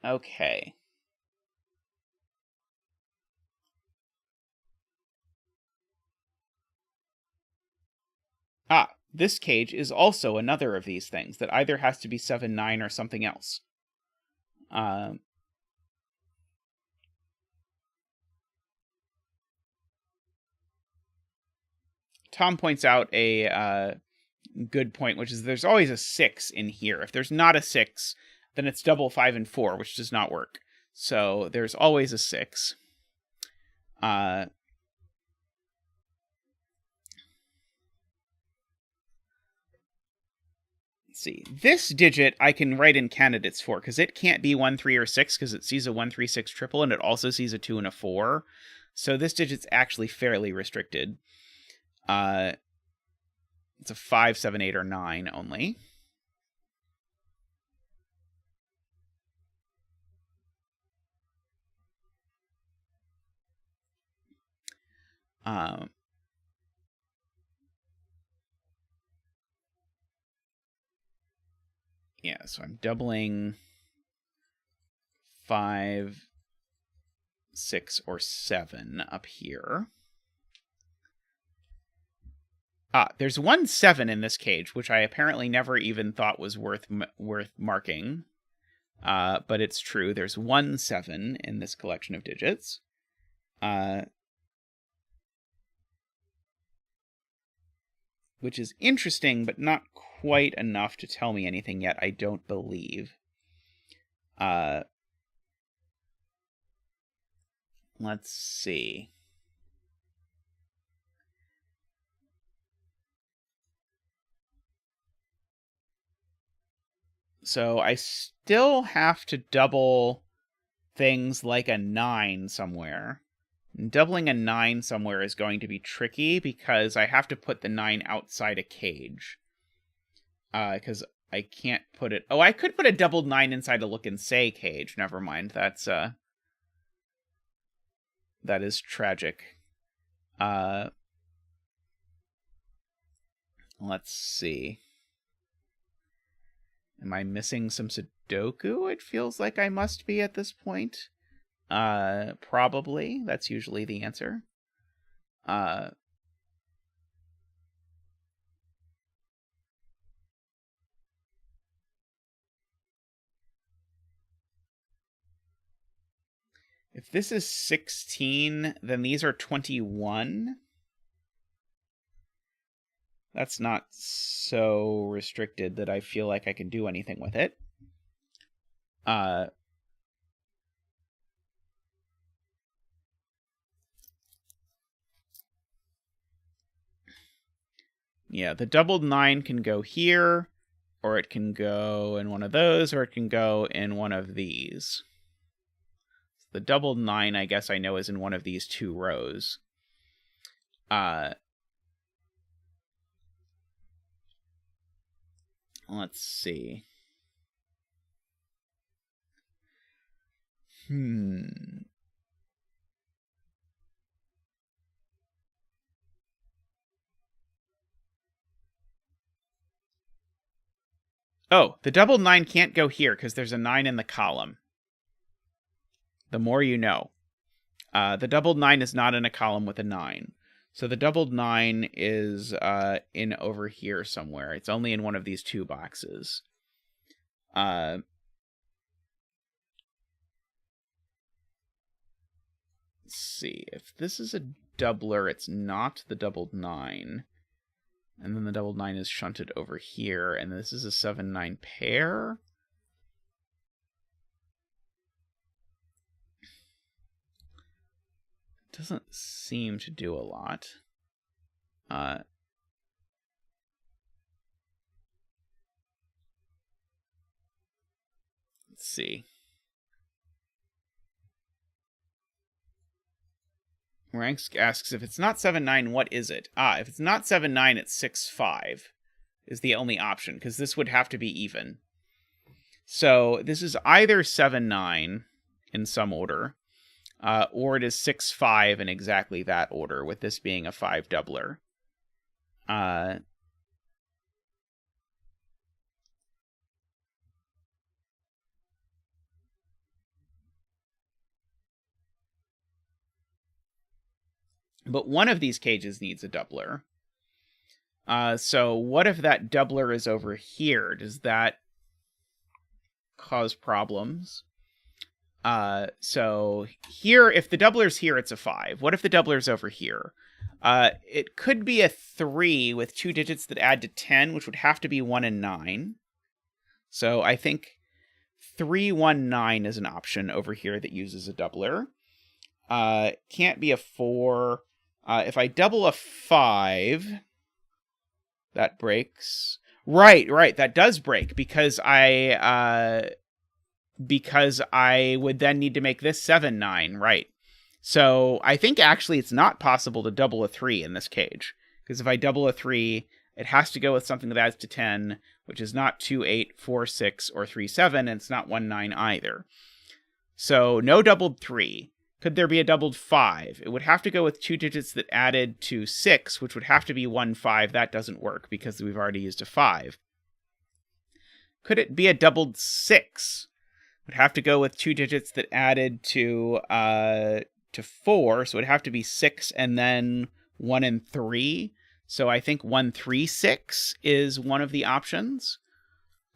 Okay. This cage is also another of these things that either has to be 7, 9, or something else. Tom points out a good point, which is there's always a 6 in here. If there's not a 6, then it's double 5 and 4, which does not work. So there's always a 6. Let's see. This digit I can write in candidates for, because it can't be 1, 3, or 6, because it sees a 1, 3, 6 triple, and it also sees a 2 and a 4. So this digit's actually fairly restricted. It's a 5, 7, 8, or 9 only. Yeah, so I'm doubling 5, 6, or 7 up here. There's 1 7 in this cage, which I apparently never even thought was worth marking. But it's true. There's 1 7 in this collection of digits. Which is interesting, but not quite enough to tell me anything yet, I don't believe. Let's see. So I still have to double things like a 9 somewhere. Doubling a 9 somewhere is going to be tricky because I have to put the 9 outside a cage. Because I can't put it... Oh, I could put a doubled 9 inside a look and say cage. Never mind. That is tragic. Let's see. Am I missing some Sudoku? It feels like I must be at this point. Probably. That's usually the answer. If this is 16, then these are 21. That's not so restricted that I feel like I can do anything with it. Yeah, the doubled 9 can go here, or it can go in one of those, or it can go in one of these. The doubled 9, I guess I know, is in one of these 2 rows. Let's see. Oh, the doubled 9 can't go here because there's a 9 in the column. The more you know. The doubled 9 is not in a column with a 9. So the doubled 9 is in over here somewhere. It's only in one of these 2 boxes. let's see. If this is a doubler, it's not the doubled 9. And then the doubled 9 is shunted over here, and this is a 7-9 pair. Doesn't seem to do a lot. Let's see. Ranks asks, if it's not 7-9, what is it? If it's not 7-9, it's 6-5 is the only option, because this would have to be even. So this is either 7-9 in some order, or it is 6-5 in exactly that order, with this being a 5 doubler. But one of these cages needs a doubler. So what if that doubler is over here? Does that cause problems? So here, if the doubler's here, it's a 5. What if the doubler's over here? It could be a 3 with 2 digits that add to 10, which would have to be 1 and 9. So I think 319 is an option over here that uses a doubler. Can't be a 4. If I double a 5, that breaks. Right, that does break, because I would then need to make this 7-9, right? So I think actually it's not possible to double a 3 in this cage, because if I double a 3, it has to go with something that adds to 10, which is not 2, 8, 4, 6, or 3, 7, and it's not 1, 9 either. So no doubled 3. Could there be a doubled 5? It would have to go with 2 digits that added to 6, which would have to be 1, 5. That doesn't work because we've already used a 5. Could it be a doubled 6? It would have to go with 2 digits that added to 4, so it would have to be 6 and then 1 and 3. So I think 136 is one of the options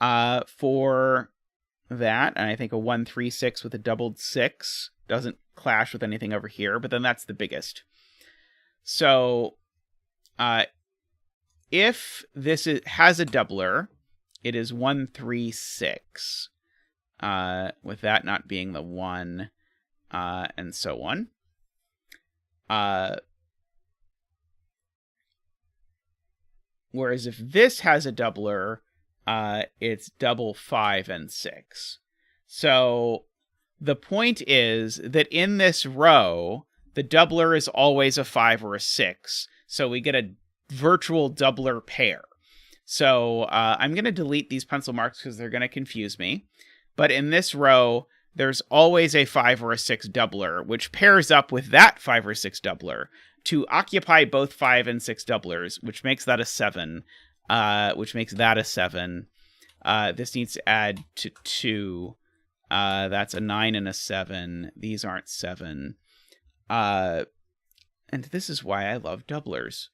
for that. And I think a 136 with a doubled 6 doesn't clash with anything over here, but then that's the biggest. So if this has a doubler, it is 136, with that not being the 1, and so on. Whereas if this has a doubler, it's double 5 and 6. So the point is that in this row, the doubler is always a 5 or a 6. So we get a virtual doubler pair. So I'm going to delete these pencil marks because they're going to confuse me. But in this row, there's always a 5 or a 6 doubler, which pairs up with that 5 or 6 doubler to occupy both 5 and 6 doublers, which makes that a 7, which makes that a 7. This needs to add to 2. That's a 9 and a 7. These aren't 7. And this is why I love doublers.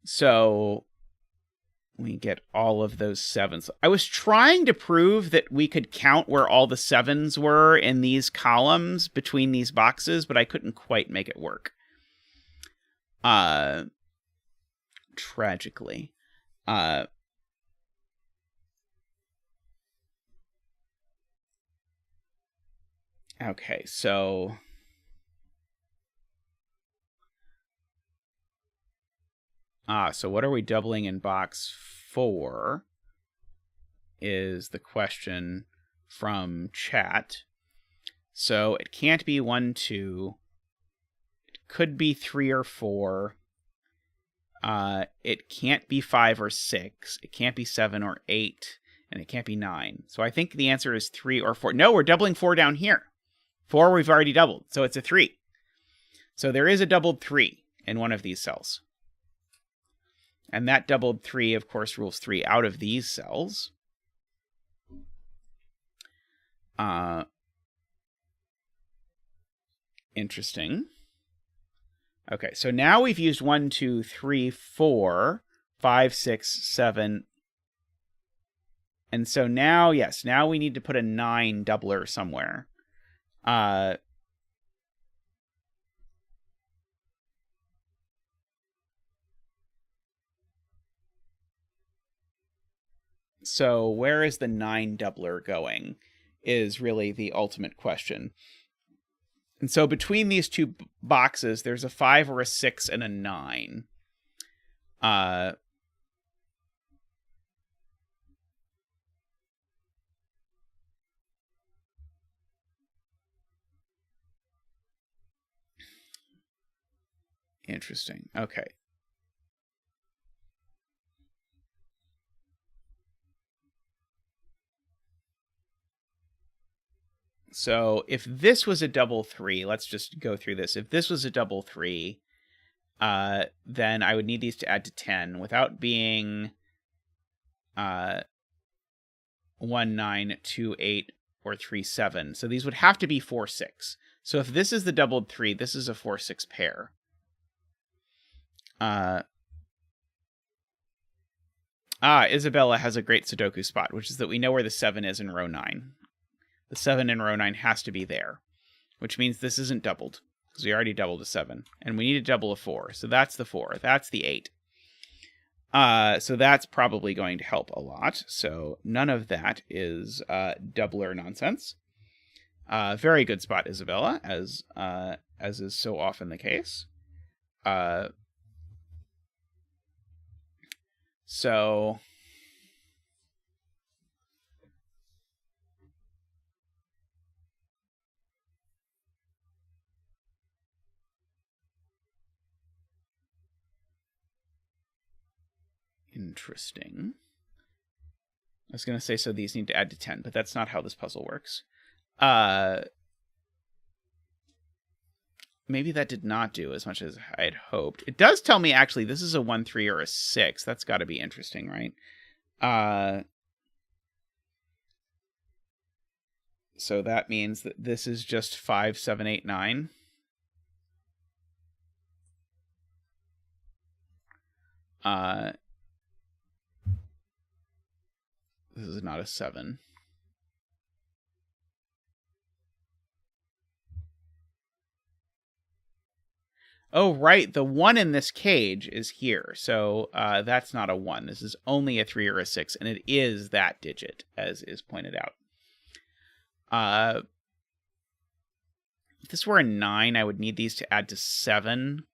So we get all of those 7s. I was trying to prove that we could count where all the 7s were in these columns between these boxes, but I couldn't quite make it work. Tragically. Okay, so so what are we doubling in box 4 is the question from chat. So it can't be 1, 2. It could be 3 or 4. It can't be 5 or 6. It can't be 7 or 8. And it can't be 9. So I think the answer is 3 or 4. No, we're doubling 4 down here. 4 we've already doubled, so it's a 3. So there is a doubled 3 in one of these cells. And that doubled 3, of course, rules 3 out of these cells. Interesting. Okay, so now we've used 1, 2, 3, 4, 5, 6, 7. And so now, yes, now we need to put a 9 doubler somewhere. Uh, so where is the 9 doubler going is really the ultimate question. And so between these two boxes, there's a 5 or a 6 and a 9. Interesting. Okay. So if this was a double 3, let's just go through this. If this was a double 3, then I would need these to add to 10 without being 1, 9, 2, 8, or 3, 7. So these would have to be 4, 6. So if this is the doubled 3, this is a 4, 6 pair. Isabella has a great Sudoku spot, which is that we know where the 7 is in row 9. The 7 in row 9 has to be there, which means this isn't doubled, because we already doubled a 7. And we need to double a 4, so that's the 4. That's the 8. So that's probably going to help a lot. So none of that is doubler nonsense. Very good spot, Isabella, as is so often the case. So interesting. I was going to say, so these need to add to 10, but that's not how this puzzle works. Maybe that did not do as much as I had hoped. It does tell me, actually, this is a 1, 3, or a 6. That's got to be interesting, right? So that means that this is just 5, 7, 8, 9. This is not a 7. Oh, right. The 1 in this cage is here. So that's not a 1. This is only a 3 or a 6, and it is that digit, as is pointed out. If this were a 9, I would need these to add to 7.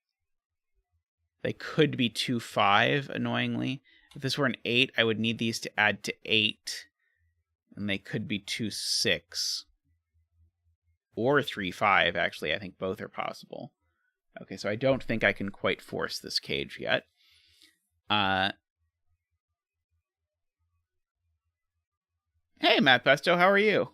They could be 2, 5, annoyingly. If this were an 8, I would need these to add to 8. And they could be 2, 6. Or 3, 5, actually. I think both are possible. Okay, so I don't think I can quite force this cage yet. Hey, Matt Pesto, how are you?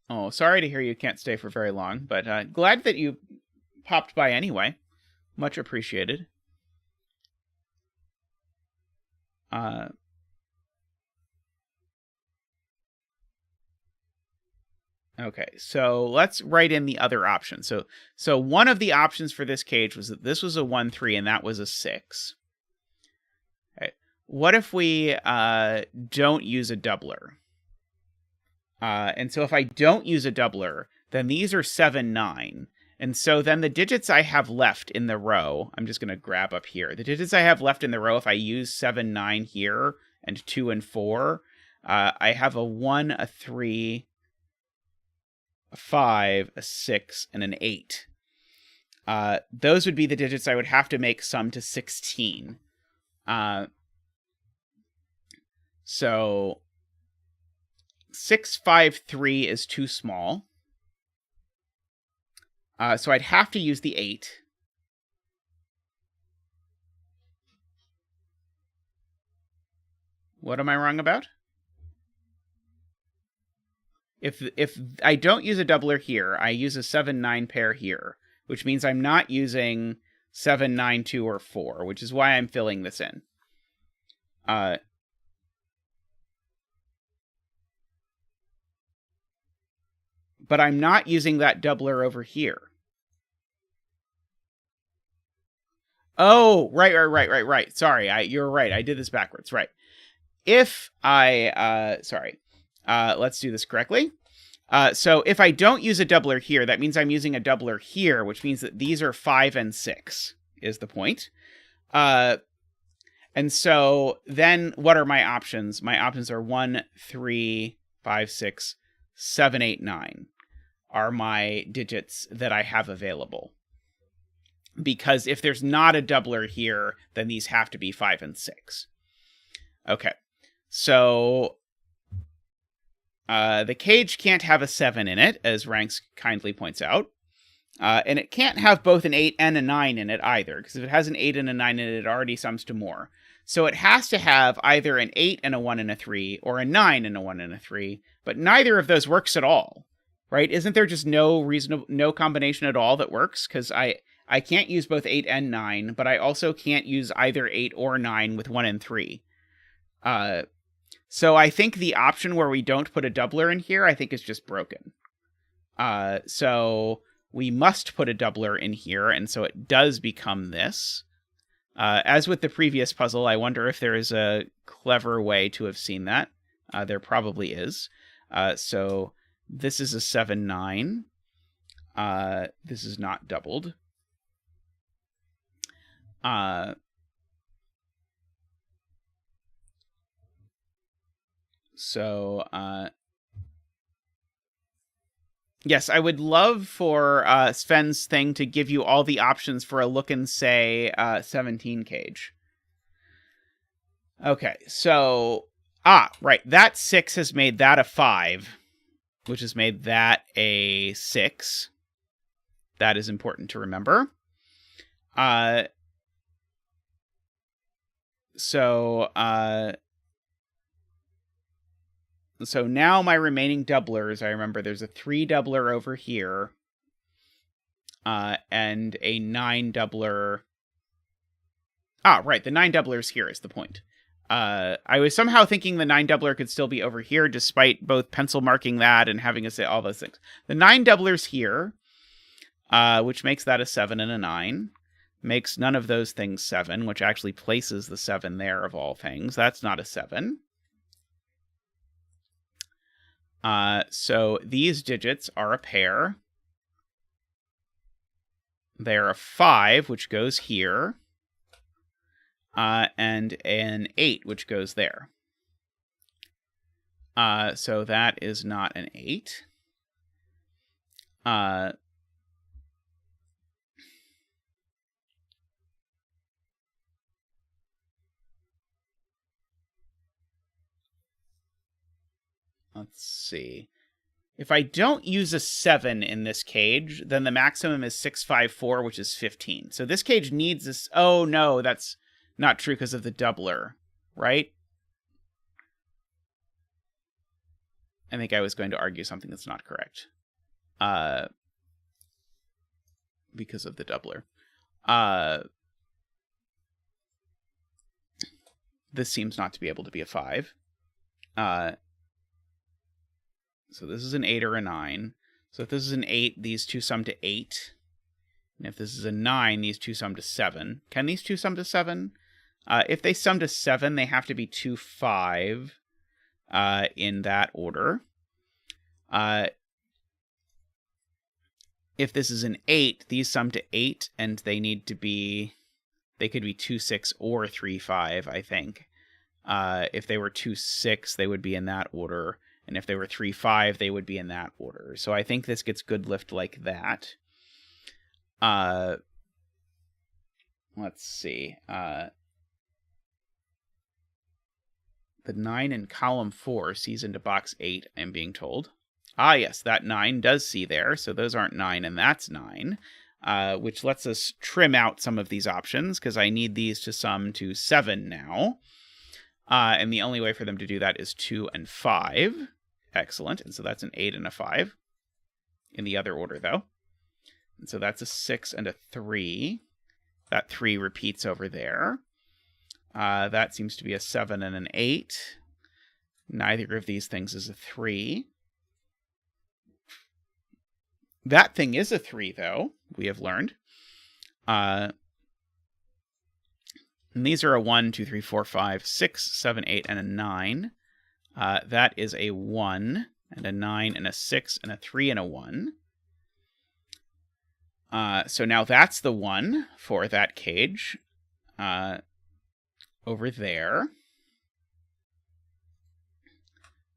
Oh, sorry to hear you can't stay for very long, but glad that you popped by anyway. Much appreciated. Okay, so let's write in the other option. So one of the options for this cage was that this was a 1, 3, and that was a 6. Okay. What if we don't use a doubler? And so if I don't use a doubler, then these are 7, 9. And so then the digits I have left in the row, I'm just going to grab up here. The digits I have left in the row, if I use 7, 9 here, and 2 and 4, I have a 1, a 3, a 5, a 6, and an 8. Those would be the digits I would have to make sum to 16. So 6, 5, 3 is too small. So I'd have to use the 8. What am I wrong about? If I don't use a doubler here, I use a 7, 9 pair here, which means I'm not using 7, 9, 2, or 4, which is why I'm filling this in. but I'm not using that doubler over here. Oh, right. Sorry, you're right. I did this backwards, right. If I, let's do this correctly. So if I don't use a doubler here, that means I'm using a doubler here, which means that these are 5 and 6, is the point. And so then what are my options? My options are 1, 3, 5, 6, 7, 8, 9 are my digits that I have available. Because if there's not a doubler here, then these have to be 5 and 6. Okay, so the cage can't have a 7 in it, as Ranks kindly points out. And it can't have both an 8 and a 9 in it either, because if it has an 8 and a 9 in it, it already sums to more. So it has to have either an 8 and a 1 and a 3, or a 9 and a 1 and a 3, but neither of those works at all, right? Isn't there just no combination at all that works? Because I can't use both 8 and 9, but I also can't use either 8 or 9 with 1 and 3. So I think the option where we don't put a doubler in here, I think is just broken. So we must put a doubler in here, and so it does become this. As with the previous puzzle, I wonder if there is a clever way to have seen that. There probably is. So this is a 7, 9. This is not doubled. Yes, I would love for Sven's thing to give you all the options for a look and say 17 cage. Okay, so right, that 6 has made that a 5, which has made that a 6. That is important to remember. So now my remaining doublers, I remember there's a 3 doubler over here, and a 9 doubler. Right, the 9 doublers here is the point. I was somehow thinking the 9 doubler could still be over here, despite both pencil marking that and having us say all those things. The 9 doublers here, which makes that a 7 and a 9, makes none of those things 7, which actually places the 7 there of all things. That's not a 7. So these digits are a pair. They're a 5, which goes here, and an 8, which goes there. So that is not an 8. Let's see. If I don't use a 7 in this cage, then the maximum is 6, 5, 4, which is 15. So this cage needs this. Oh, no, that's not true because of the doubler, right? I think I was going to argue something that's not correct. Because of the doubler. This seems not to be able to be a 5. So this is an 8 or a 9. So if this is an 8, these two sum to 8. And if this is a 9, these two sum to 7. Can these two sum to 7? If they sum to 7, they have to be 2, 5 in that order. If this is an 8, these sum to 8, and they need to be... They could be 2, 6, or 3, 5, I think. If they were 2, 6, they would be in that order. And if they were 3, 5, they would be in that order. So I think this gets good lift like that. Let's see. The 9 in column 4 sees into box 8, I'm being told. Yes, that 9 does see there. So those aren't 9, and that's 9. Which lets us trim out some of these options, because I need these to sum to 7 now. And the only way for them to do that is 2 and 5. Excellent. And so that's an 8 and a 5. In the other order, though. And so that's a 6 and a 3. That 3 repeats over there. That seems to be a 7 and an 8. Neither of these things is a 3. That thing is a 3, though, we have learned. And these are a 1, 2, 3, 4, 5, 6, 7, 8, and a 9. That is a 1, and a 9, and a 6, and a 3, and a 1. So now that's the 1 for that cage over there.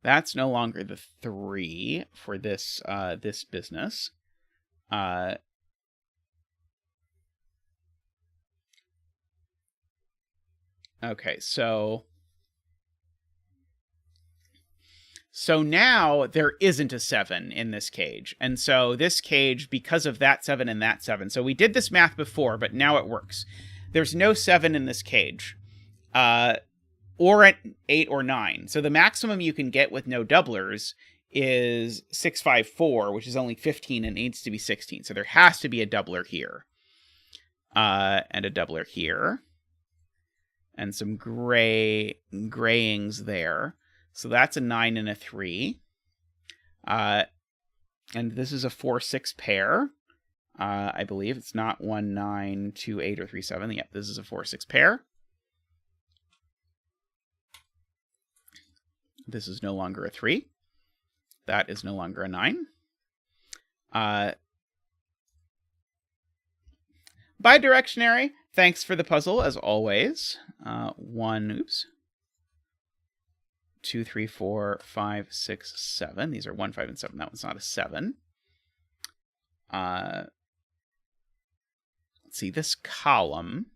That's no longer the 3 for this this business. Okay, so now there isn't a 7 in this cage. And so this cage, because of that 7 and that 7. So we did this math before, but now it works. There's no 7 in this cage. Or at 8 or 9. So the maximum you can get with no doublers is 6, 5, 4, which is only 15 and needs to be 16. So there has to be a doubler here. And a doubler here. And some grayings there. So that's a 9 and a 3. And this is a 4, 6 pair. I believe it's not 1, 9, 2, 8, or 3, 7. Yep, this is a 4, 6 pair. This is no longer a 3. That is no longer a 9. Bidirectionary, thanks for the puzzle, as always. 1, 2, 3, 4, 5, 6, 7. These are 1, 5, and 7. That one's not a 7. Let's see, this column.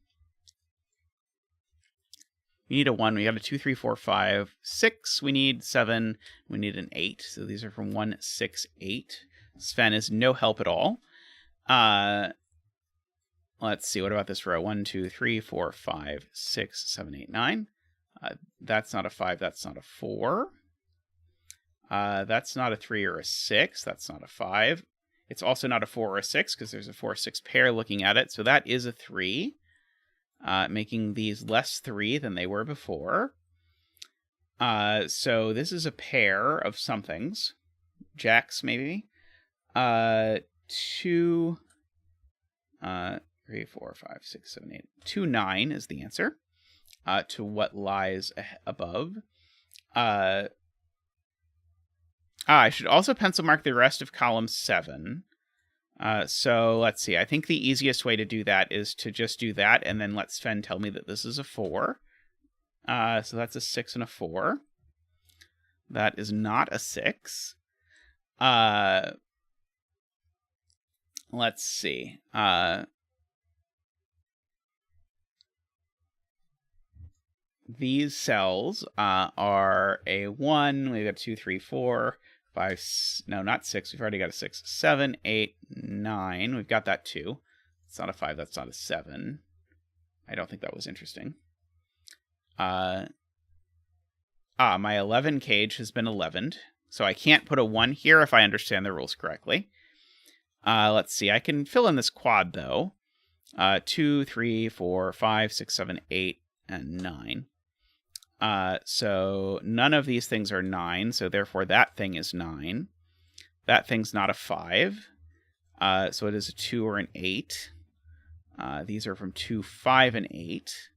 We need a 1. We got a 2, 3, 4, 5, 6. We need 7. We need an 8. So these are from 1, 6, 8. Sven is no help at all. Let's see. What about this row? 1, 2, 3, 4, 5, 6, 7, 8, 9. That's not a 5. That's not a 4. That's not a 3 or a 6. That's not a 5. It's also not a 4 or a 6 because there's a 4, 6 pair looking at it. So that is a 3. Making these less 3 than they were before. So this is a pair of somethings. Jacks, maybe. 2, 3, 4, 5, 6, 7, 8. 2, 9 is the answer to what lies above. I should also pencil mark the rest of column 7. So let's see. I think the easiest way to do that is to just do that and then let Sven tell me that this is a 4. So that's a 6 and a 4. That is not a 6. Let's see. These cells are a 1. We've got 2, 3, 4, 5. No, not 6. We've already got a 6. 7, 8, 9. We've got that 2. It's not a 5. That's not a 7. I don't think that was interesting. My 11 cage has been 11'd. So I can't put a 1 here if I understand the rules correctly. Let's see. I can fill in this quad, though. 2, 3, 4, 5, 6, 7, 8, and 9. So none of these things are 9, so therefore that thing is 9. That thing's not a 5, so it is a 2 or an 8. These are from 2, 5, and 8.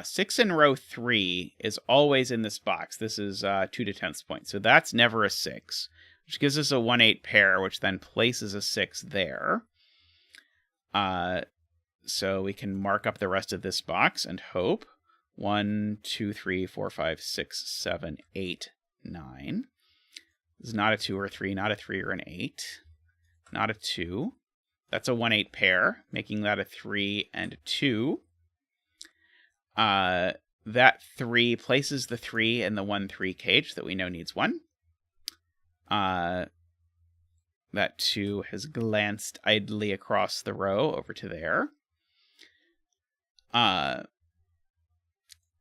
6 in row 3 is always in this box. This is 2/10 point, so that's never a 6, which gives us a 1, 8 pair, which then places a 6 there. So we can mark up the rest of this box and hope. 1, 2, 3, 4, 5, 6, 7, 8, 9. This is not a 2 or a 3, not a 3 or an 8. Not a 2. That's a 1, 8 pair, making that a 3 and a 2. That 3 places the 3 in the 1, 3 cage that we know needs 1. That 2 has glanced idly across the row over to there.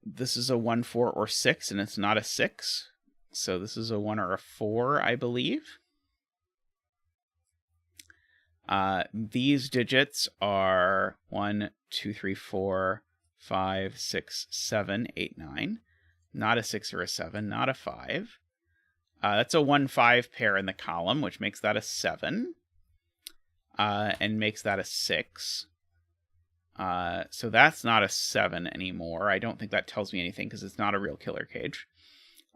This is a 1, 4, or 6, and it's not a 6. So this is a 1 or a 4, I believe. These digits are 1, 2, 3, 4, 5, 6, 7, 8, 9. not a 6 or a 7, not a 5. That's a 1-5 pair in the column, which makes that a 7, and makes that a 6. So that's not a 7 anymore. I don't think that tells me anything because it's not a real killer cage.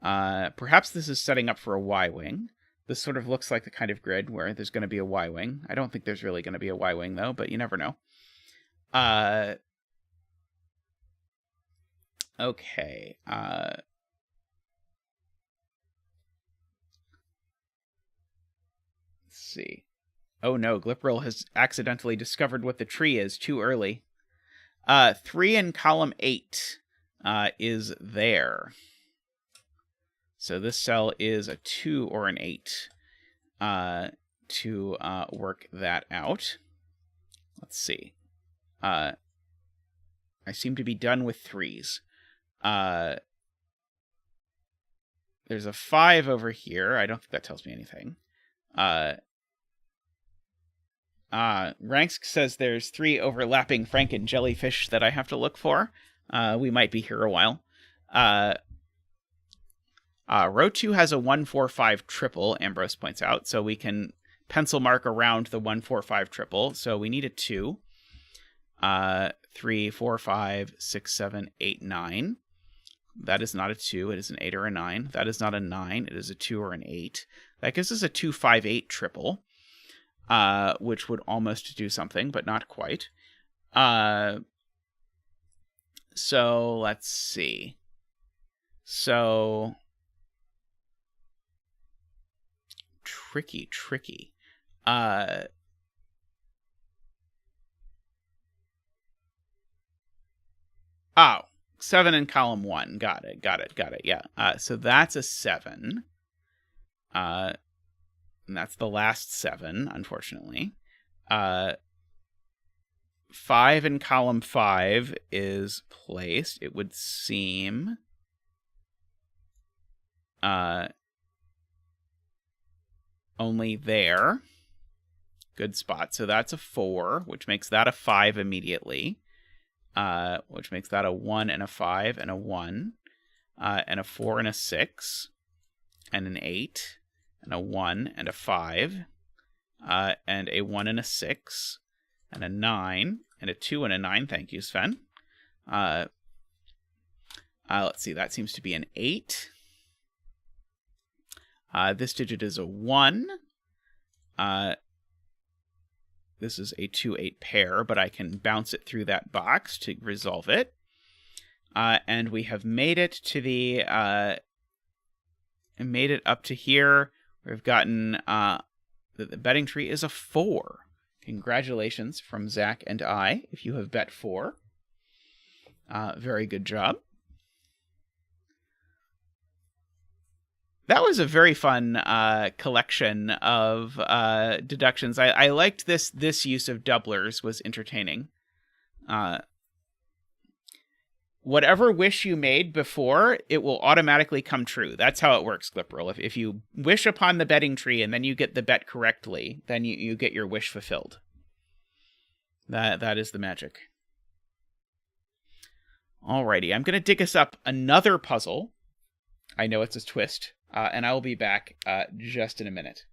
Perhaps this is setting up for a Y-wing. This sort of looks like the kind of grid where there's going to be a Y-wing. I don't think there's really going to be a Y-wing, though, but you never know. Okay. Let's see. Oh no, Glipperl has accidentally discovered what the tree is too early. 3 in column 8 is there. So this cell is a 2 or an 8 to work that out. Let's see. I seem to be done with 3s. There's a 5 over here. I don't think that tells me anything. Ranks says there's 3 overlapping Franken jellyfish that I have to look for. We might be here a while. Row 2 has a 1-4-5 triple, Ambrose points out, so we can pencil mark around the 1-4-5 triple. So we need a 2. 3, 4, 5, 6, 7, 8, 9. That is not a 2. It is an 8 or a 9. That is not a 9. It is a 2 or an 8. That gives us a 2-5-8 triple, which would almost do something, but not quite. So let's see. So tricky. Oh, 7 in column 1. Got it. Yeah. So that's a 7. And that's the last 7, unfortunately. 5 in column 5 is placed. It would seem only there. Good spot. So that's a 4, which makes that a 5 immediately. Which makes that a 1 and a 5 and a 1, and a 4 and a 6, and an 8, and a 1 and a 5, and a 1 and a 6, and a 9, and a 2 and a 9. Thank you, Sven. Let's see, that seems to be an 8. This digit is a 1. This is a 2-8 pair, but I can bounce it through that box to resolve it. And we have made it to the made it up to here. We've gotten that the betting tree is a 4. Congratulations from Zach and I, if you have bet 4. Very good job. That was a very fun collection of deductions. I liked this use of doublers was entertaining. Whatever wish you made before, it will automatically come true. That's how it works, Glipperl. If you wish upon the betting tree and then you get the bet correctly, then you get your wish fulfilled. That is the magic. Alrighty, I'm going to dig us up another puzzle. I know it's a twist. And I will be back just in a minute.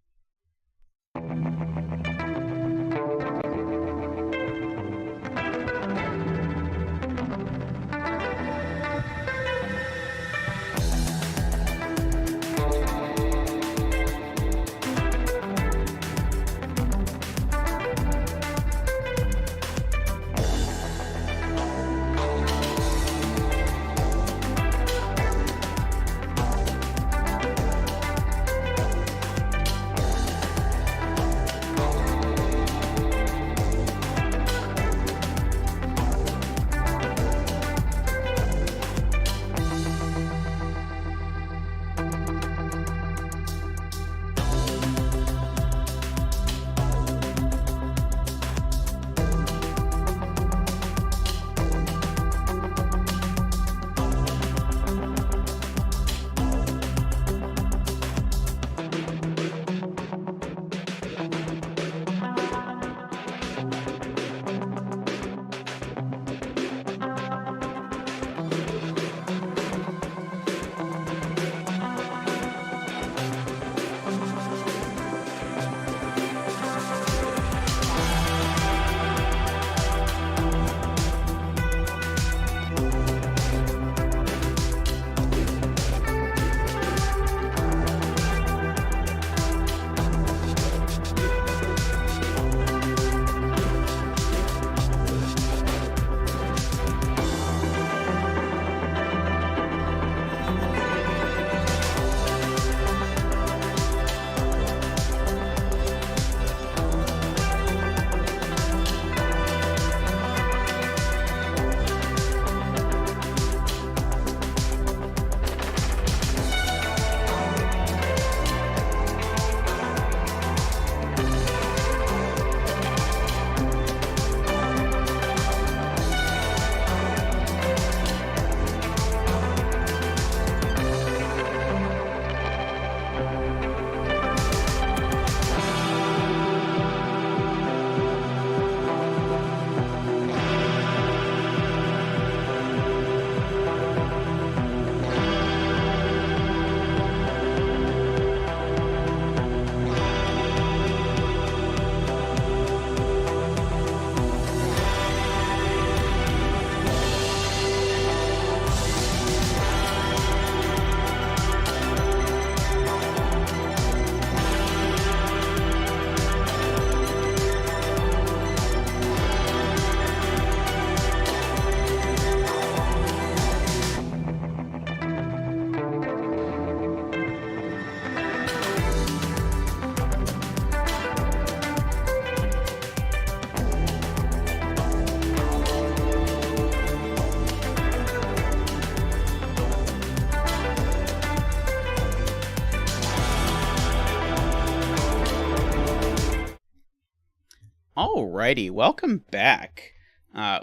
Alrighty, welcome back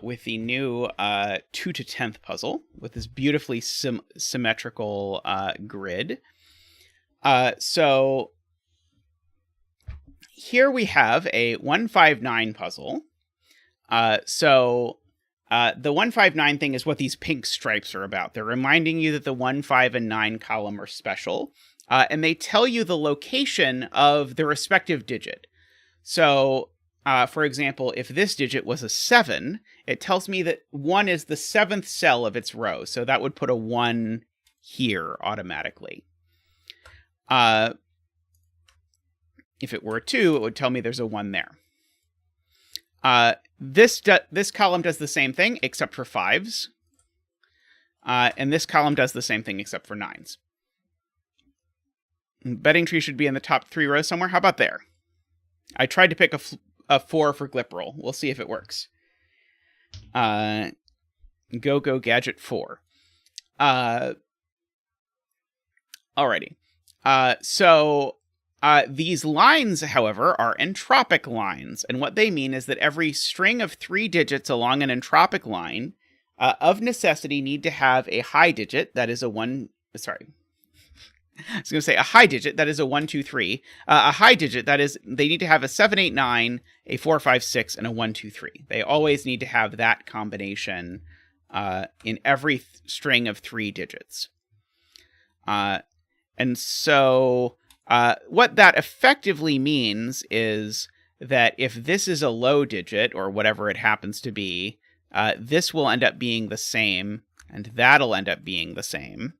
with the new 2-10th puzzle with this beautifully symmetrical grid. So here we have a 159 puzzle. The 159 thing is what these pink stripes are about. They're reminding you that the 1, 5, and 9 column are special, and they tell you the location of the respective digit. So, for example, if this digit was a 7, it tells me that 1 is the 7th cell of its row. So that would put a 1 here automatically. If it were a 2, it would tell me there's a 1 there. This column does the same thing, except for 5s. And this column does the same thing, except for 9s. Betting tree should be in the top 3 rows somewhere. How about there? I tried to pick a 4 for Glipperl. We'll see if it works. Go Gadget 4. Alrighty. These lines, however, are entropic lines. And what they mean is that every string of 3 digits along an entropic line of necessity need to have a high digit, that is a 1... Sorry. I was going to say a high digit, that is a 1, 2, 3. A high digit, that is, they need to have a 7, 8, 9, a 4, 5, 6, and a 1, 2, 3. They always need to have that combination in every string of 3 digits. And so what that effectively means is that if this is a low digit, or whatever it happens to be, this will end up being the same, and that'll end up being the same.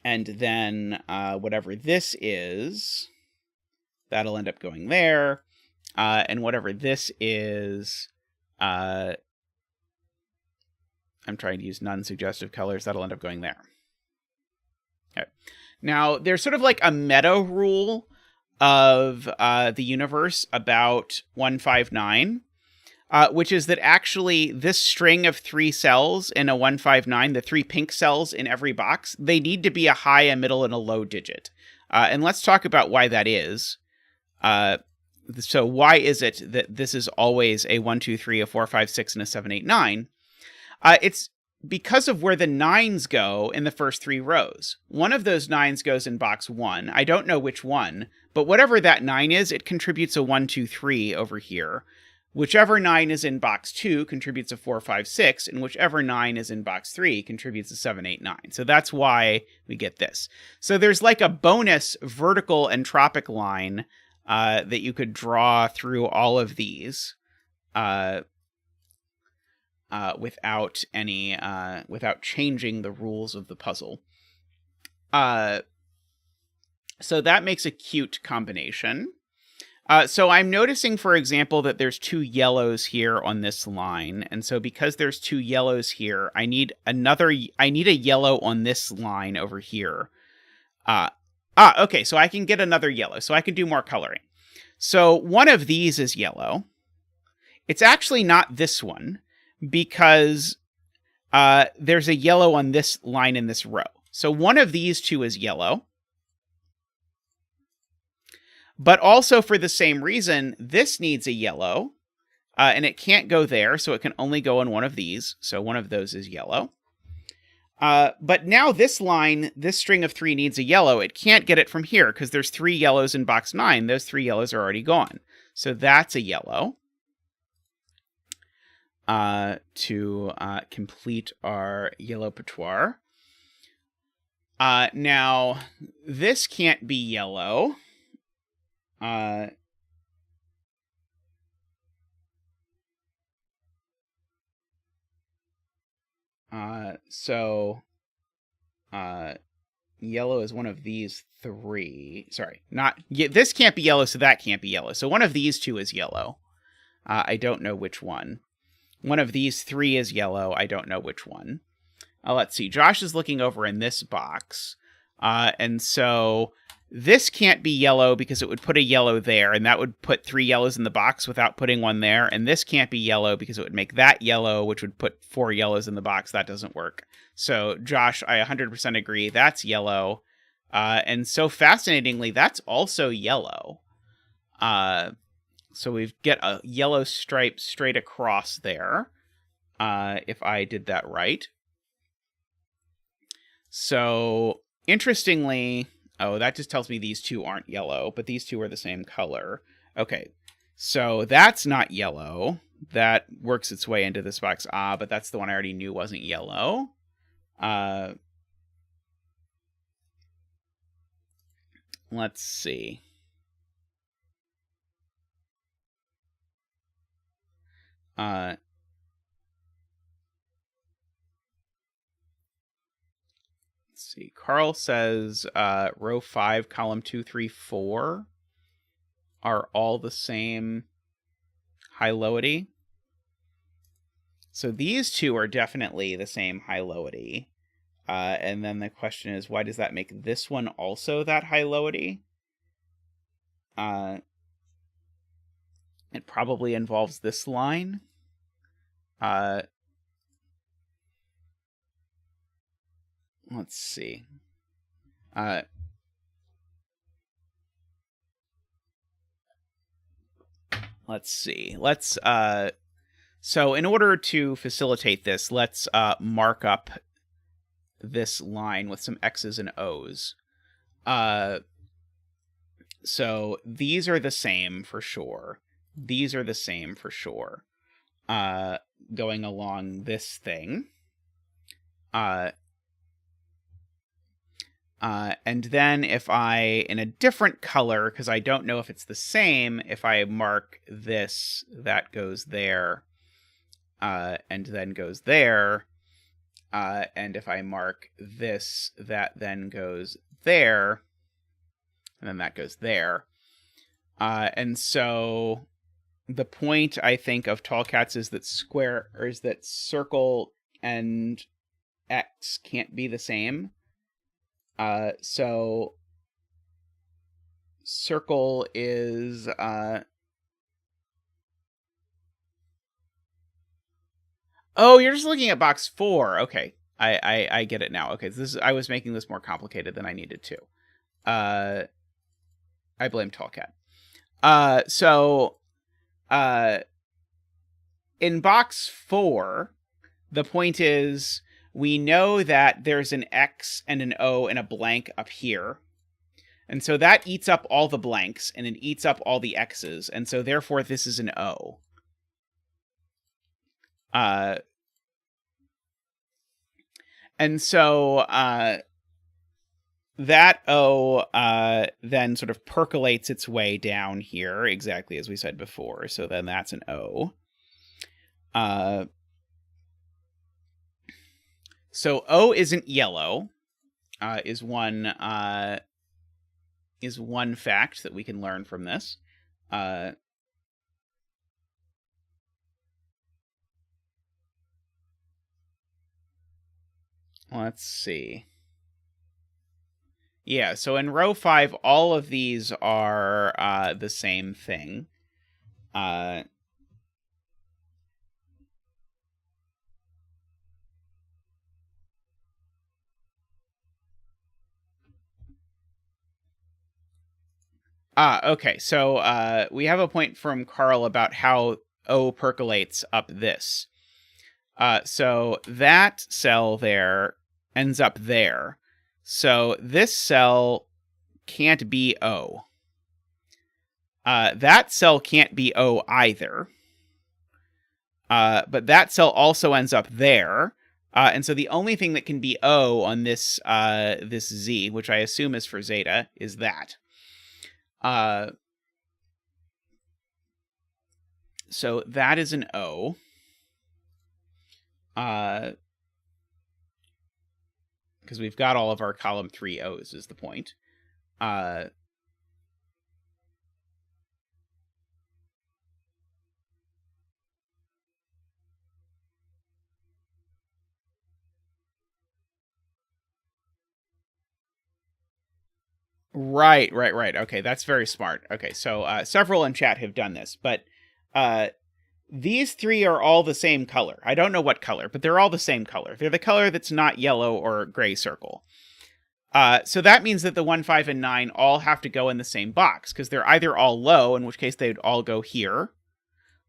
And then whatever this is, that'll end up going there. And whatever this is, I'm trying to use non-suggestive colors, that'll end up going there. Okay. Now, there's sort of like a meta rule of the universe about 159. Which is that actually this string of 3 cells in a 159, the 3 pink cells in every box, they need to be a high, a middle, and a low digit. And let's talk about why that is. So why is it that this is always a 1, 2, 3, a 4, 5, 6, and a 7, 8, 9? It's because of where the 9s go in the first 3 rows. One of those 9s goes in box 1. I don't know which one, but whatever that 9 is, it contributes a 1, 2, 3 over here. Whichever 9 is in box 2 contributes a 4, 5, 6, and whichever 9 is in box 3 contributes a 7, 8, 9. So that's why we get this. So there's like a bonus vertical entropic line that you could draw through all of these without changing the rules of the puzzle. So that makes a cute combination. So I'm noticing, for example, that there's 2 yellows here on this line. And so because there's 2 yellows here, I need a yellow on this line over here. Okay, so I can get another yellow. So I can do more coloring. So one of these is yellow. It's actually not this one because there's a yellow on this line in this row. So one of these 2 is yellow. But also for the same reason, this needs a yellow, and it can't go there, so it can only go on one of these. So one of those is yellow. But now this line, this string of 3 needs a yellow. It can't get it from here because there's 3 yellows in box 9. Those 3 yellows are already gone. So that's a yellow to complete our yellow patois. Now, this can't be yellow. Yellow is one of these 3. Sorry, this can't be yellow, so that can't be yellow. So one of these 2 is yellow. I don't know which one. One of these 3 is yellow. I don't know which one. Let's see. Josh is looking over in this box. And so this can't be yellow because it would put a yellow there, and that would put 3 yellows in the box without putting one there. And this can't be yellow because it would make that yellow, which would put 4 yellows in the box. That doesn't work. So, Josh, I 100% agree. That's yellow. And so fascinatingly, that's also yellow. So we get a yellow stripe straight across there, if I did that right. So, interestingly, oh, that just tells me these two aren't yellow, but these two are the same color. Okay, so that's not yellow. That works its way into this box. But that's the one I already knew wasn't yellow. Let's see. Let's see. Carl says row 5, column 2, 3, 4 are all the same high-lowity. So these two are definitely the same high-lowity. And then the question is, why does that make this one also that high-lowity? It probably involves this line. Let's see. Let's see. So in order to facilitate this, let's mark up this line with some X's and O's. So these are the same for sure. These are the same for sure. Going along this thing. And then if I, in a different color, because I don't know if it's the same, if I mark this, that goes there, and then goes there, and if I mark this, that then goes there, and then that goes there. And so the point, I think, of tall cats is that circle and X can't be the same. So circle is, oh, you're just looking at box 4. Okay. I get it now. Okay. I was making this more complicated than I needed to. I blame tall cat. So in box 4, the point is, we know that there's an X and an O and a blank up here. And so that eats up all the blanks, and it eats up all the X's. And so therefore, this is an O. And so that O then sort of percolates its way down here, exactly as we said before. So then that's an O. So O isn't yellow, is one fact that we can learn from this. Let's see. Yeah, so in row 5, all of these are the same thing. Okay, so we have a point from Carl about how O percolates up this. So that cell there ends up there. So this cell can't be O. That cell can't be O either. But that cell also ends up there. And so the only thing that can be O on this this Z, which I assume is for zeta, is that. So that is an O. Because we've got all of our column 3 O's is the point. Right. Okay, that's very smart. Okay, so several in chat have done this, but these 3 are all the same color. I don't know what color, but they're all the same color. They're the color that's not yellow or gray circle. So that means that the 1, 5, and 9 all have to go in the same box, because they're either all low, in which case they'd all go here,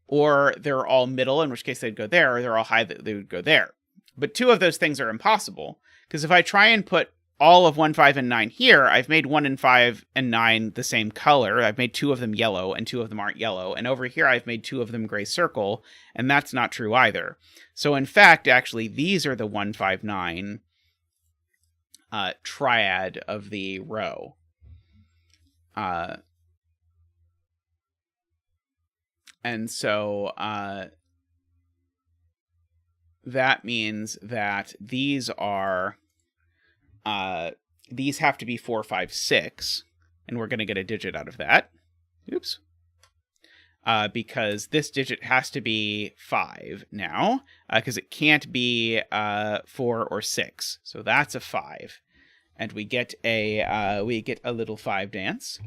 or they're all middle, in which case they'd go there, or they're all high, they would go there. But 2 of those things are impossible, because if I try and put all of 1, 5, and 9 here, I've made 1 and 5 and 9 the same color. I've made 2 of them yellow, and 2 of them aren't yellow. And over here, I've made 2 of them gray circle, and that's not true either. So in fact, actually, these are the 1, 5, 9 triad of the row. And so that means that these are, these have to be 4, 5, 6, and we're going to get a digit out of that. Oops. Because this digit has to be 5 now, because it can't be 4 or 6. So that's a 5. And we get a little 5 dance,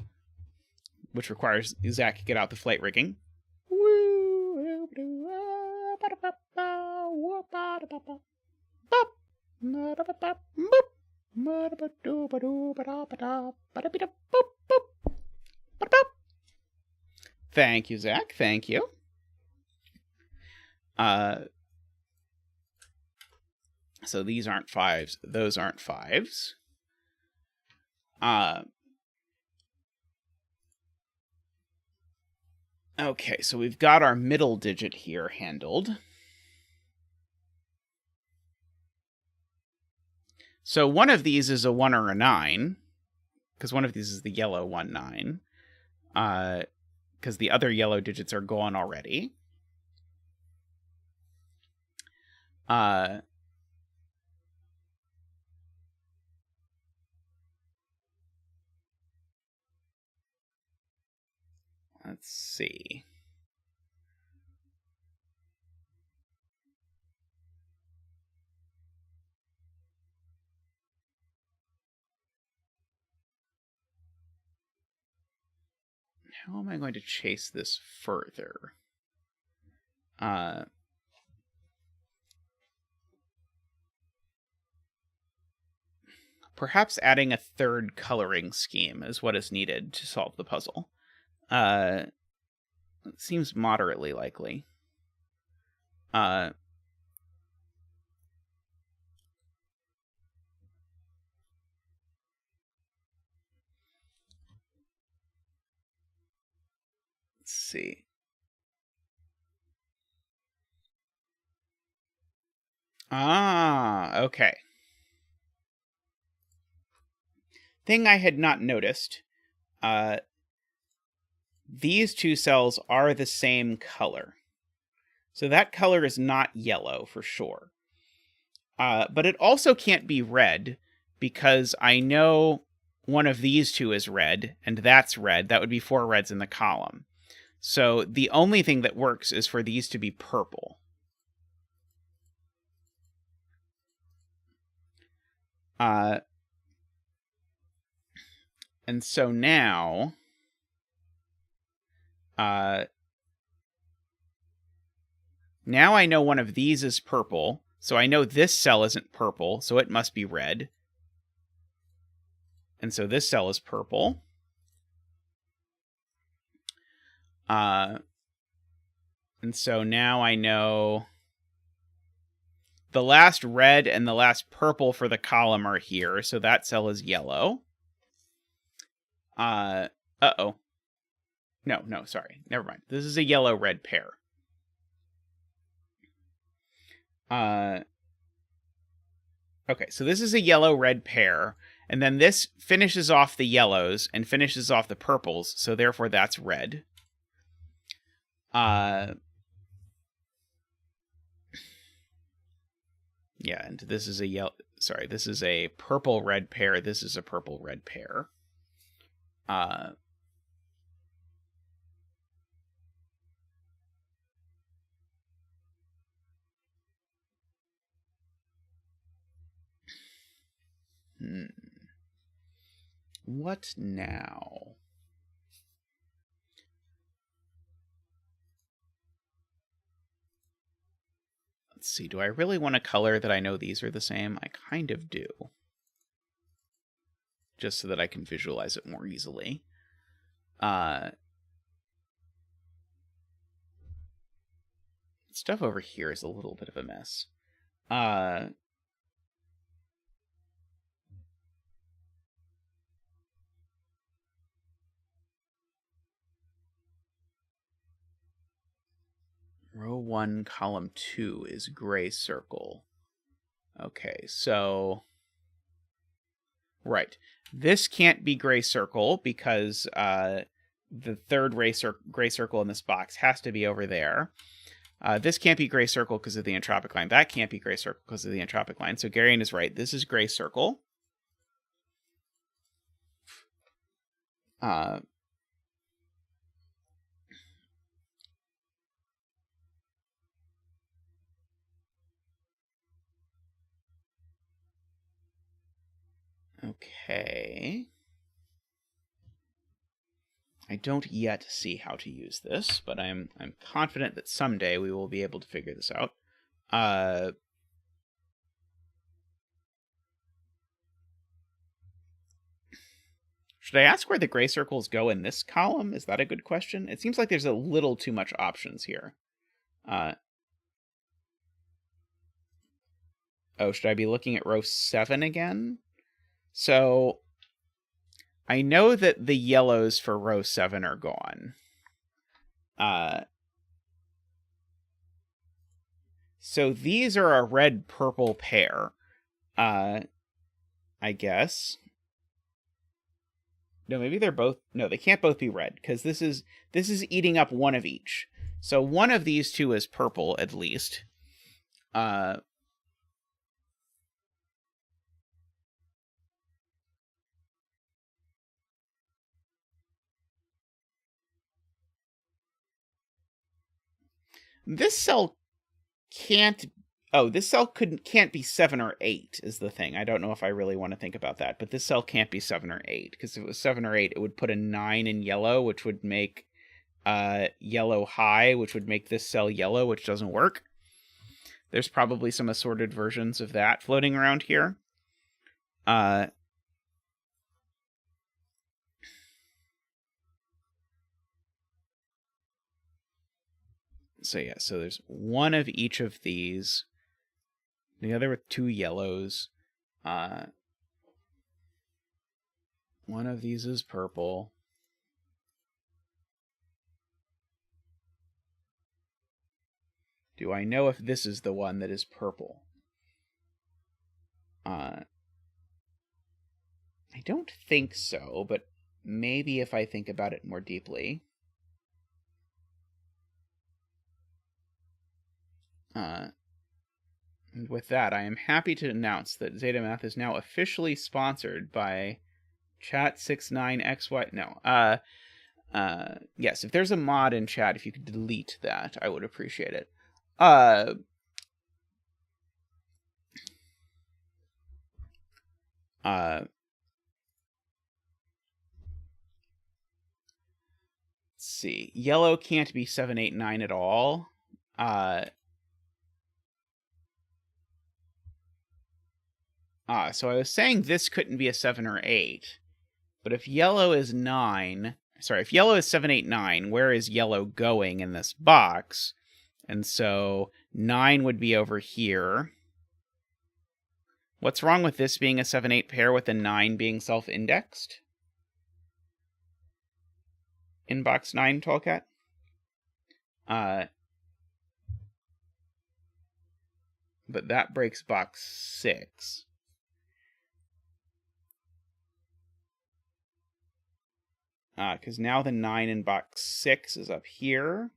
which requires Zach to get out the flight rigging. Thank you, Zach. Thank you. So these aren't 5s. Those aren't 5s. Okay, so we've got our middle digit here handled. So one of these is a 1 or a 9, because one of these is the yellow 1, 9, because the other yellow digits are gone already. Let's see. How am I going to chase this further? Perhaps adding a third coloring scheme is what is needed to solve the puzzle. It seems moderately likely. Let's see. Okay. Thing I had not noticed. These 2 cells are the same color. So that color is not yellow for sure. But it also can't be red, because I know one of these 2 is red, and that's red. That would be 4 reds in the column. So the only thing that works is for these to be purple. And so now, now I know one of these is purple, so I know this cell isn't purple, so it must be red. And so this cell is purple. And so now I know the last red and the last purple for the column are here, so that cell is yellow. Uh-oh. No, sorry. Never mind. This is a yellow-red pair. Okay, so this is a yellow-red pair, and then this finishes off the yellows and finishes off the purples, so therefore that's red. Yeah, and this is a this is a purple-red pair. This is a purple-red pair. What now? Let's see, do I really want a color that I know these are the same? I kind of do. just so that I can visualize it more easily. Stuff over here is a little bit of a mess. Row 1, column 2 is gray circle. Okay, so... Right. This can't be gray circle because the third gray circle in this box has to be over there. This can't be gray circle because of the entropic line. That can't be gray circle because of the entropic line. So Garion is right. This is gray circle. Okay. I don't yet see how to use this, but I'm confident that someday we will be able to figure this out. Should I ask where the gray circles go in this column? Is that a good question? It seems like there's a little too much options here. Oh, should I be looking at row 7 again? So I know that the yellows for row 7 are gone. So these are a red-purple pair, I guess. No, maybe they're both... No, they can't both be red, because this is eating up one of each. So one of these two is purple, at least. This cell can't... Oh, this cell can't be 7 or 8 is the thing. I don't know if I really want to think about that, but this cell can't be 7 or 8, because if it was 7 or 8, it would put a 9 in yellow, which would make yellow high, which would make this cell yellow, which doesn't work. There's probably some assorted versions of that floating around here. So yeah, so there's one of each of these. The other with 2 yellows. One of these is purple. Do I know if this is the one that is purple? I don't think so, but maybe if I think about it more deeply. And with that, I am happy to announce that zetamath is now officially sponsored by Chat69XY. No. Yes, if there's a mod in chat, if you could delete that, I would appreciate it. Let's see. Yellow can't be 7, 8, 9 at all. So I was saying this couldn't be a 7 or 8. But if yellow is 9... Sorry, if yellow is 7, 8, 9, where is yellow going in this box? And so 9 would be over here. What's wrong with this being a 7, 8 pair with a 9 being self-indexed? In box 9, Tallcat? But that breaks box 6. Because now the 9 in box 6 is up here.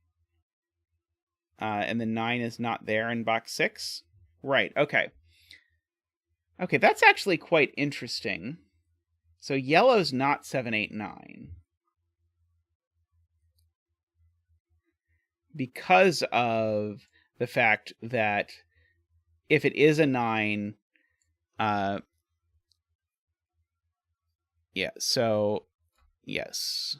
And the 9 is not there in box 6. Right, okay. Okay, that's actually quite interesting. So yellow's not 7, 8, 9. Because of the fact that if it is a 9... yeah, so... Yes.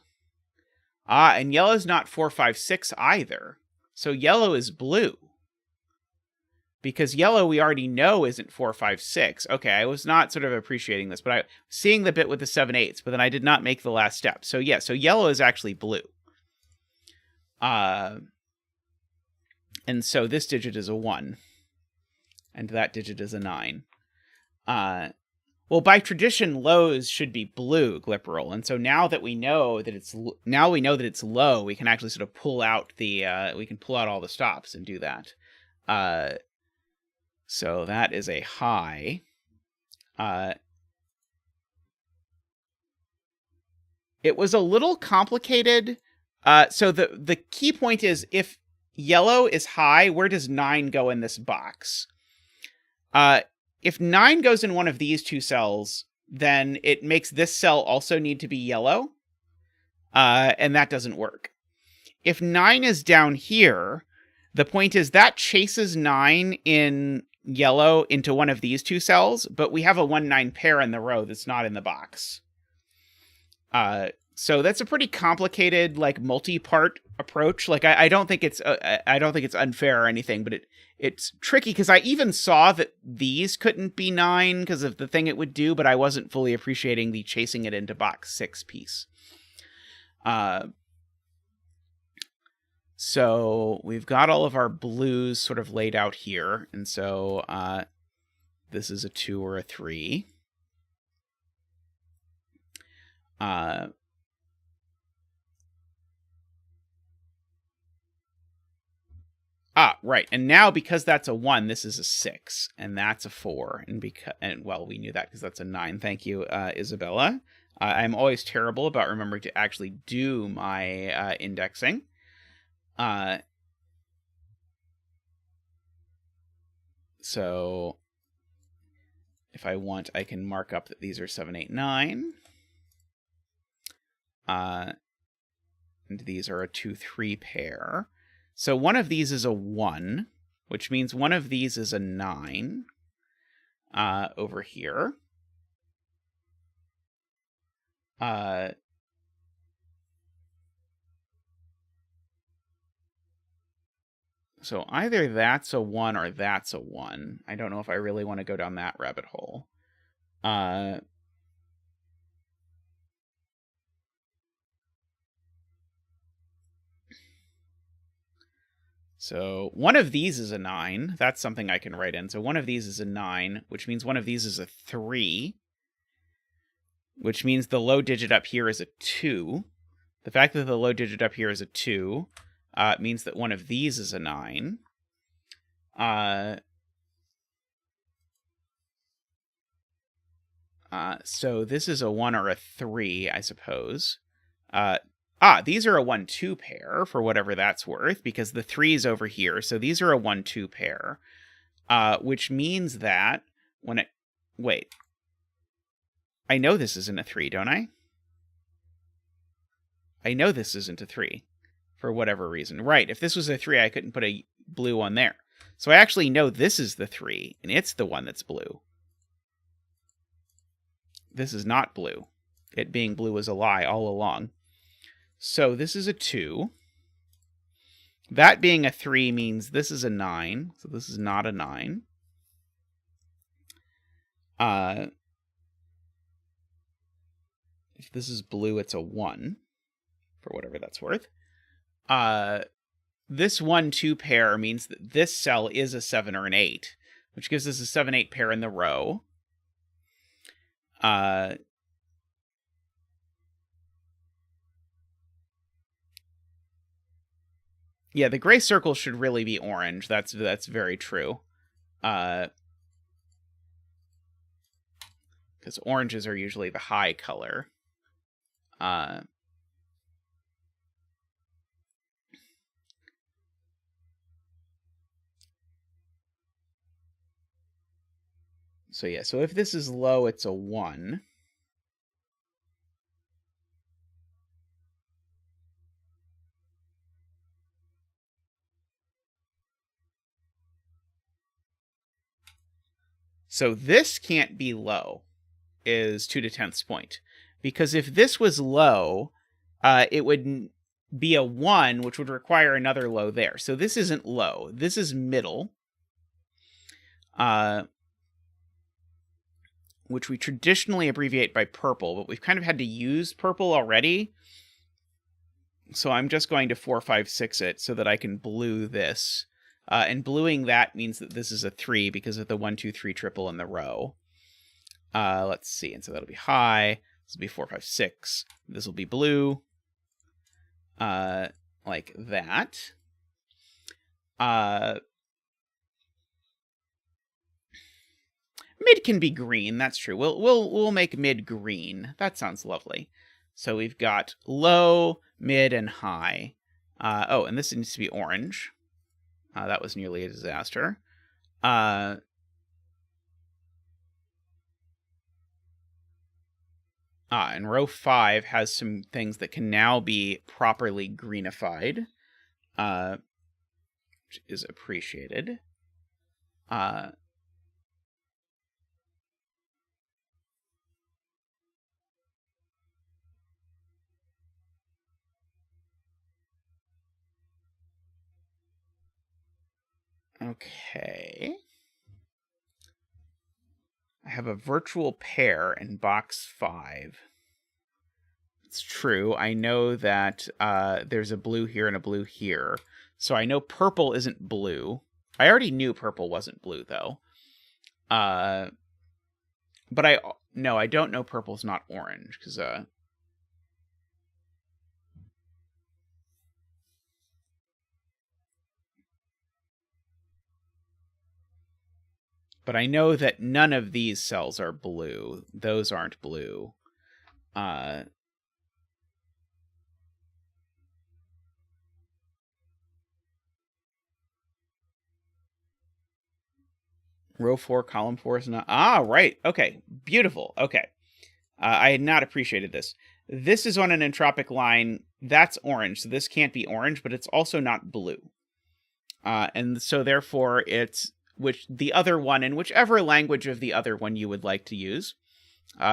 And yellow's not 4, 5, 6 either. So yellow is blue. because yellow we already know isn't 4, 5, 6. Okay, I was not sort of appreciating this, but I seeing the bit with the 7/8, but then I did not make the last step. So yeah, so yellow is actually blue. And so this digit is a 1, and that digit is a 9. Well, by tradition, lows should be blue, Glipperal, and so now that we know that it's low, we can actually sort of pull out all the stops and do that. So that is a high. It was a little complicated. So the key point is, if yellow is high, where does 9 go in this box? If 9 goes in one of these two cells, then it makes this cell also need to be yellow, and that doesn't work. If 9 is down here, the point is that chases 9 in yellow into one of these two cells, but we have a 1-9 pair in the row that's not in the box. So that's a pretty complicated, like, multi-part approach. Like, I don't think it's unfair or anything, but it's tricky because I even saw that these couldn't be 9 because of the thing it would do, but I wasn't fully appreciating the chasing it into box 6 piece. So we've got all of our blues sort of laid out here, and so this is a 2 or a 3. Right. And now, because that's a 1, this is a 6, and that's a 4. And well, we knew that because that's a 9. Thank you, Isabella. I'm always terrible about remembering to actually do my indexing. So if I want, I can mark up that these are 7, 8, 9. And these are a 2, 3 pair. So one of these is a 1, which means one of these is a 9 over here. So either that's a 1 or that's a 1. I don't know if I really want to go down that rabbit hole. So one of these is a 9. That's something I can write in. So one of these is a 9, which means one of these is a 3, which means the low digit up here is a 2. The fact that the low digit up here is a 2 means that one of these is a 9. So this is a 1 or a 3, I suppose. These are a 1-2 pair, for whatever that's worth, because the 3 is over here. So these are a 1-2 pair, which means that when it... Wait. I know this isn't a 3, don't I? I know this isn't a 3, for whatever reason. Right, if this was a 3, I couldn't put a blue one there. So I actually know this is the 3, and it's the one that's blue. This is not blue. It being blue is a lie all along. So this is a 2. That being a 3 means this is a 9. So this is not a 9. If this is blue, it's a 1, for whatever that's worth. This 1-2 pair means that this cell is a 7 or an 8, which gives us a 7-8 pair in the row. Yeah, the gray circle should really be orange. That's very true. Because oranges are usually the high color. So yeah, so if this is low, it's a 1. So this can't be low, is 2/10th's point. Because if this was low, it would be a 1, which would require another low there. So this isn't low. This is middle. which we traditionally abbreviate by purple, but we've kind of had to use purple already. So I'm just going to 4, 5, 6 it so that I can blue this. And bluing that means that this is a 3 because of the 1, 2, 3 triple in the row. Let's see. And so that'll be high. This will be 4, 5, 6. This will be blue. Like that. Mid can be green. That's true. We'll make mid green. That sounds lovely. So we've got low, mid, and high. Oh, and this needs to be orange. That was nearly a disaster. And row 5 has some things that can now be properly greenified, which is appreciated. Okay. I have a virtual pair in box 5. It's true. I know that there's a blue here and a blue here. So I know purple isn't blue. I already knew purple wasn't blue, though. But I don't know purple's not orange, because... But I know that none of these cells are blue. Those aren't blue. Row 4, column 4 is not... Ah, right. Okay. Beautiful. Okay. I had not appreciated this. This is on an entropic line. That's orange, so this can't be orange, but it's also not blue. And so therefore it's... which the other one, in whichever language of the other one you would like to use.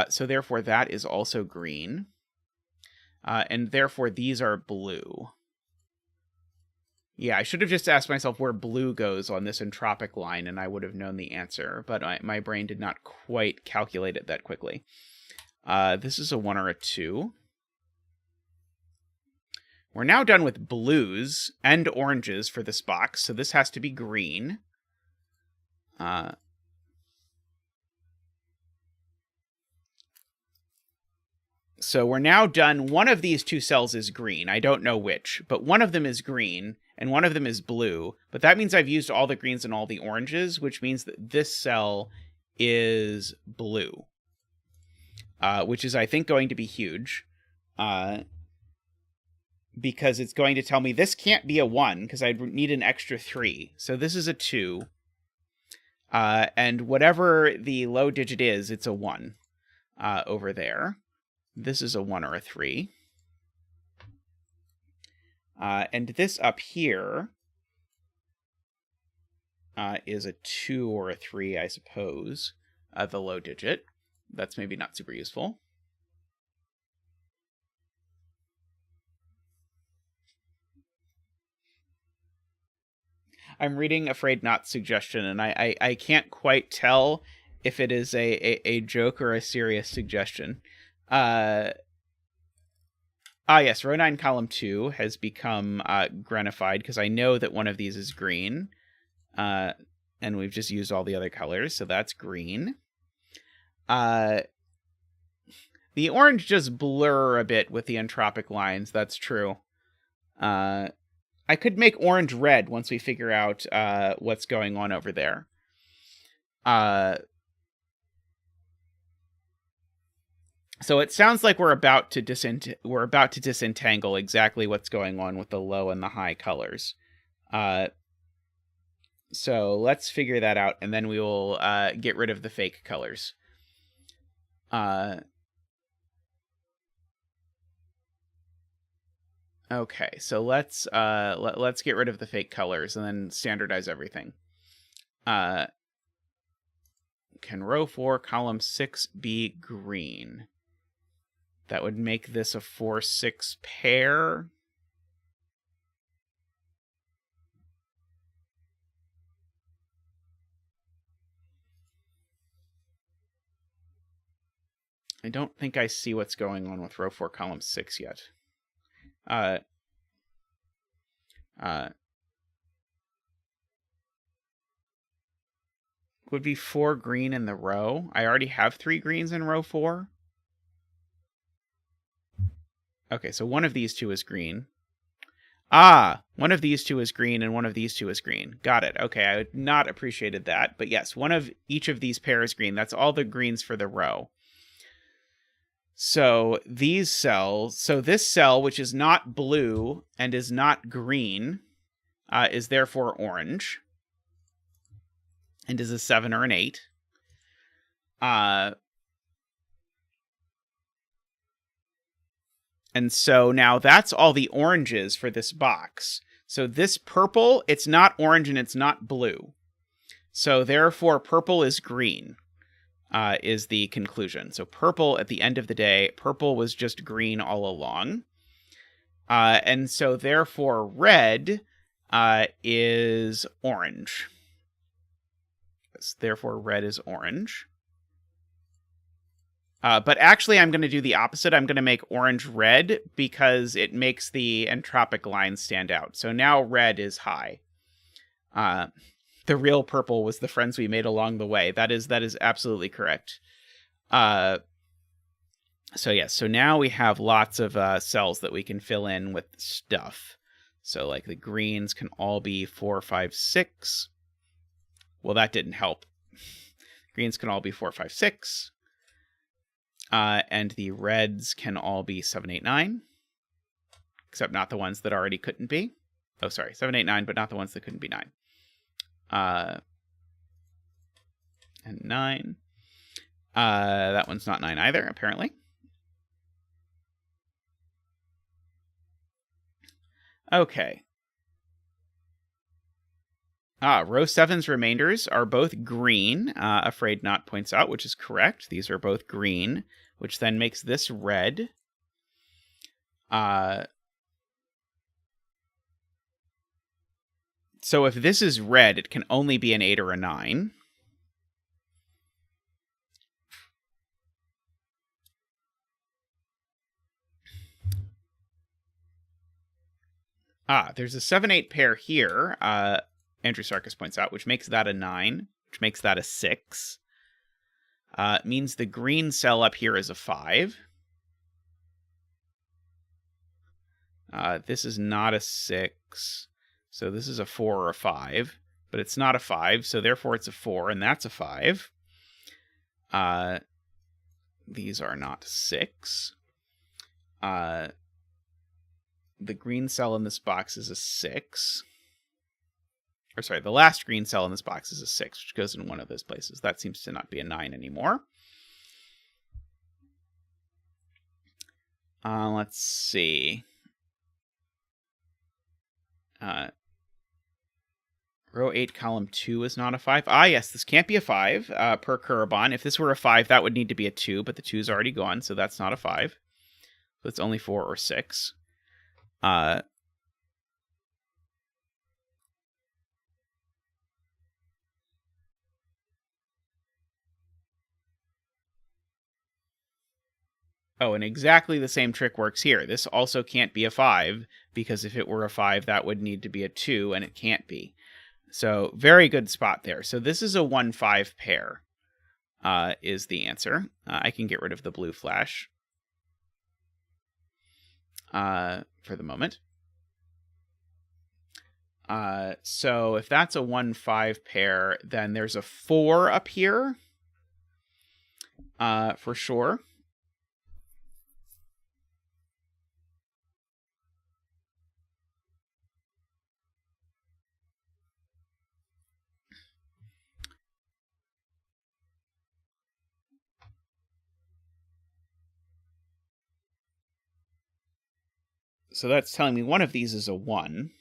So therefore that is also green. And therefore these are blue. Yeah, I should have just asked myself where blue goes on this entropic line, and I would have known the answer, but my brain did not quite calculate it that quickly. This is a 1 or a 2. We're now done with blues and oranges for this box, so this has to be green. So we're now done. One of these two cells is green. I don't know which, but one of them is green and one of them is blue. But that means I've used all the greens and all the oranges, which means that this cell is blue, which is, I think, going to be huge, because it's going to tell me this can't be a 1 because I'd need an extra 3. So this is a 2. And whatever the low digit is, it's a 1 over there. This is a 1 or a 3. And this up here is a 2 or a 3, I suppose, the low digit. That's maybe not super useful. I'm reading Afraid Not suggestion, and I can't quite tell if it is a joke or a serious suggestion. Yes, row 9, column 2 has become greenified, because I know that one of these is green. And we've just used all the other colors, so that's green. The orange just blur a bit with the entropic lines, that's true. I could make orange red once we figure out what's going on over there. So it sounds like we're about to disentangle exactly what's going on with the low and the high colors. So let's figure that out, and then we will get rid of the fake colors. Okay, so let's get rid of the fake colors and then standardize everything. Can row 4, column 6 be green? That would make this a 4-6 pair. I don't think I see what's going on with row 4, column 6 yet. Would be 4 green in the row. I already have 3 greens in row 4. Okay, so one of these two is green. Ah, one of these two is green and one of these two is green. Got it. Okay, I had not appreciated that. But yes, one of each of these pairs is green. That's all the greens for the row. So these cells, so this cell, which is not blue and is not green, is therefore orange. And is a 7 or an 8. And so now that's all the oranges for this box. So this purple, it's not orange and it's not blue. So therefore, purple is green, is the conclusion. So purple, at the end of the day, purple was just green all along. And so therefore, red is orange. Therefore, red is orange. But actually, I'm going to do the opposite. I'm going to make orange red because it makes the entropic line stand out. So now red is high. The real purple was the friends we made along the way. That is absolutely correct. So yes, so now we have lots of cells that we can fill in with stuff. So like the greens can all be 4, 5, 6. Well, that didn't help. Greens can all be 4, 5, 6. And the reds can all be 7, 8, 9. Except not the ones that already couldn't be. Oh, sorry. 7, 8, 9, but not the ones that couldn't be 9. And 9. That one's not 9 either, apparently. Okay. Row 7's remainders are both green, Afraid Not points out, which is correct. These are both green, which then makes this red. So if this is red, it can only be an 8 or a 9. There's a 7-8 pair here. Andrew Sarkis points out, which makes that a 9, which makes that a 6. It means the green cell up here is a 5. This is not a 6, so this is a 4 or a 5, but it's not a 5, so therefore it's a 4, and that's a 5. These are not 6. The green cell in this box is a 6. Or sorry, the last green cell in this box is a 6, which goes in one of those places. That seems to not be a 9 anymore. Let's see. Row 8, column 2 is not a 5. Yes, this can't be a 5 per Kurabon. If this were a 5, that would need to be a 2, but the 2 is already gone, so that's not a 5. So it's only 4 or 6. Oh, and exactly the same trick works here. This also can't be a 5, because if it were a 5, that would need to be a 2, and it can't be. So, very good spot there. So this is a 1-5 pair, is the answer. I can get rid of the blue flash for the moment. So if that's a 1-5 pair, then there's a 4 up here, for sure. So that's telling me one of these is a 1.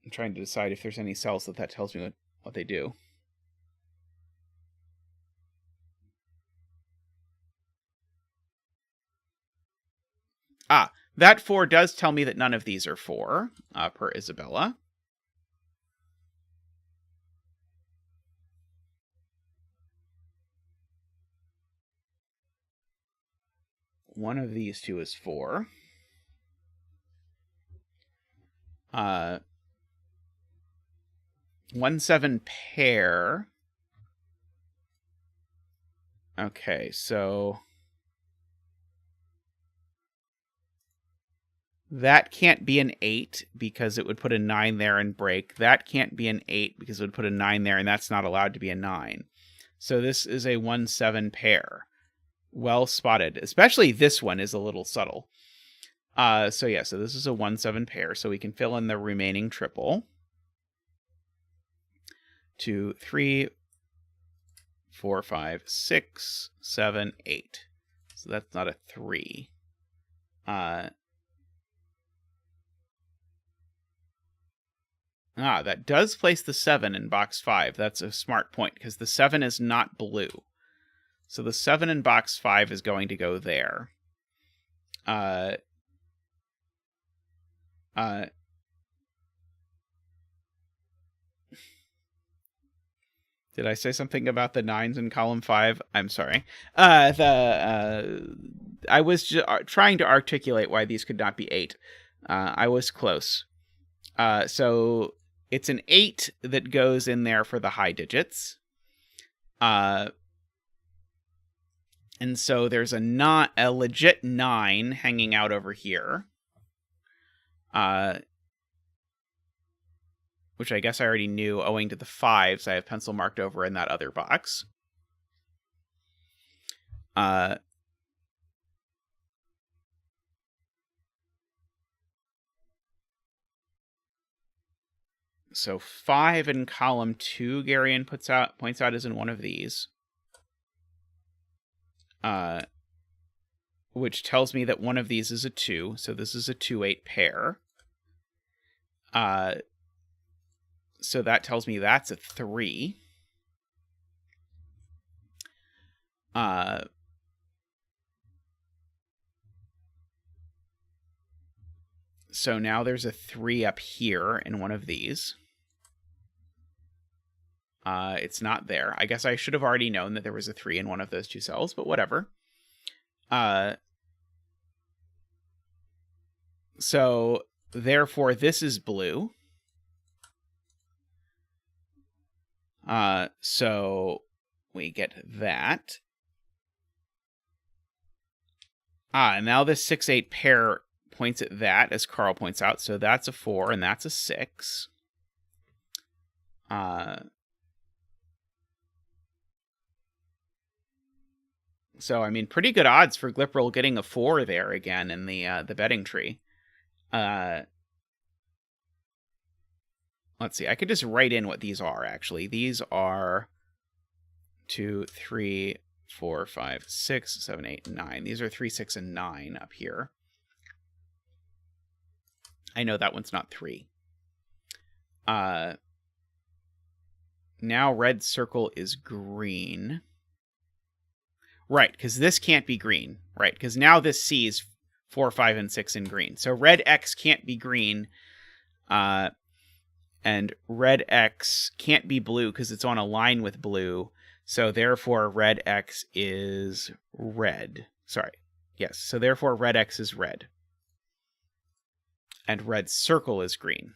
I'm trying to decide if there's any cells that tells me what they do. That 4 does tell me that none of these are 4, per Isabella. one of these two is 4. 1, 7 pair. Okay, so that can't be an 8 because it would put a 9 there and break. That can't be an 8 because it would put a 9 there, and that's not allowed to be a 9. So this is a 1, 7 pair. Well spotted. Especially this one is a little subtle. So this is a 1, 7 pair, so we can fill in the remaining triple. 2, 3, 4, 5, 6, 7, 8. So that's not a 3. That does place the 7 in box 5. That's a smart point, because the 7 is not blue. So the 7 in box 5 is going to go there. Did I say something about the 9s in column 5? I'm sorry. I was trying to articulate why these could not be 8. I was close. So it's an 8 that goes in there for the high digits. And so there's a legit 9 hanging out over here. Which I guess I already knew owing to the 5s I have pencil marked over in that other box. So 5 in column 2, Garion points out is in one of these. Which tells me that one of these is a 2, so this is a 2-8 pair. So that tells me that's a 3. So now there's a 3 up here in one of these. It's not there. I guess I should have already known that there was a 3 in one of those 2 cells, but whatever. So therefore this is blue. So we get that. And now this 6-8 pair points at that, as Carl points out. So that's a 4, and that's a 6. So, I mean, pretty good odds for Glipperl getting a 4 there again in the betting tree. Let's see, I could just write in what these are, actually. These are 2, 3, 4, 5, 6, 7, 8, 9. These are 3, 6, and 9 up here. I know that one's not 3. Now red circle is green. Right, because this can't be green. Right, because now this C is 4, 5, and 6 in green. So red X can't be green. And red X can't be blue because it's on a line with blue. So therefore red X is red. Sorry. Yes, so therefore red X is red. And red circle is green.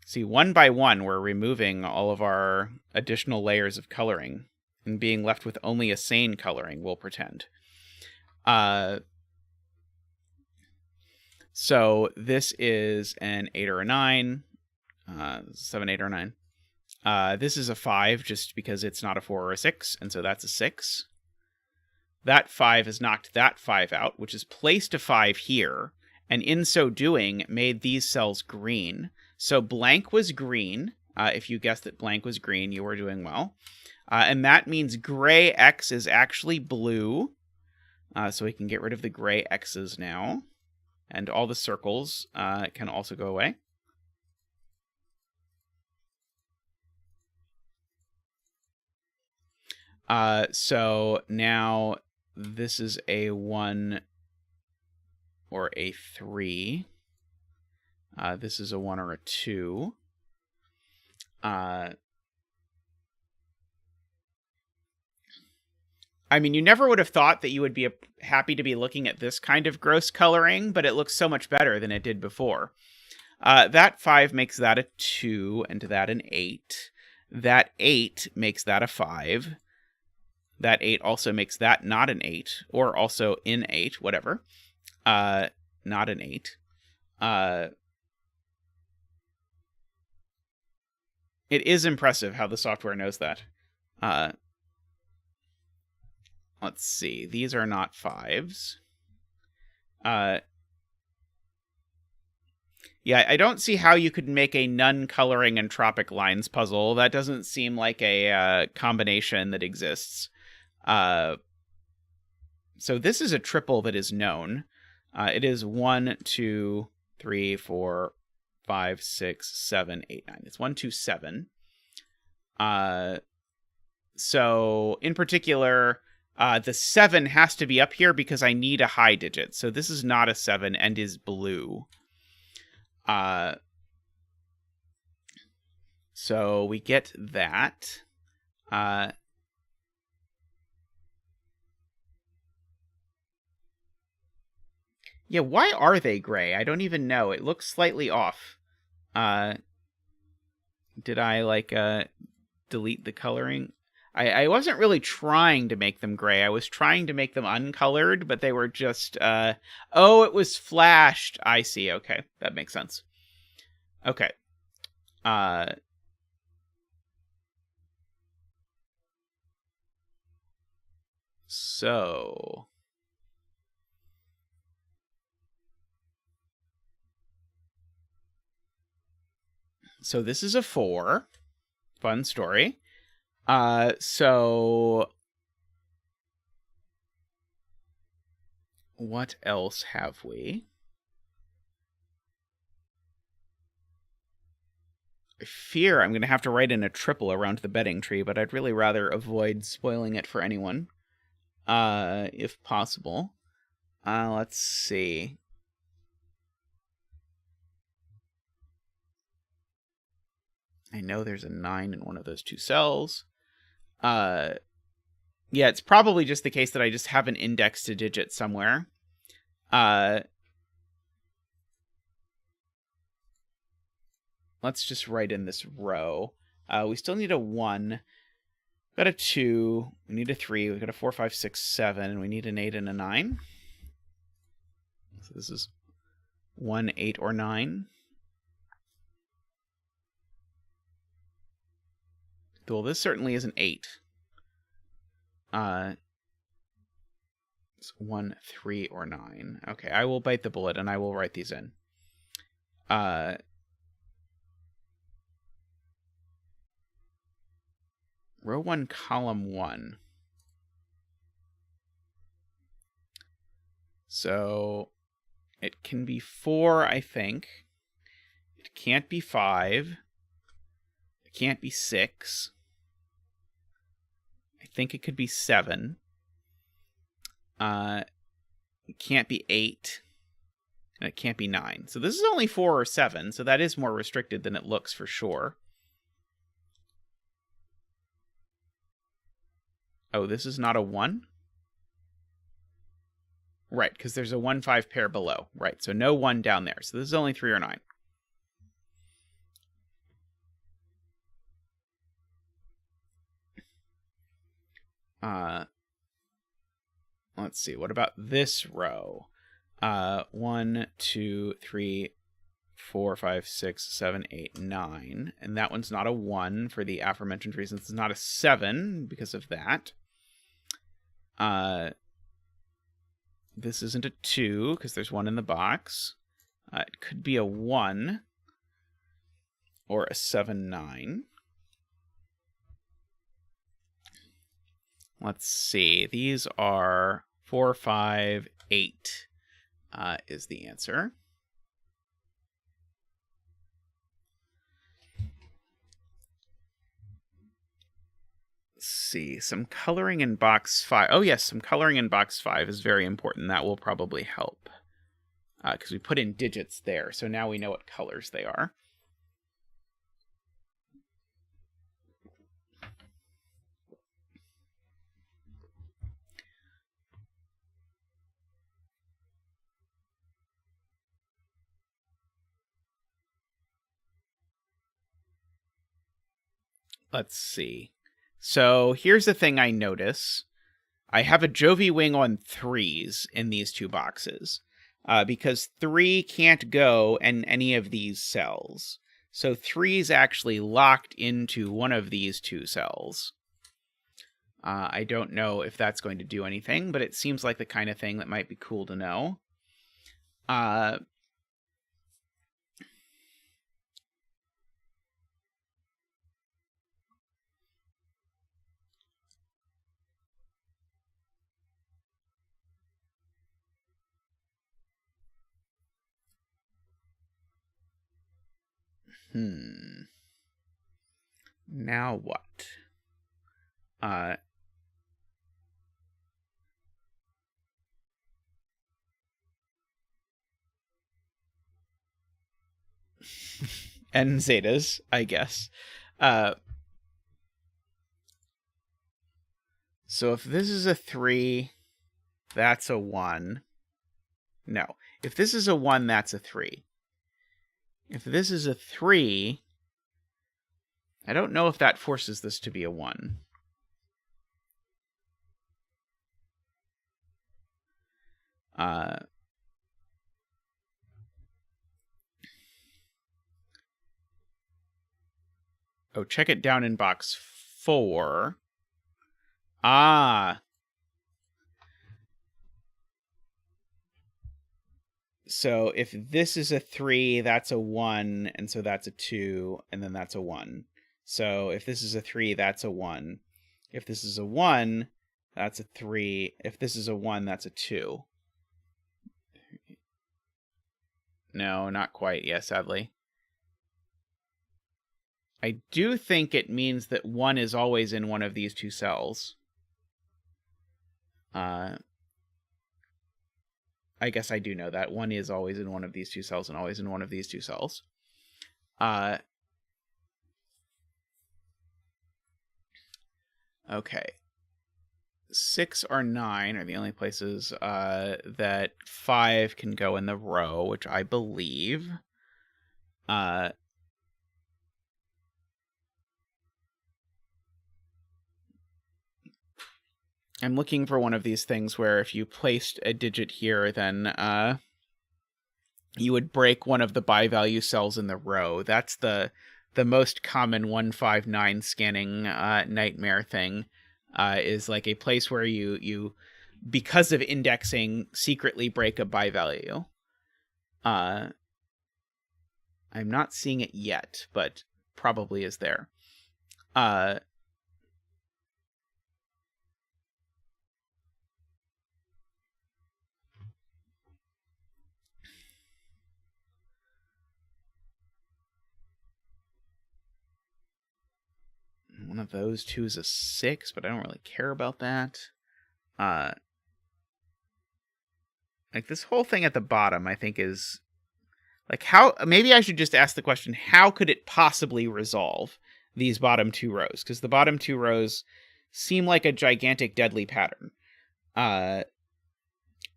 See, one by one, we're removing all of our additional layers of coloring and being left with only a sane coloring, we'll pretend. So this is an 8 or a 9, 7, 8, or 9. This is a 5 just because it's not a 4 or a 6, and so that's a 6. That 5 has knocked that 5 out, which has placed a 5 here, and in so doing, made these cells green. So blank was green. If you guessed that blank was green, you were doing well. And that means gray X is actually blue. So we can get rid of the gray X's now. And all the circles can also go away. So now this is a 1 or a 3. This is a 1 or a 2. I mean, you never would have thought that you would be happy to be looking at this kind of gross coloring, but it looks so much better than it did before. That 5 makes that a 2, and that an 8. That 8 makes that a 5. That 8 also makes that not an 8, or also in 8, whatever. Not an 8. It is impressive how the software knows that. Let's see. These are not 5s. Yeah, I don't see how you could make a none-coloring entropic lines puzzle. That doesn't seem like a combination that exists. So this is a triple that is known. It is 1, 2, 3, 4, 5, 6, 7, 8, 9. It's 1, 2, 7. So in particular, the 7 has to be up here because I need a high digit. So this is not a 7 and is blue. So we get that. Yeah, why are they gray? I don't even know. It looks slightly off. Did I, delete the coloring? I wasn't really trying to make them gray. I was trying to make them uncolored, but they were just, oh, it was flashed. I see. Okay, that makes sense. Okay. So this is a 4. Fun story. So what else have we? I fear I'm going to have to write in a triple around the betting tree, but I'd really rather avoid spoiling it for anyone, if possible. Let's see. I know there's a 9 in one of those two cells. Yeah, it's probably just the case that I just haven't indexed a digit somewhere. Let's just write in this row. We still need a 1. Got a 2. We need a 3. We've got a 4, 5, 6, 7. We need an 8 and a 9. So this is 1, 8, or 9. Well, this certainly is an 8. It's 1, 3, or 9. Okay, I will bite the bullet and I will write these in. Row 1, column 1. So it can be 4, I think. It can't be 5. It can't be 6. I think it could be 7. It can't be 8. And it can't be 9. So this is only 4 or 7, so that is more restricted than it looks for sure. Oh, this is not a 1? Right, because there's a 1-5 pair below. Right, so no 1 down there. So this is only 3 or 9. Let's see, what about this row? 1, 2, 3, 4, 5, 6, 7, 8, 9. And that one's not a 1 for the aforementioned reasons. It's not a 7 because of that. This isn't a 2 because there's 1 in the box. It could be a 1 or a 7, 9. Let's see. These are 4, 5, 8 is the answer. Let's see. Some coloring in box 5. Oh, yes. Some coloring in box 5 is very important. That will probably help. Because we put in digits there. So now we know what colors they are. let's see. So here's the thing I notice. I have a Jovi wing on 3s in these two boxes, because 3 can't go in any of these cells. So 3 is actually locked into one of these two cells. I don't know if that's going to do anything, but it seems like the kind of thing that might be cool to know. Now what? And zetas, I guess. So if this is a 3, that's a 1. No. If this is a 1, that's a 3. If this is a 3, I don't know if that forces this to be a 1. Oh, check it down in box 4. So if this is a 3, that's a 1, and so that's a 2, and then that's a 1. So if this is a 3, that's a 1. If this is a 1, that's a 3. If this is a 1, that's a 2. No, not quite. Yeah, sadly. I do think it means that 1 is always in one of these two cells. I guess I do know that. 1 is always in one of these two cells and always in one of these two cells. Okay. 6 or 9 are the only places that 5 can go in the row, which I believe. I'm looking for one of these things where if you placed a digit here, then you would break one of the bi-value cells in the row. That's the most common 159 scanning nightmare thing, is like a place where you because of indexing, secretly break a bi-value. I'm not seeing it yet, but probably is there. One of those two is a 6, but I don't really care about that. Like this whole thing at the bottom, I think is like how maybe I should just ask the question, how could it possibly resolve these bottom two rows? Because the bottom two rows seem like a gigantic deadly pattern.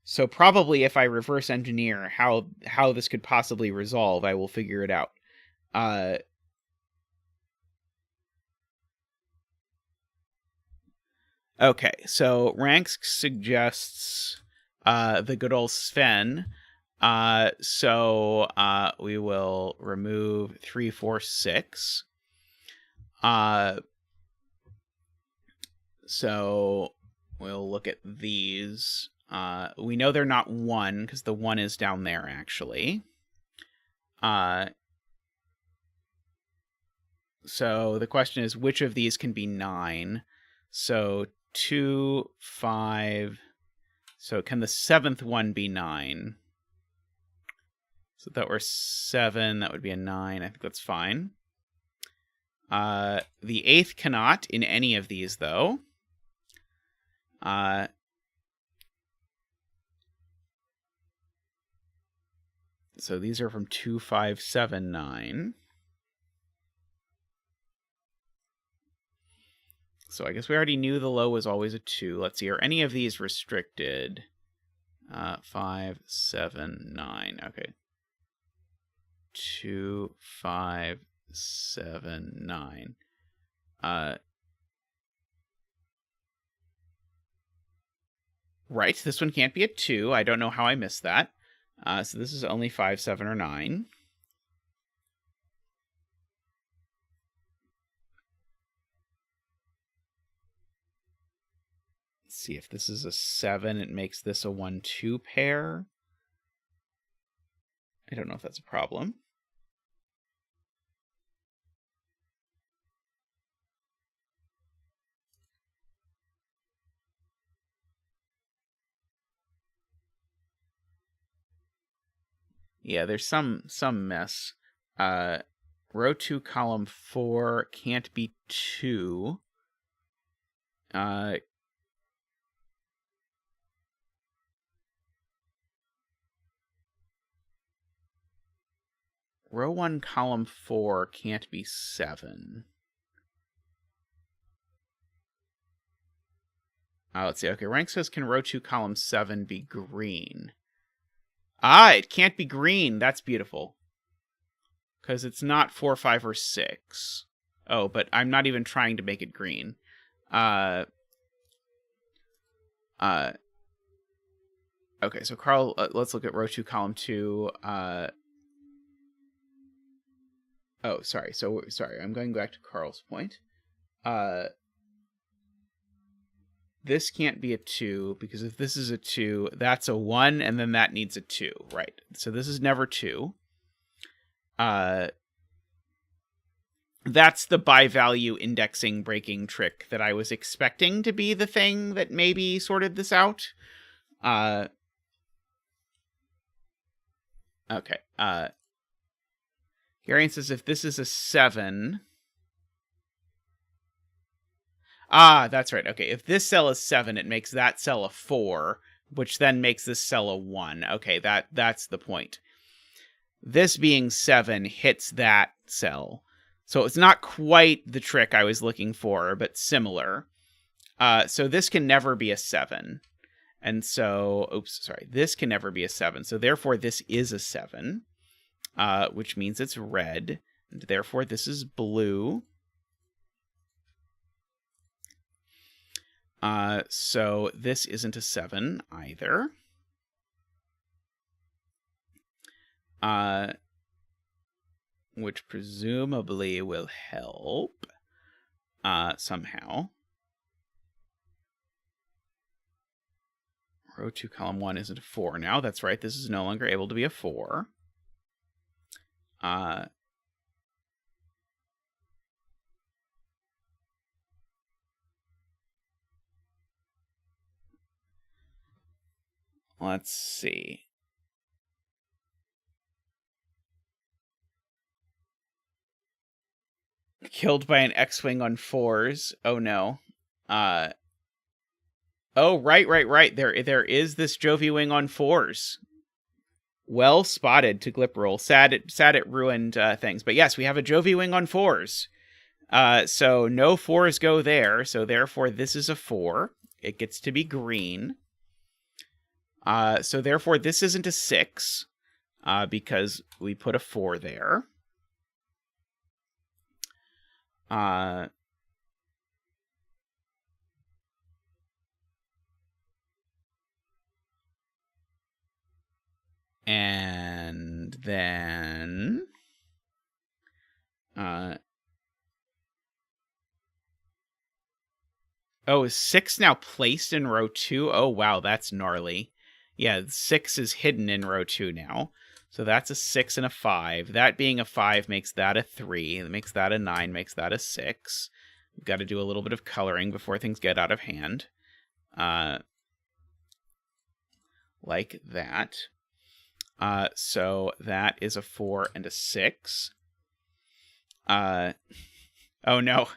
So probably if I reverse engineer how this could possibly resolve, I will figure it out. Okay, so Ranks suggests the good old Sven. So we will remove 3, 4, 6. So we'll look at these. We know they're not 1 because the 1 is down there actually. So the question is, which of these can be 9? So 2, 5. So can the 7th one be 9? So if that were 7, that would be a 9. I think that's fine. The 8th cannot in any of these, though. So these are from 2, 5, 7, 9. So I guess we already knew the low was always a 2. Let's see, are any of these restricted? 5, 7, 9. Okay. 2, 5, 7, 9. Right, this one can't be a 2. I don't know how I missed that. So this is only 5, 7, or 9. Let's see if this is a 7, it makes this a 1, 2 pair. I don't know if that's a problem. Yeah, there's some mess. Row 2, column 4 can't be 2. Row 1, column 4 can't be 7. Let's see. Okay, rank says, can row 2, column 7 be green? It can't be green. That's beautiful. Because it's not 4, 5, or 6. Oh, but I'm not even trying to make it green. Okay, so Carl, let's look at row 2, column 2. Oh, sorry. Sorry, I'm going back to Carl's point. This can't be a 2, because if this is a 2, that's a 1, and then that needs a 2, right? So this is never 2. That's the by-value indexing breaking trick that I was expecting to be the thing that maybe sorted this out. Okay. Garian says if this is a 7... that's right. Okay, if this cell is 7, it makes that cell a 4, which then makes this cell a 1. Okay, that's the point. This being 7 hits that cell. So it's not quite the trick I was looking for, but similar. So this can never be a 7. And so, this can never be a 7. So therefore this is a 7, which means it's red. And therefore this is blue. So this isn't a 7 either. Which presumably will help somehow. Row 2, column 1 isn't a 4 now. That's right. This is no longer able to be a 4. Let's see. Killed by an X-Wing on 4s. Oh, no. Oh, right. There is this Jovi Wing on 4s. Well spotted to Glipperl. Sad it ruined things. But yes, we have a Jovi Wing on 4s. So no 4s go there. So therefore this is a 4. It gets to be green. So therefore this isn't a 6. Because we put a 4 there. And then... is 6 now placed in row 2? Oh, wow, that's gnarly. Yeah, 6 is hidden in row 2 now. So that's a 6 and a 5. That being a 5 makes that a 3. That makes that a 9, makes that a 6. We've got to do a little bit of coloring before things get out of hand. Like that. So that is a 4 and a 6. Oh no.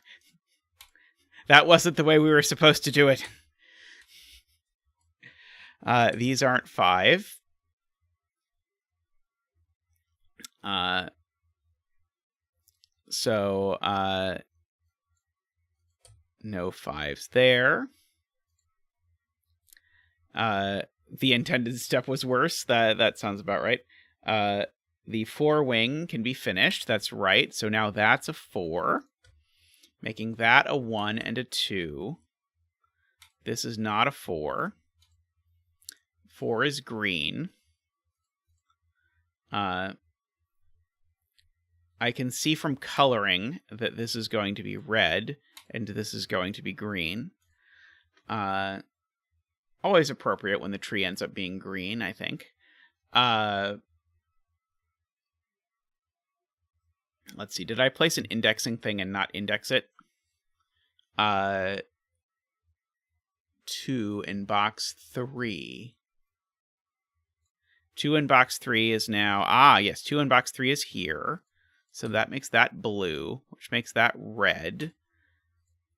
That wasn't the way we were supposed to do it. These aren't 5. So no 5s there. The intended step was worse. That sounds about right. The 4 wing can be finished. That's right. So now that's a 4. making that a 1 and a 2. This is not a 4. 4 is green. I can see from coloring that this is going to be red, and this is going to be green. Always appropriate when the tree ends up being green, I think. Let's see, did I place an indexing thing and not index it? 2 in box 3. 2 in box 3 is now... yes, 2 in box 3 is here. So that makes that blue, which makes that red.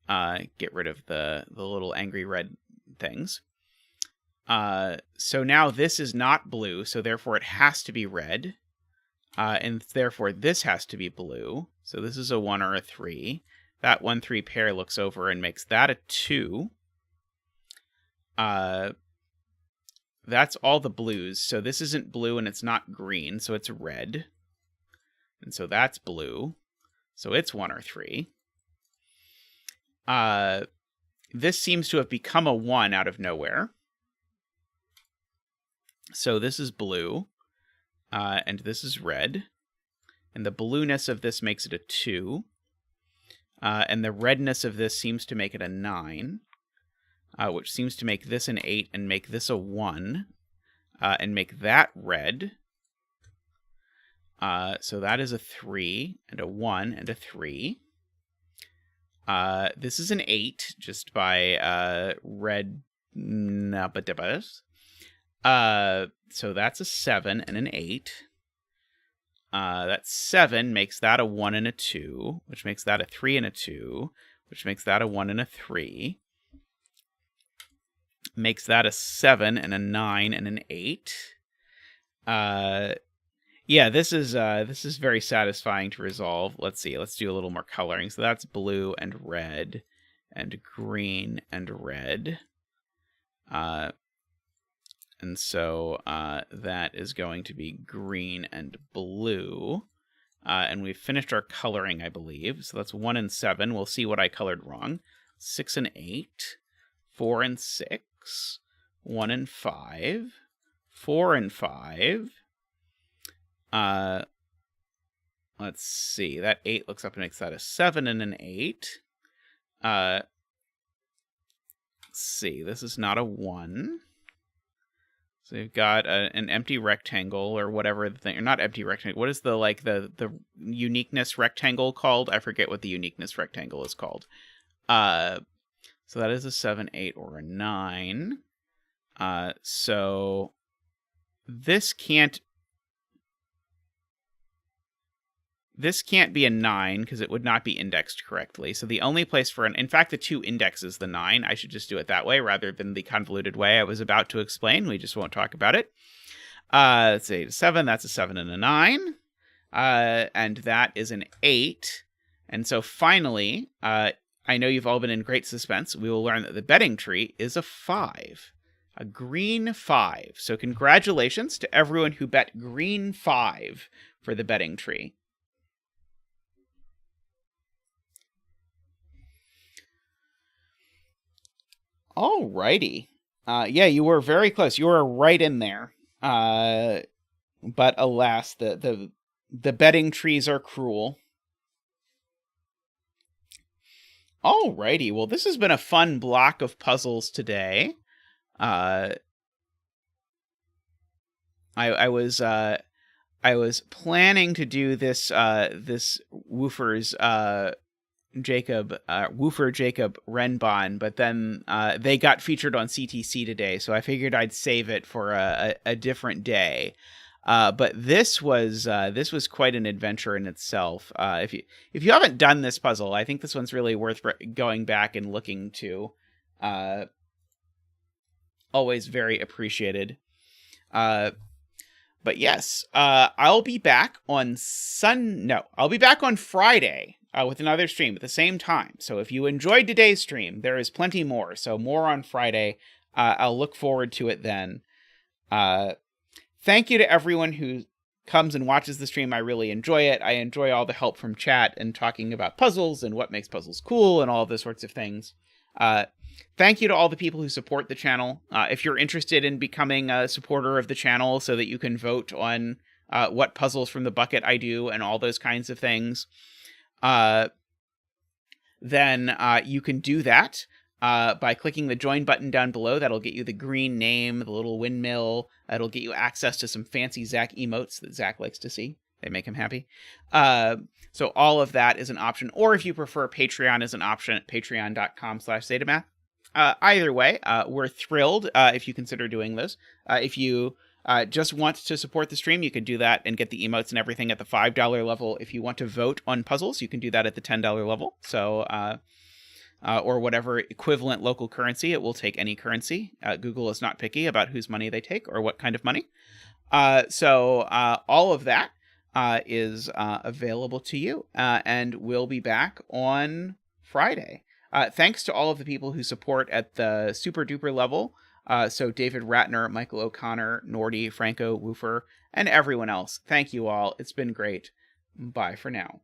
Get rid of the little angry red things. So now this is not blue, so therefore it has to be red. And therefore this has to be blue. So this is a 1 or a 3. That 1-3 pair looks over and makes that a 2. That's all the blues. So this isn't blue and it's not green, so it's red. And so that's blue. So it's 1 or 3. This seems to have become a 1 out of nowhere. So this is blue. And this is red. And the blueness of this makes it a 2. And the redness of this seems to make it a 9. Which seems to make this an 8 and make this a 1. And make that red. So that is a 3 and a 1 and a 3. This is an 8 just by red nabadibas. So that's a 7 and an 8. That 7 makes that a 1 and a 2, which makes that a 3 and a 2, which makes that a 1 and a 3. Makes that a 7 and a 9 and an 8. Yeah, this is very satisfying to resolve. Let's see. Let's do a little more coloring. So that's blue and red and green and red. And so that is going to be green and blue. And we've finished our coloring, I believe. So that's 1 and 7. We'll see what I colored wrong. 6 and 8. 4 and 6. 1 and 5. 4 and 5. Let's see. That 8 looks up and makes that a 7 and an 8. Let's see. This is not a 1. So you've got an empty rectangle or whatever the thing, or not empty rectangle. What is the uniqueness rectangle called? I forget what the uniqueness rectangle is called. So that is a 7, 8, or a 9. So this can't be a 9 because it would not be indexed correctly. So the only place for in fact, the 2 indexes the 9. I should just do it that way rather than the convoluted way I was about to explain. We just won't talk about it. Let's see, 7, that's a 7 and a 9. And that is an 8. And so finally, I know you've all been in great suspense. We will learn that the betting tree is a 5. A green 5. So congratulations to everyone who bet green 5 for the betting tree. Alrighty. Yeah, you were very close. You were right in there. But alas, the betting trees are cruel. Alrighty. Well, this has been a fun block of puzzles today. I was planning to do this this Woofer's Woofer Jacob Renbon, but then they got featured on CTC today, so I figured I'd save it for a different day. But this was quite an adventure in itself. If you haven't done this puzzle, I think this one's really worth going back and looking to. Always very appreciated. But yes, I'll be back on I'll be back on Friday. With another stream at the same time. So if you enjoyed today's stream, there is plenty more. So more on Friday. I'll look forward to it then. Thank you to everyone who comes and watches the stream, I really enjoy it. I enjoy all the help from chat and talking about puzzles and what makes puzzles cool and all those sorts of things. Thank you to all the people who support the channel. If you're interested in becoming a supporter of the channel so that you can vote on what puzzles from the bucket I do and all those kinds of things, then you can do that by clicking the join button down below. That'll get you the green name, the little windmill. It'll get you access to some fancy Zach emotes that Zach likes to see. They make him happy. So all of that is an option. Or if you prefer, Patreon is an option at patreon.com/zetamath. Either way, we're thrilled if you consider doing this. If you just want to support the stream, you can do that and get the emotes and everything at the $5 level. If you want to vote on puzzles, you can do that at the $10 level. So, or whatever equivalent local currency. It will take any currency. Google is not picky about whose money they take or what kind of money. So all of that is available to you, and we'll be back on Friday. Thanks to all of the people who support at the super duper level. So David Ratner, Michael O'Connor, Nordy, Franco, Woofer, and everyone else. Thank you all. It's been great. Bye for now.